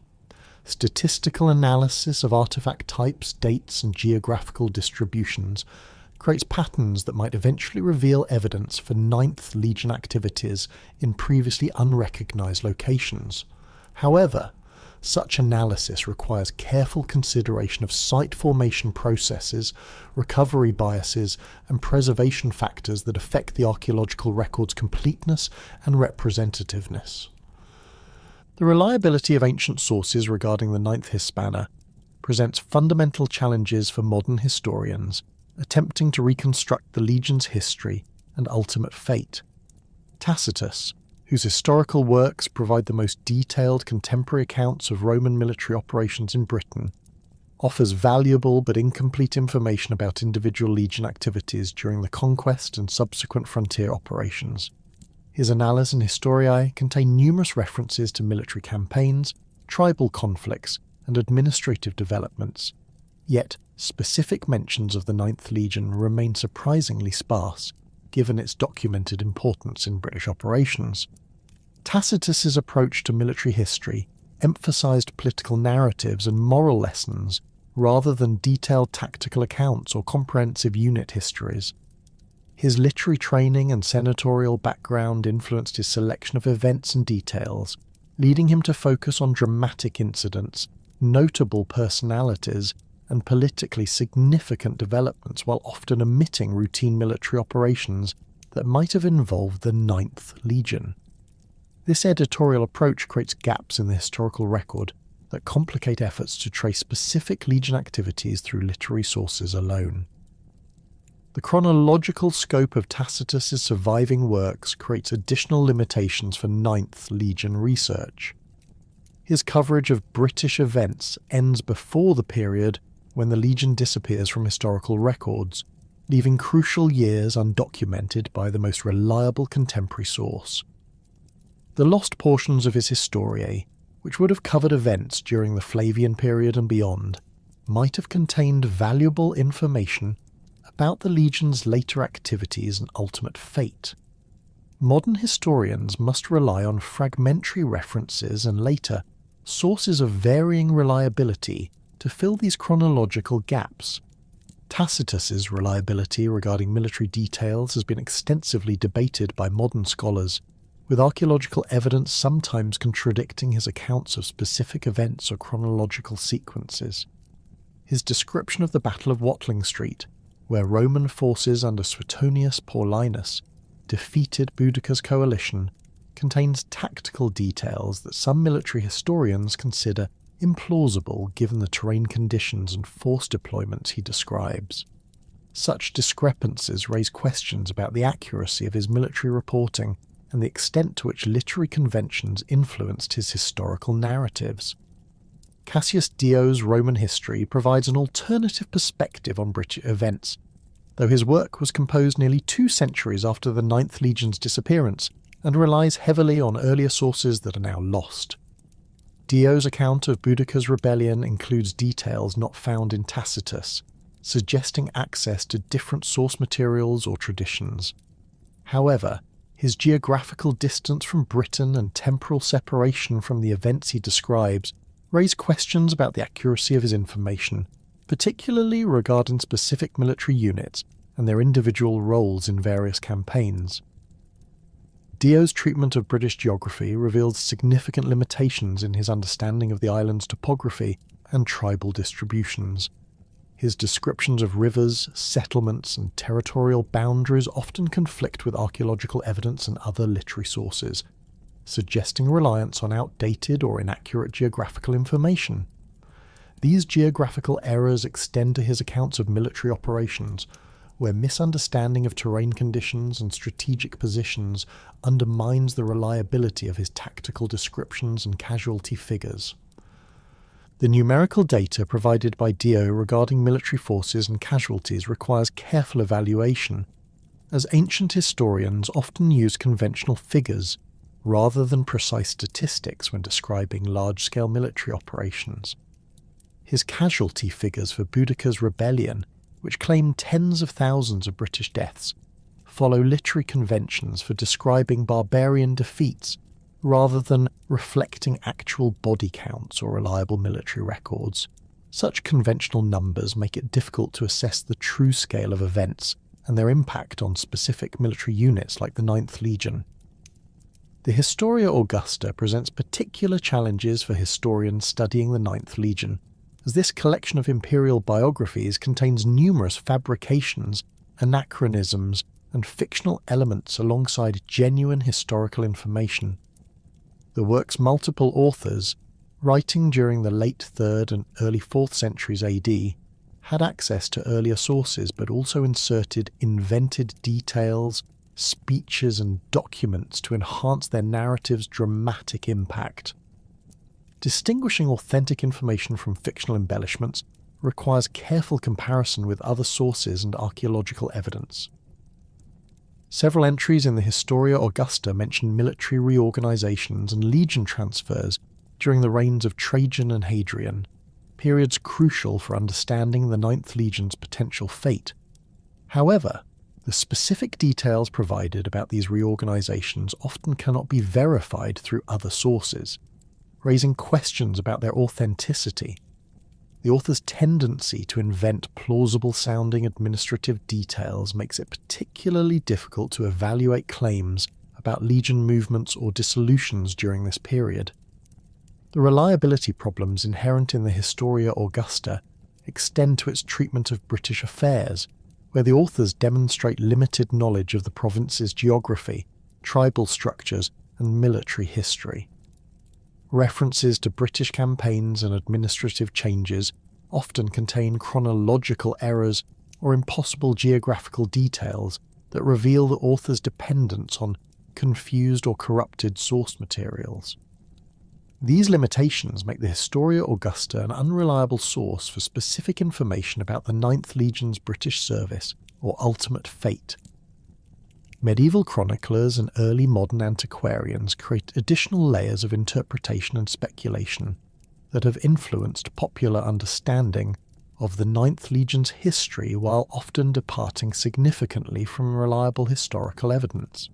Statistical analysis of artifact types, dates, and geographical distributions creates patterns that might eventually reveal evidence for 9th Legion activities in previously unrecognized locations. However, such analysis requires careful consideration of site formation processes, recovery biases, and preservation factors that affect the archaeological record's completeness and representativeness. The reliability of ancient sources regarding the 9th Hispana presents fundamental challenges for modern historians attempting to reconstruct the Legion's history and ultimate fate. Tacitus, whose historical works provide the most detailed contemporary accounts of Roman military operations in Britain, offers valuable but incomplete information about individual legion activities during the conquest and subsequent frontier operations. His Annales and Historiae contain numerous references to military campaigns, tribal conflicts, and administrative developments, yet specific mentions of the 9th Legion remain surprisingly sparse, given its documented importance in British operations. Tacitus's approach to military history emphasized political narratives and moral lessons rather than detailed tactical accounts or comprehensive unit histories. His literary training and senatorial background influenced his selection of events and details, leading him to focus on dramatic incidents, notable personalities, and politically significant developments while often omitting routine military operations that might have involved the Ninth Legion. This editorial approach creates gaps in the historical record that complicate efforts to trace specific Legion activities through literary sources alone. The chronological scope of Tacitus's surviving works creates additional limitations for Ninth Legion research. His coverage of British events ends before the period when the Legion disappears from historical records, leaving crucial years undocumented by the most reliable contemporary source. The lost portions of his Historiae, which would have covered events during the Flavian period and beyond, might have contained valuable information about the Legion's later activities and ultimate fate. Modern historians must rely on fragmentary references and later sources of varying reliability to fill these chronological gaps. Tacitus's reliability regarding military details has been extensively debated by modern scholars, with archaeological evidence sometimes contradicting his accounts of specific events or chronological sequences. His description of the Battle of Watling Street, where Roman forces under Suetonius Paulinus defeated Boudica's coalition, contains tactical details that some military historians consider implausible given the terrain conditions and force deployments he describes. Such discrepancies raise questions about the accuracy of his military reporting and the extent to which literary conventions influenced his historical narratives. Cassius Dio's Roman history provides an alternative perspective on British events, though his work was composed nearly 2 centuries after the Ninth Legion's disappearance and relies heavily on earlier sources that are now lost. Dio's account of Boudica's rebellion includes details not found in Tacitus, suggesting access to different source materials or traditions. However, his geographical distance from Britain and temporal separation from the events he describes raise questions about the accuracy of his information, particularly regarding specific military units and their individual roles in various campaigns. Dio's treatment of British geography reveals significant limitations in his understanding of the island's topography and tribal distributions. His descriptions of rivers, settlements, and territorial boundaries often conflict with archaeological evidence and other literary sources, suggesting reliance on outdated or inaccurate geographical information. These geographical errors extend to his accounts of military operations, where misunderstanding of terrain conditions and strategic positions undermines the reliability of his tactical descriptions and casualty figures. The numerical data provided by Dio regarding military forces and casualties requires careful evaluation, as ancient historians often use conventional figures rather than precise statistics when describing large-scale military operations. His casualty figures for Boudica's rebellion, which claim tens of thousands of British deaths, follow literary conventions for describing barbarian defeats rather than reflecting actual body counts or reliable military records. Such conventional numbers make it difficult to assess the true scale of events and their impact on specific military units like the Ninth Legion. The Historia Augusta presents particular challenges for historians studying the Ninth Legion, as this collection of imperial biographies contains numerous fabrications, anachronisms, and fictional elements alongside genuine historical information. The work's multiple authors, writing during the late 3rd and early 4th centuries AD, had access to earlier sources but also inserted invented details, speeches, and documents to enhance their narrative's dramatic impact. Distinguishing authentic information from fictional embellishments requires careful comparison with other sources and archaeological evidence. Several entries in the Historia Augusta mention military reorganizations and legion transfers during the reigns of Trajan and Hadrian, periods crucial for understanding the Ninth Legion's potential fate. However, the specific details provided about these reorganizations often cannot be verified through other sources, raising questions about their authenticity. The author's tendency to invent plausible-sounding administrative details makes it particularly difficult to evaluate claims about legion movements or dissolutions during this period. The reliability problems inherent in the Historia Augusta extend to its treatment of British affairs, where the authors demonstrate limited knowledge of the province's geography, tribal structures, and military history. References to British campaigns and administrative changes often contain chronological errors or impossible geographical details that reveal the author's dependence on confused or corrupted source materials. These limitations make the Historia Augusta an unreliable source for specific information about the 9th Legion's British service or ultimate fate. Medieval chroniclers and early modern antiquarians create additional layers of interpretation and speculation that have influenced popular understanding of the 9th Legion's history while often departing significantly from reliable historical evidence.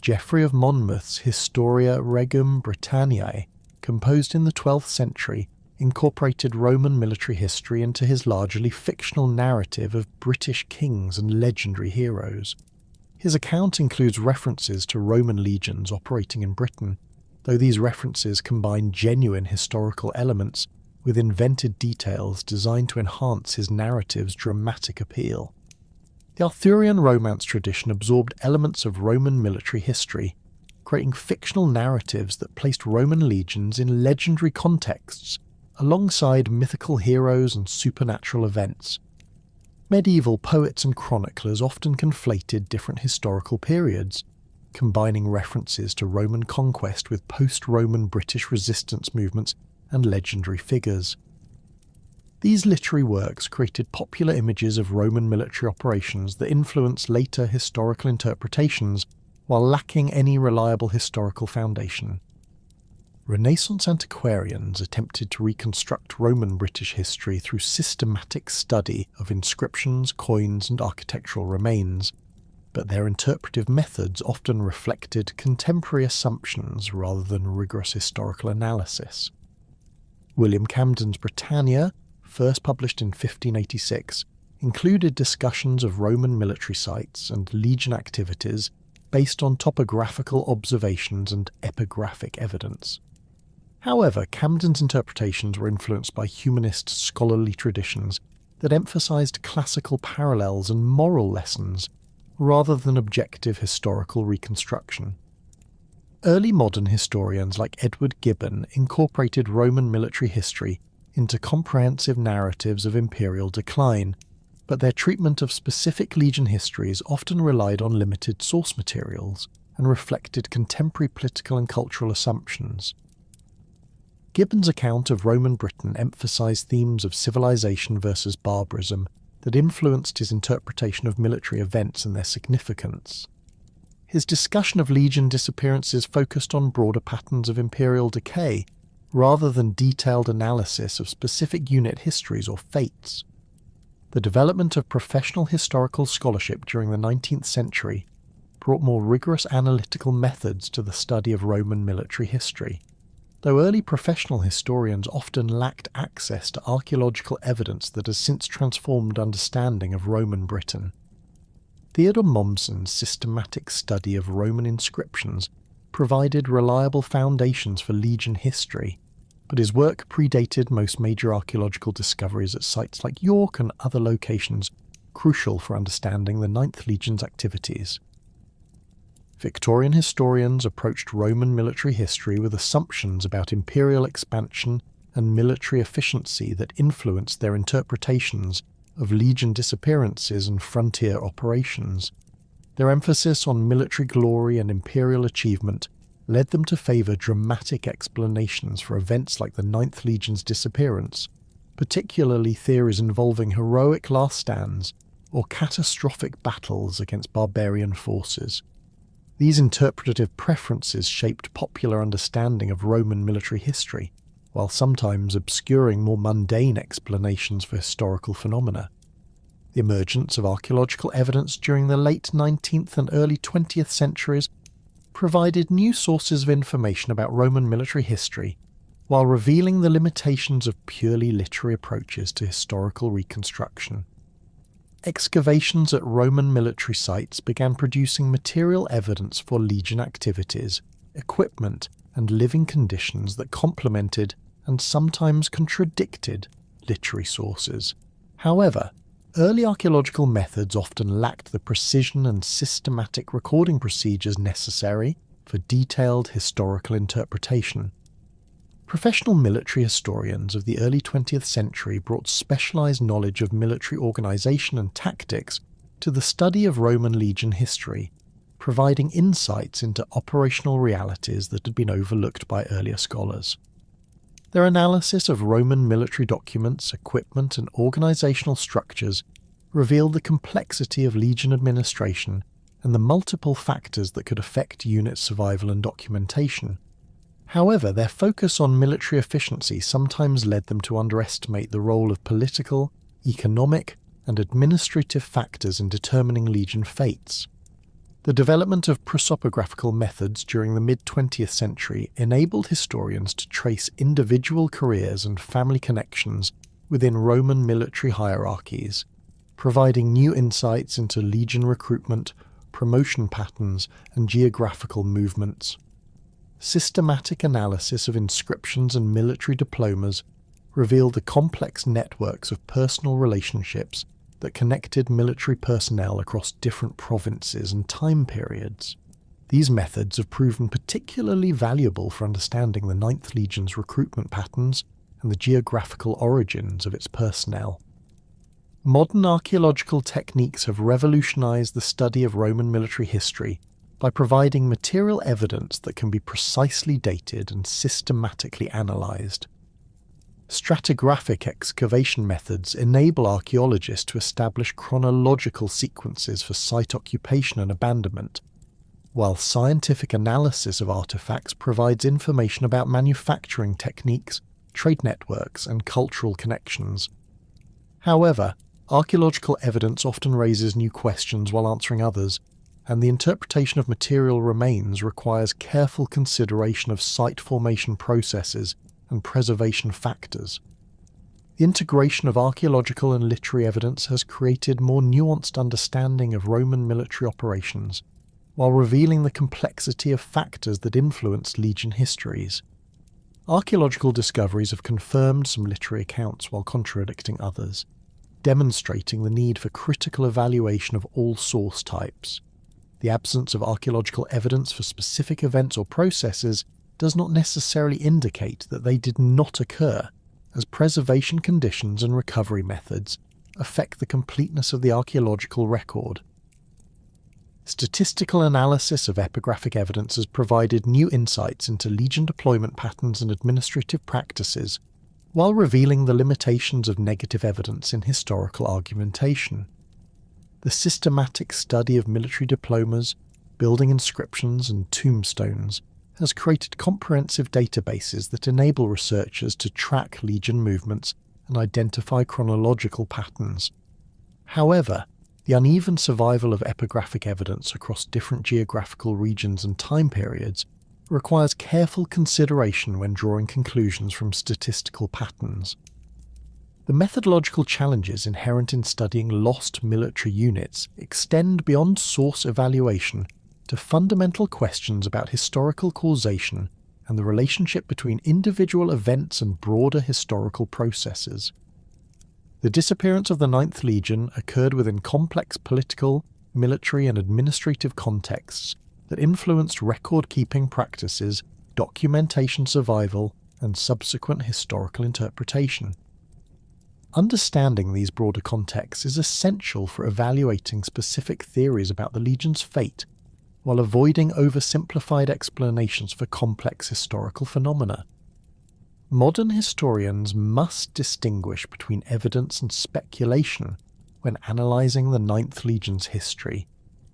Geoffrey of Monmouth's Historia Regum Britanniae, composed in the 12th century, incorporated Roman military history into his largely fictional narrative of British kings and legendary heroes. His account includes references to Roman legions operating in Britain, though these references combine genuine historical elements with invented details designed to enhance his narrative's dramatic appeal. The Arthurian romance tradition absorbed elements of Roman military history, creating fictional narratives that placed Roman legions in legendary contexts alongside mythical heroes and supernatural events. Medieval poets and chroniclers often conflated different historical periods, combining references to Roman conquest with post-Roman British resistance movements and legendary figures. These literary works created popular images of Roman military operations that influenced later historical interpretations while lacking any reliable historical foundation. Renaissance antiquarians attempted to reconstruct Roman British history through systematic study of inscriptions, coins, and architectural remains, but their interpretive methods often reflected contemporary assumptions rather than rigorous historical analysis. William Camden's Britannia, first published in 1586, included discussions of Roman military sites and legion activities based on topographical observations and epigraphic evidence. However, Camden's interpretations were influenced by humanist scholarly traditions that emphasized classical parallels and moral lessons rather than objective historical reconstruction. Early modern historians like Edward Gibbon incorporated Roman military history into comprehensive narratives of imperial decline, but their treatment of specific legion histories often relied on limited source materials and reflected contemporary political and cultural assumptions. Gibbon's account of Roman Britain emphasized themes of civilization versus barbarism that influenced his interpretation of military events and their significance. His discussion of legion disappearances focused on broader patterns of imperial decay, rather than detailed analysis of specific unit histories or fates. The development of professional historical scholarship during the 19th century brought more rigorous analytical methods to the study of Roman military history, though early professional historians often lacked access to archaeological evidence that has since transformed understanding of Roman Britain. Theodore Mommsen's systematic study of Roman inscriptions provided reliable foundations for legion history, but his work predated most major archaeological discoveries at sites like York and other locations crucial for understanding the 9th Legion's activities. Victorian historians approached Roman military history with assumptions about imperial expansion and military efficiency that influenced their interpretations of legion disappearances and frontier operations. Their emphasis on military glory and imperial achievement led them to favour dramatic explanations for events like the 9th Legion's disappearance, particularly theories involving heroic last stands or catastrophic battles against barbarian forces. These interpretative preferences shaped popular understanding of Roman military history, while sometimes obscuring more mundane explanations for historical phenomena. The emergence of archaeological evidence during the late 19th and early 20th centuries provided new sources of information about Roman military history, while revealing the limitations of purely literary approaches to historical reconstruction. Excavations at Roman military sites began producing material evidence for legion activities, equipment, and living conditions that complemented and sometimes contradicted literary sources. However, Early archaeological methods often lacked the precision and systematic recording procedures necessary for detailed historical interpretation. Professional military historians of the early 20th century brought specialized knowledge of military organization and tactics to the study of Roman legion history, providing insights into operational realities that had been overlooked by earlier scholars. Their analysis of Roman military documents, equipment, and organizational structures revealed the complexity of legion administration and the multiple factors that could affect unit survival and documentation. However, their focus on military efficiency sometimes led them to underestimate the role of political, economic, and administrative factors in determining legion fates. The development of prosopographical methods during the mid-20th century enabled historians to trace individual careers and family connections within Roman military hierarchies, providing new insights into legion recruitment, promotion patterns, and geographical movements. Systematic analysis of inscriptions and military diplomas revealed the complex networks of personal relationships that connected military personnel across different provinces and time periods. These methods have proven particularly valuable for understanding the Ninth Legion's recruitment patterns and the geographical origins of its personnel. Modern archaeological techniques have revolutionized the study of Roman military history by providing material evidence that can be precisely dated and systematically analysed. Stratigraphic excavation methods enable archaeologists to establish chronological sequences for site occupation and abandonment, while scientific analysis of artefacts provides information about manufacturing techniques, trade networks, and cultural connections. However, archaeological evidence often raises new questions while answering others, and the interpretation of material remains requires careful consideration of site formation processes and preservation factors. The integration of archaeological and literary evidence has created more nuanced understanding of Roman military operations, while revealing the complexity of factors that influenced legion histories. Archaeological discoveries have confirmed some literary accounts while contradicting others, demonstrating the need for critical evaluation of all source types. The absence of archaeological evidence for specific events or processes does not necessarily indicate that they did not occur, as preservation conditions and recovery methods affect the completeness of the archaeological record. Statistical analysis of epigraphic evidence has provided new insights into legion deployment patterns and administrative practices, while revealing the limitations of negative evidence in historical argumentation. The systematic study of military diplomas, building inscriptions, and tombstones has created comprehensive databases that enable researchers to track legion movements and identify chronological patterns. However, the uneven survival of epigraphic evidence across different geographical regions and time periods requires careful consideration when drawing conclusions from statistical patterns. The methodological challenges inherent in studying lost military units extend beyond source evaluation to fundamental questions about historical causation and the relationship between individual events and broader historical processes. The disappearance of the Ninth Legion occurred within complex political, military, and administrative contexts that influenced record-keeping practices, documentation survival, and subsequent historical interpretation. Understanding these broader contexts is essential for evaluating specific theories about the Legion's fate, while avoiding oversimplified explanations for complex historical phenomena. Modern historians must distinguish between evidence and speculation when analysing the Ninth Legion's history,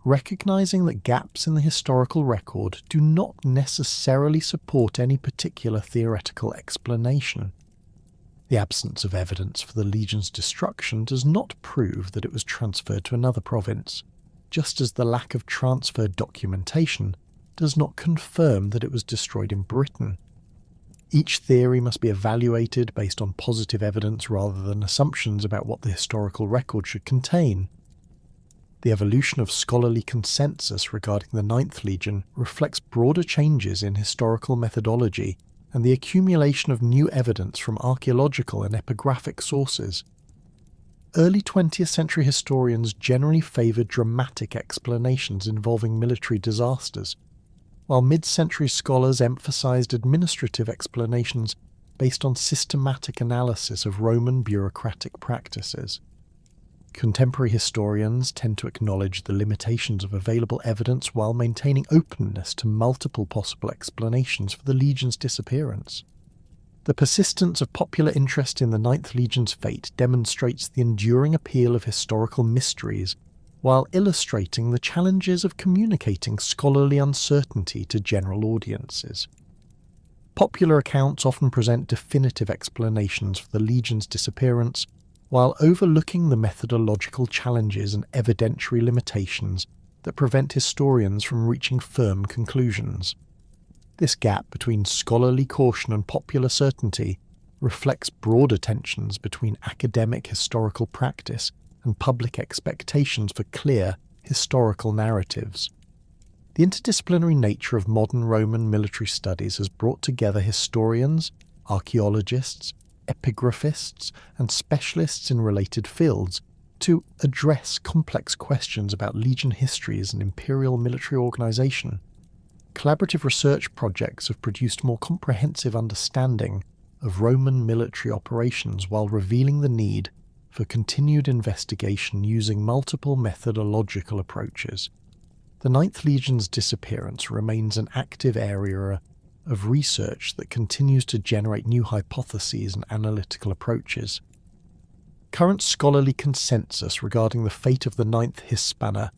recognising that gaps in the historical record do not necessarily support any particular theoretical explanation. The absence of evidence for the Legion's destruction does not prove that it was transferred to another province, just as the lack of transferred documentation does not confirm that it was destroyed in Britain. Each theory must be evaluated based on positive evidence rather than assumptions about what the historical record should contain. The evolution of scholarly consensus regarding the Ninth Legion reflects broader changes in historical methodology and the accumulation of new evidence from archaeological and epigraphic sources. Early 20th century historians generally favoured dramatic explanations involving military disasters, while mid-century scholars emphasised administrative explanations based on systematic analysis of Roman bureaucratic practices. Contemporary historians tend to acknowledge the limitations of available evidence while maintaining openness to multiple possible explanations for the legion's disappearance. The persistence of popular interest in the Ninth Legion's fate demonstrates the enduring appeal of historical mysteries, while illustrating the challenges of communicating scholarly uncertainty to general audiences. Popular accounts often present definitive explanations for the Legion's disappearance, while overlooking the methodological challenges and evidentiary limitations that prevent historians from reaching firm conclusions. This gap between scholarly caution and popular certainty reflects broader tensions between academic historical practice and public expectations for clear historical narratives. The interdisciplinary nature of modern Roman military studies has brought together historians, archaeologists, epigraphists, and specialists in related fields to address complex questions about legion histories and imperial military organisation. Collaborative research projects have produced more comprehensive understanding of Roman military operations while revealing the need for continued investigation using multiple methodological approaches. The Ninth Legion's disappearance remains an active area of research that continues to generate new hypotheses and analytical approaches. Current scholarly consensus regarding the fate of the Ninth Hispana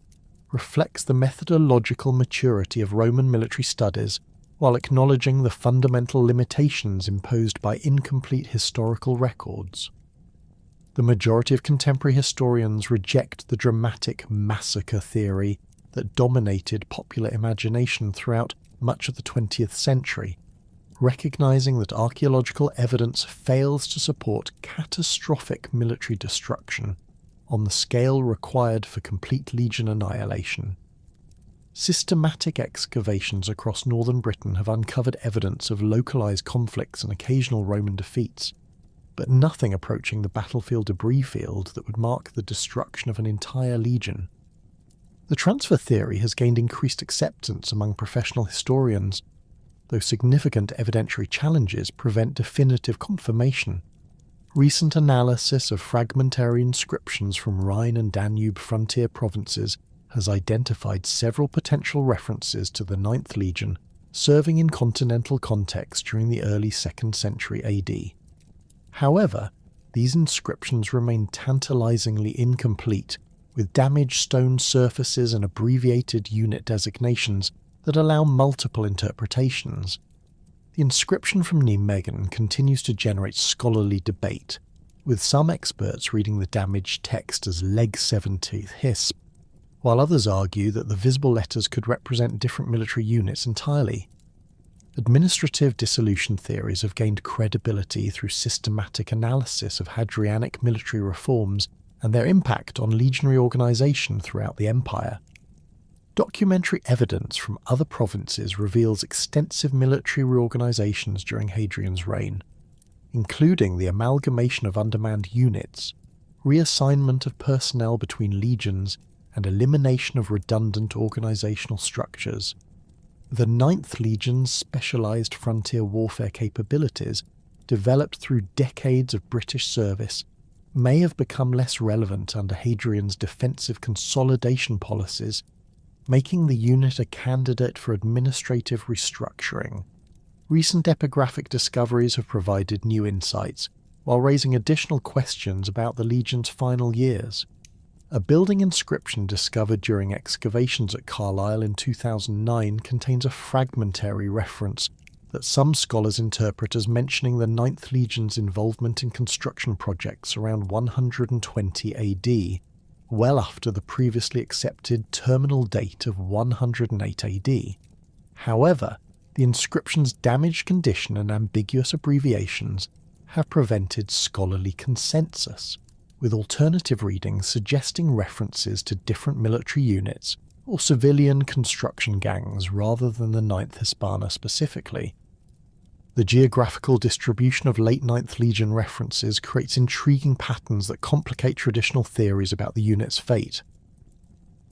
reflects the methodological maturity of Roman military studies while acknowledging the fundamental limitations imposed by incomplete historical records. The majority of contemporary historians reject the dramatic massacre theory that dominated popular imagination throughout much of the 20th century, recognizing that archaeological evidence fails to support catastrophic military destruction on the scale required for complete legion annihilation. Systematic excavations across northern Britain have uncovered evidence of localized conflicts and occasional Roman defeats, but nothing approaching the battlefield debris field that would mark the destruction of an entire legion. The transfer theory has gained increased acceptance among professional historians, though significant evidentiary challenges prevent definitive confirmation. Recent analysis of fragmentary inscriptions from Rhine and Danube frontier provinces has identified several potential references to the Ninth Legion serving in continental context during the early 2nd century AD. However, these inscriptions remain tantalizingly incomplete, with damaged stone surfaces and abbreviated unit designations that allow multiple interpretations. The inscription from Nijmegen continues to generate scholarly debate, with some experts reading the damaged text as Leg 17th Hisp, while others argue that the visible letters could represent different military units entirely. Administrative dissolution theories have gained credibility through systematic analysis of Hadrianic military reforms and their impact on legionary organisation throughout the empire. Documentary evidence from other provinces reveals extensive military reorganisations during Hadrian's reign, including the amalgamation of undermanned units, reassignment of personnel between legions, and elimination of redundant organisational structures. The Ninth Legion's specialised frontier warfare capabilities, developed through decades of British service, may have become less relevant under Hadrian's defensive consolidation policies, making the unit a candidate for administrative restructuring. Recent epigraphic discoveries have provided new insights, while raising additional questions about the Legion's final years. A building inscription discovered during excavations at Carlisle in 2009 contains a fragmentary reference that some scholars interpret as mentioning the Ninth Legion's involvement in construction projects around 120 AD, well after the previously accepted terminal date of 108 AD. However, the inscription's damaged condition and ambiguous abbreviations have prevented scholarly consensus, with alternative readings suggesting references to different military units or civilian construction gangs rather than the Ninth Hispana specifically. The geographical distribution of late 9th Legion references creates intriguing patterns that complicate traditional theories about the unit's fate.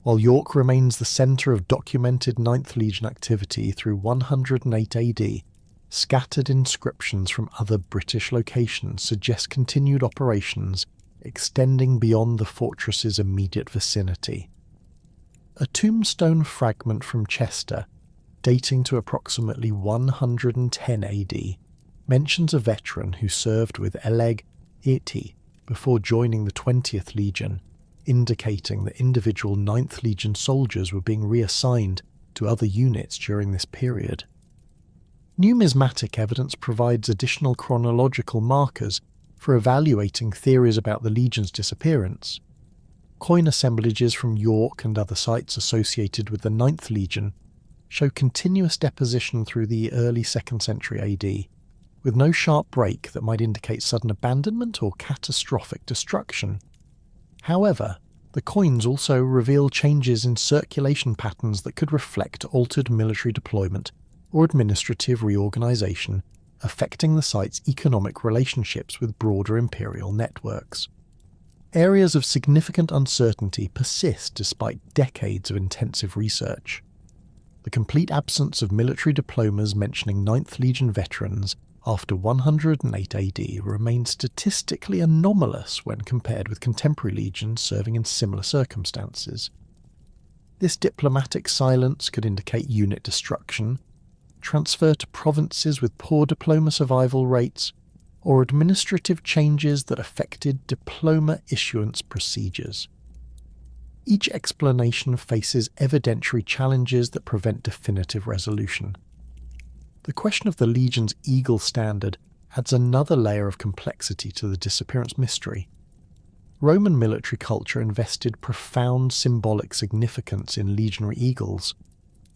While York remains the centre of documented 9th Legion activity through 108 AD, scattered inscriptions from other British locations suggest continued operations extending beyond the fortress's immediate vicinity. A tombstone fragment from Chester, dating to approximately 110 AD, mentions a veteran who served with Eleg Iti before joining the 20th Legion, indicating that individual 9th Legion soldiers were being reassigned to other units during this period. Numismatic evidence provides additional chronological markers for evaluating theories about the Legion's disappearance. Coin assemblages from York and other sites associated with the 9th Legion show continuous deposition through the early 2nd century AD, with no sharp break that might indicate sudden abandonment or catastrophic destruction. However, the coins also reveal changes in circulation patterns that could reflect altered military deployment or administrative reorganisation, affecting the site's economic relationships with broader imperial networks. Areas of significant uncertainty persist despite decades of intensive research. The complete absence of military diplomas mentioning 9th Legion veterans after 108 AD remains statistically anomalous when compared with contemporary legions serving in similar circumstances. This diplomatic silence could indicate unit destruction, transfer to provinces with poor diploma survival rates, or administrative changes that affected diploma issuance procedures. Each explanation faces evidentiary challenges that prevent definitive resolution. The question of the Legion's Eagle standard adds another layer of complexity to the disappearance mystery. Roman military culture invested profound symbolic significance in legionary eagles,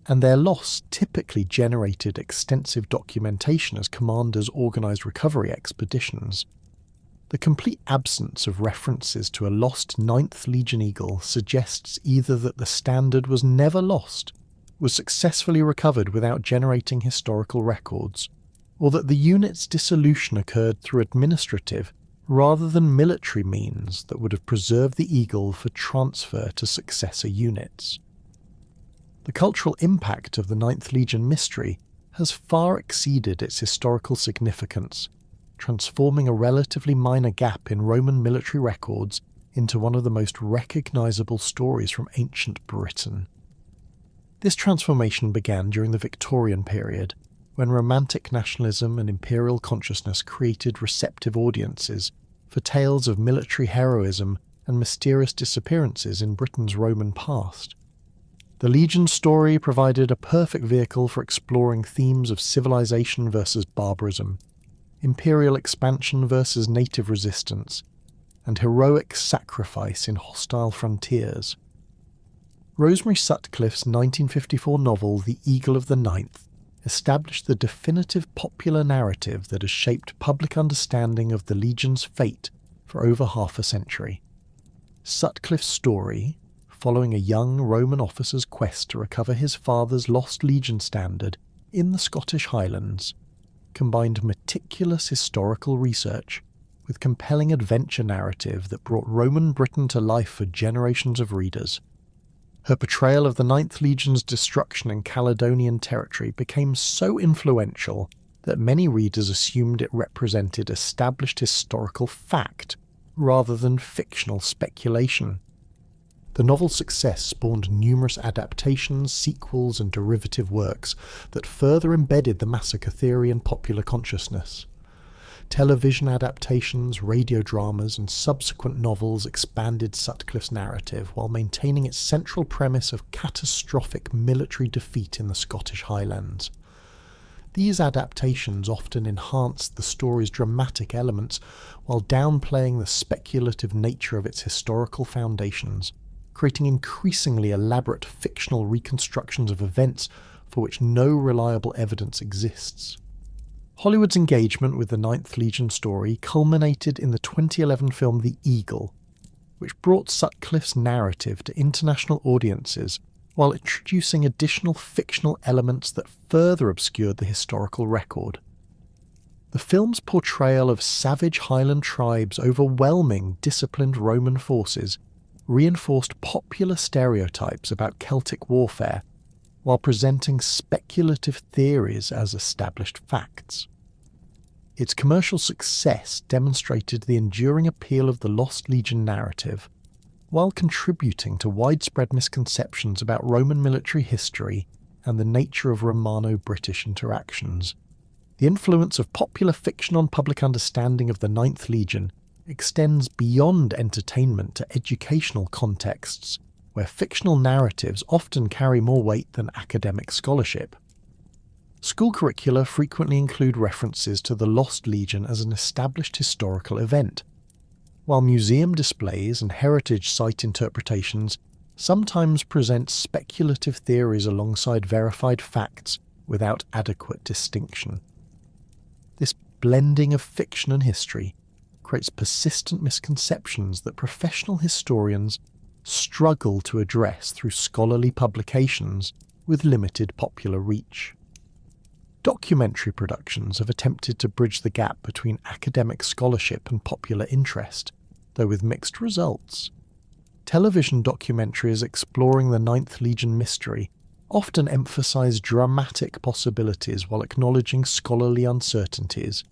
and their loss typically generated extensive documentation as commanders organised recovery expeditions. The complete absence of references to a lost 9th Legion eagle suggests either that the standard was never lost, was successfully recovered without generating historical records, or that the unit's dissolution occurred through administrative rather than military means that would have preserved the eagle for transfer to successor units. The cultural impact of the 9th Legion mystery has far exceeded its historical significance, transforming a relatively minor gap in Roman military records into one of the most recognisable stories from ancient Britain. This transformation began during the Victorian period, when Romantic nationalism and imperial consciousness created receptive audiences for tales of military heroism and mysterious disappearances in Britain's Roman past. The Legion story provided a perfect vehicle for exploring themes of civilization versus barbarism, imperial expansion versus native resistance, and heroic sacrifice in hostile frontiers. Rosemary Sutcliffe's 1954 novel The Eagle of the Ninth established the definitive popular narrative that has shaped public understanding of the Legion's fate for over half a century. Sutcliffe's story, following a young Roman officer's quest to recover his father's lost Legion standard in the Scottish Highlands, combined meticulous historical research with compelling adventure narrative that brought Roman Britain to life for generations of readers. Her portrayal of the 9th Legion's destruction in Caledonian territory became so influential that many readers assumed it represented established historical fact rather than fictional speculation. The novel's success spawned numerous adaptations, sequels, and derivative works that further embedded the massacre theory in popular consciousness. Television adaptations, radio dramas, and subsequent novels expanded Sutcliffe's narrative while maintaining its central premise of catastrophic military defeat in the Scottish Highlands. These adaptations often enhanced the story's dramatic elements while downplaying the speculative nature of its historical foundations, creating increasingly elaborate fictional reconstructions of events for which no reliable evidence exists. Hollywood's engagement with the 9th Legion story culminated in the 2011 film The Eagle, which brought Sutcliffe's narrative to international audiences while introducing additional fictional elements that further obscured the historical record. The film's portrayal of savage Highland tribes overwhelming disciplined Roman forces reinforced popular stereotypes about Celtic warfare while presenting speculative theories as established facts. Its commercial success demonstrated the enduring appeal of the Lost Legion narrative, while contributing to widespread misconceptions about Roman military history and the nature of Romano-British interactions. The influence of popular fiction on public understanding of the Ninth Legion extends beyond entertainment to educational contexts, where fictional narratives often carry more weight than academic scholarship. School curricula frequently include references to the Lost Legion as an established historical event, while museum displays and heritage site interpretations sometimes present speculative theories alongside verified facts without adequate distinction. This blending of fiction and history creates persistent misconceptions that professional historians struggle to address through scholarly publications with limited popular reach. Documentary productions have attempted to bridge the gap between academic scholarship and popular interest, though with mixed results. Television documentaries exploring the Ninth Legion mystery often emphasize dramatic possibilities while acknowledging scholarly uncertainties,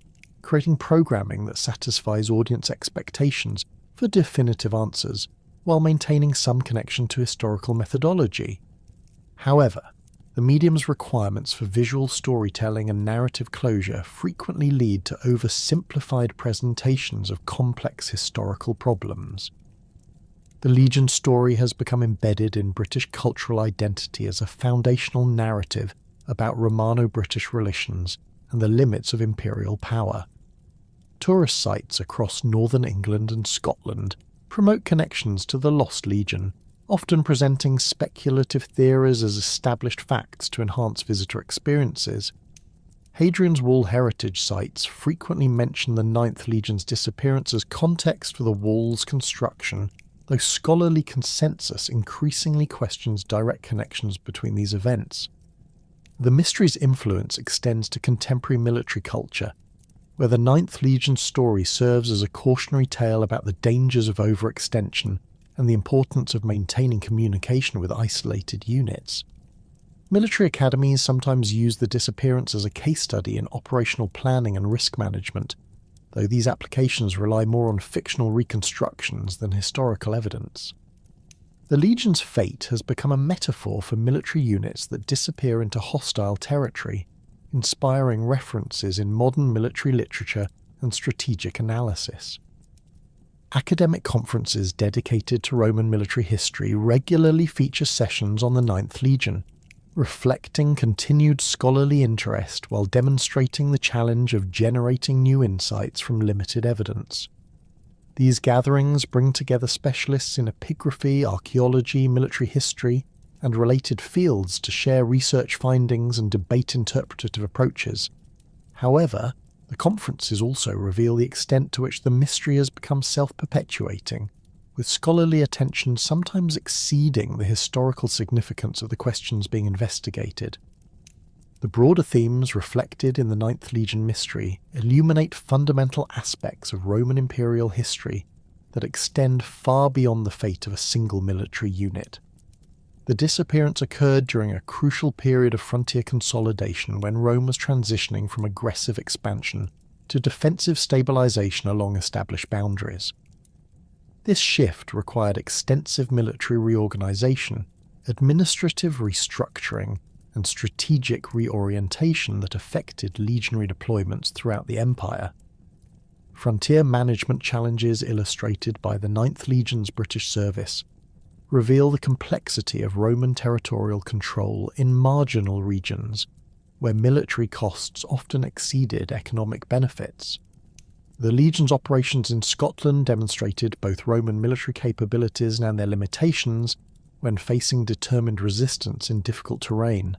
creating programming that satisfies audience expectations for definitive answers while maintaining some connection to historical methodology. However, the medium's requirements for visual storytelling and narrative closure frequently lead to oversimplified presentations of complex historical problems. The Legion story has become embedded in British cultural identity as a foundational narrative about Romano-British relations and the limits of imperial power. Tourist sites across northern England and Scotland promote connections to the Lost Legion, often presenting speculative theories as established facts to enhance visitor experiences. Hadrian's Wall heritage sites frequently mention the Ninth Legion's disappearance as context for the wall's construction, though scholarly consensus increasingly questions direct connections between these events. The mystery's influence extends to contemporary military culture, where the Ninth Legion story serves as a cautionary tale about the dangers of overextension and the importance of maintaining communication with isolated units. Military academies sometimes use the disappearance as a case study in operational planning and risk management, though these applications rely more on fictional reconstructions than historical evidence. The Legion's fate has become a metaphor for military units that disappear into hostile territory, inspiring references in modern military literature and strategic analysis. Academic conferences dedicated to Roman military history regularly feature sessions on the Ninth Legion, reflecting continued scholarly interest while demonstrating the challenge of generating new insights from limited evidence. These gatherings bring together specialists in epigraphy, archaeology, military history, and related fields to share research findings and debate interpretative approaches. However, the conferences also reveal the extent to which the mystery has become self-perpetuating, with scholarly attention sometimes exceeding the historical significance of the questions being investigated. The broader themes reflected in the Ninth Legion mystery illuminate fundamental aspects of Roman imperial history that extend far beyond the fate of a single military unit. The disappearance occurred during a crucial period of frontier consolidation when Rome was transitioning from aggressive expansion to defensive stabilization along established boundaries. This shift required extensive military reorganization, administrative restructuring, and strategic reorientation that affected legionary deployments throughout the empire. Frontier management challenges illustrated by the Ninth Legion's British service reveal the complexity of Roman territorial control in marginal regions, where military costs often exceeded economic benefits. The Legion's operations in Scotland demonstrated both Roman military capabilities and their limitations when facing determined resistance in difficult terrain.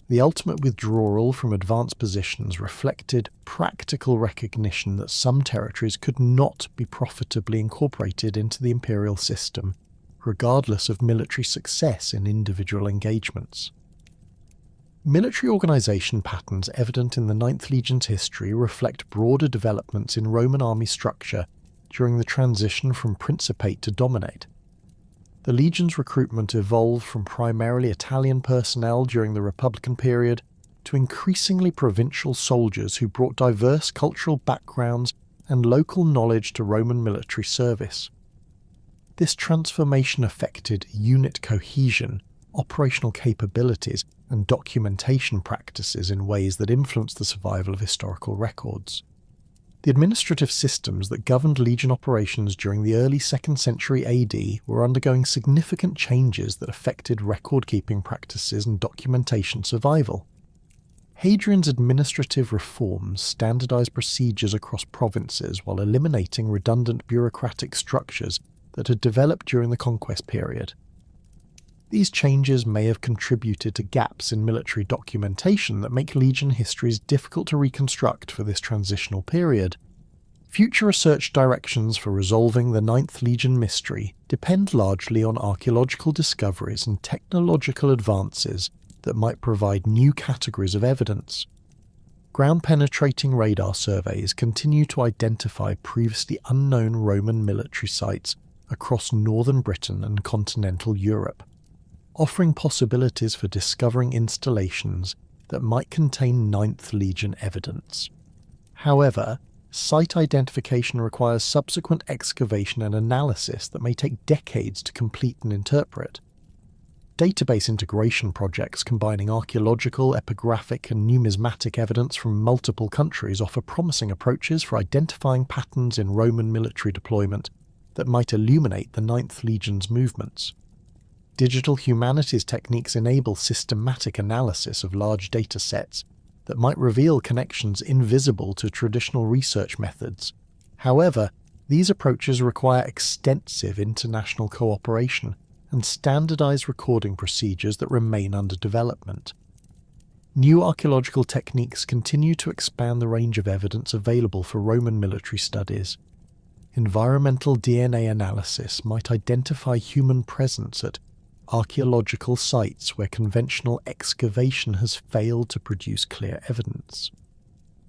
The ultimate withdrawal from advanced positions reflected practical recognition that some territories could not be profitably incorporated into the imperial system, regardless of military success in individual engagements. Military organisation patterns evident in the Ninth Legion's history reflect broader developments in Roman army structure during the transition from Principate to Dominate. The Legion's recruitment evolved from primarily Italian personnel during the Republican period to increasingly provincial soldiers who brought diverse cultural backgrounds and local knowledge to Roman military service. This transformation affected unit cohesion, operational capabilities, and documentation practices in ways that influenced the survival of historical records. The administrative systems that governed Legion operations during the early 2nd century AD were undergoing significant changes that affected record-keeping practices and documentation survival. Hadrian's administrative reforms standardized procedures across provinces while eliminating redundant bureaucratic structures that had developed during the conquest period. These changes may have contributed to gaps in military documentation that make Legion histories difficult to reconstruct for this transitional period. Future research directions for resolving the Ninth Legion mystery depend largely on archaeological discoveries and technological advances that might provide new categories of evidence. Ground-penetrating radar surveys continue to identify previously unknown Roman military sites across northern Britain and continental Europe, offering possibilities for discovering installations that might contain Ninth Legion evidence. However, site identification requires subsequent excavation and analysis that may take decades to complete and interpret. Database integration projects combining archaeological, epigraphic, and numismatic evidence from multiple countries offer promising approaches for identifying patterns in Roman military deployment that might illuminate the Ninth Legion's movements. Digital humanities techniques enable systematic analysis of large data sets that might reveal connections invisible to traditional research methods. However, these approaches require extensive international cooperation and standardized recording procedures that remain under development. New archaeological techniques continue to expand the range of evidence available for Roman military studies. Environmental DNA analysis might identify human presence at archaeological sites where conventional excavation has failed to produce clear evidence.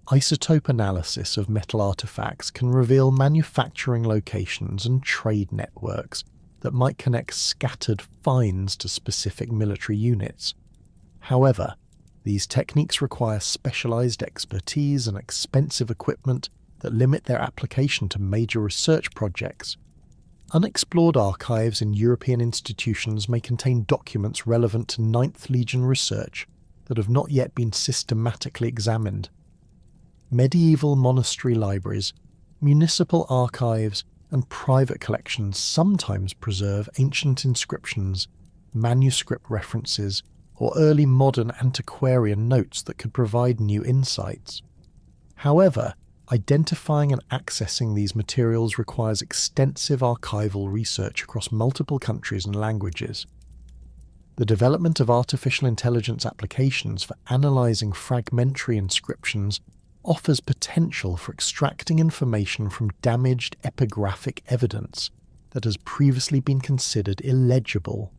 Isotope analysis of metal artifacts can reveal manufacturing locations and trade networks that might connect scattered finds to specific military units. However, these techniques require specialized expertise and expensive equipment that limit their application to major research projects. Unexplored archives in European institutions may contain documents relevant to Ninth Legion research that have not yet been systematically examined. Medieval monastery libraries, municipal archives, and private collections sometimes preserve ancient inscriptions, manuscript references, or early modern antiquarian notes that could provide new insights. However, identifying and accessing these materials requires extensive archival research across multiple countries and languages. The development of artificial intelligence applications for analysing fragmentary inscriptions offers potential for extracting information from damaged epigraphic evidence that has previously been considered illegible.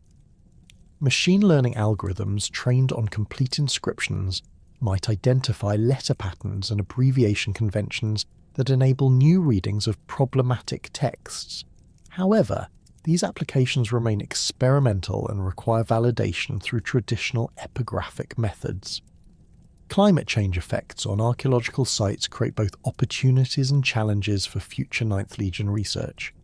Machine learning algorithms trained on complete inscriptions might identify letter patterns and abbreviation conventions that enable new readings of problematic texts. However, these applications remain experimental and require validation through traditional epigraphic methods. Climate change effects on archaeological sites create both opportunities and challenges for future Ninth Legion research.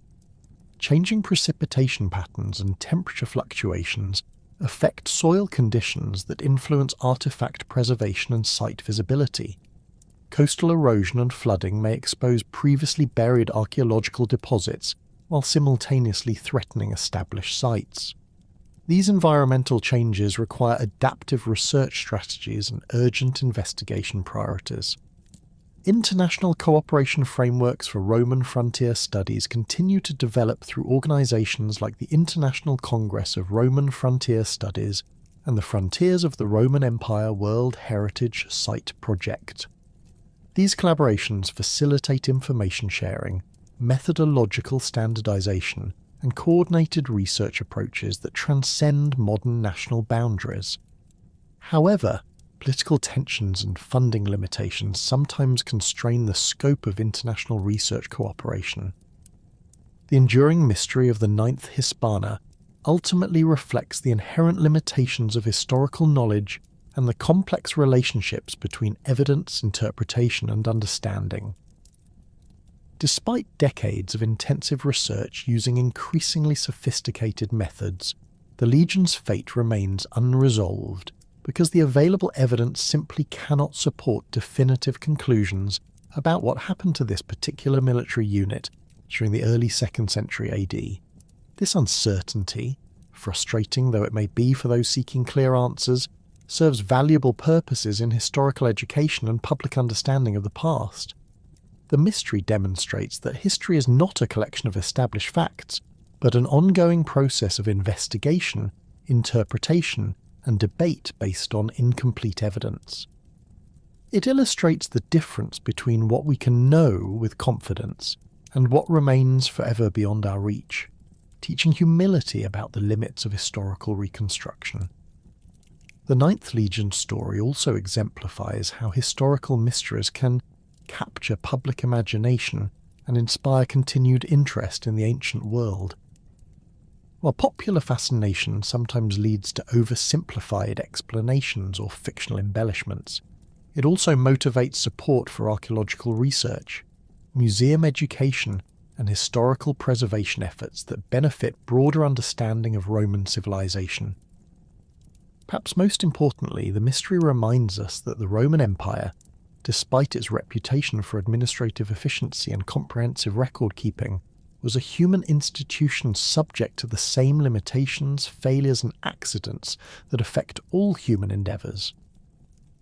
Changing precipitation patterns and temperature fluctuations affect soil conditions that influence artifact preservation and site visibility. Coastal erosion and flooding may expose previously buried archaeological deposits while simultaneously threatening established sites. These environmental changes require adaptive research strategies and urgent investigation priorities. International cooperation frameworks for Roman frontier studies continue to develop through organisations like the International Congress of Roman Frontier Studies and the Frontiers of the Roman Empire World Heritage Site Project. These collaborations facilitate information sharing, methodological standardisation, and coordinated research approaches that transcend modern national boundaries. However, political tensions and funding limitations sometimes constrain the scope of international research cooperation. The enduring mystery of the IX Hispana ultimately reflects the inherent limitations of historical knowledge and the complex relationships between evidence, interpretation, and understanding. Despite decades of intensive research using increasingly sophisticated methods, the Legion's fate remains unresolved because the available evidence simply cannot support definitive conclusions about what happened to this particular military unit during the early 2nd century AD. This uncertainty, frustrating though it may be for those seeking clear answers, serves valuable purposes in historical education and public understanding of the past. The mystery demonstrates that history is not a collection of established facts, but an ongoing process of investigation, interpretation, and debate based on incomplete evidence. It illustrates the difference between what we can know with confidence and what remains forever beyond our reach, teaching humility about the limits of historical reconstruction. The Ninth Legion story also exemplifies how historical mysteries can capture public imagination and inspire continued interest in the ancient world. While popular fascination sometimes leads to oversimplified explanations or fictional embellishments, it also motivates support for archaeological research, museum education, and historical preservation efforts that benefit broader understanding of Roman civilization. Perhaps most importantly, the mystery reminds us that the Roman Empire, despite its reputation for administrative efficiency and comprehensive record-keeping, was a human institution subject to the same limitations, failures, and accidents that affect all human endeavours.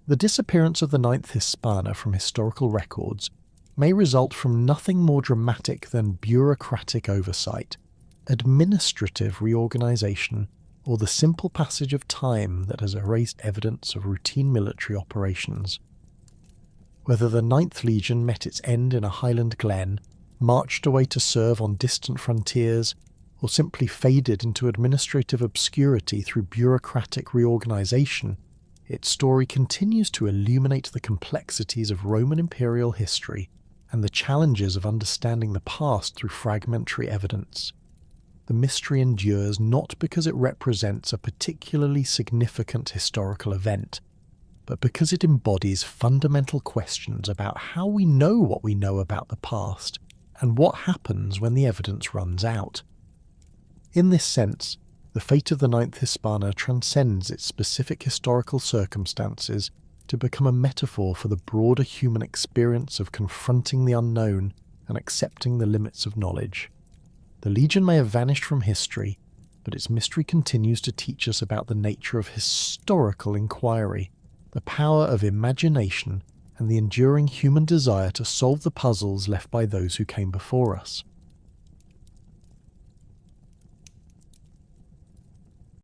The disappearance of the Ninth Hispana from historical records may result from nothing more dramatic than bureaucratic oversight, administrative reorganisation, or the simple passage of time that has erased evidence of routine military operations. Whether the Ninth Legion met its end in a Highland glen, marched away to serve on distant frontiers, or simply faded into administrative obscurity through bureaucratic reorganisation, its story continues to illuminate the complexities of Roman imperial history and the challenges of understanding the past through fragmentary evidence. The mystery endures not because it represents a particularly significant historical event, but because it embodies fundamental questions about how we know what we know about the past and what happens when the evidence runs out. In this sense, the fate of the Ninth Hispana transcends its specific historical circumstances to become a metaphor for the broader human experience of confronting the unknown and accepting the limits of knowledge. The Legion may have vanished from history, but its mystery continues to teach us about the nature of historical inquiry, the power of imagination, and the enduring human desire to solve the puzzles left by those who came before us.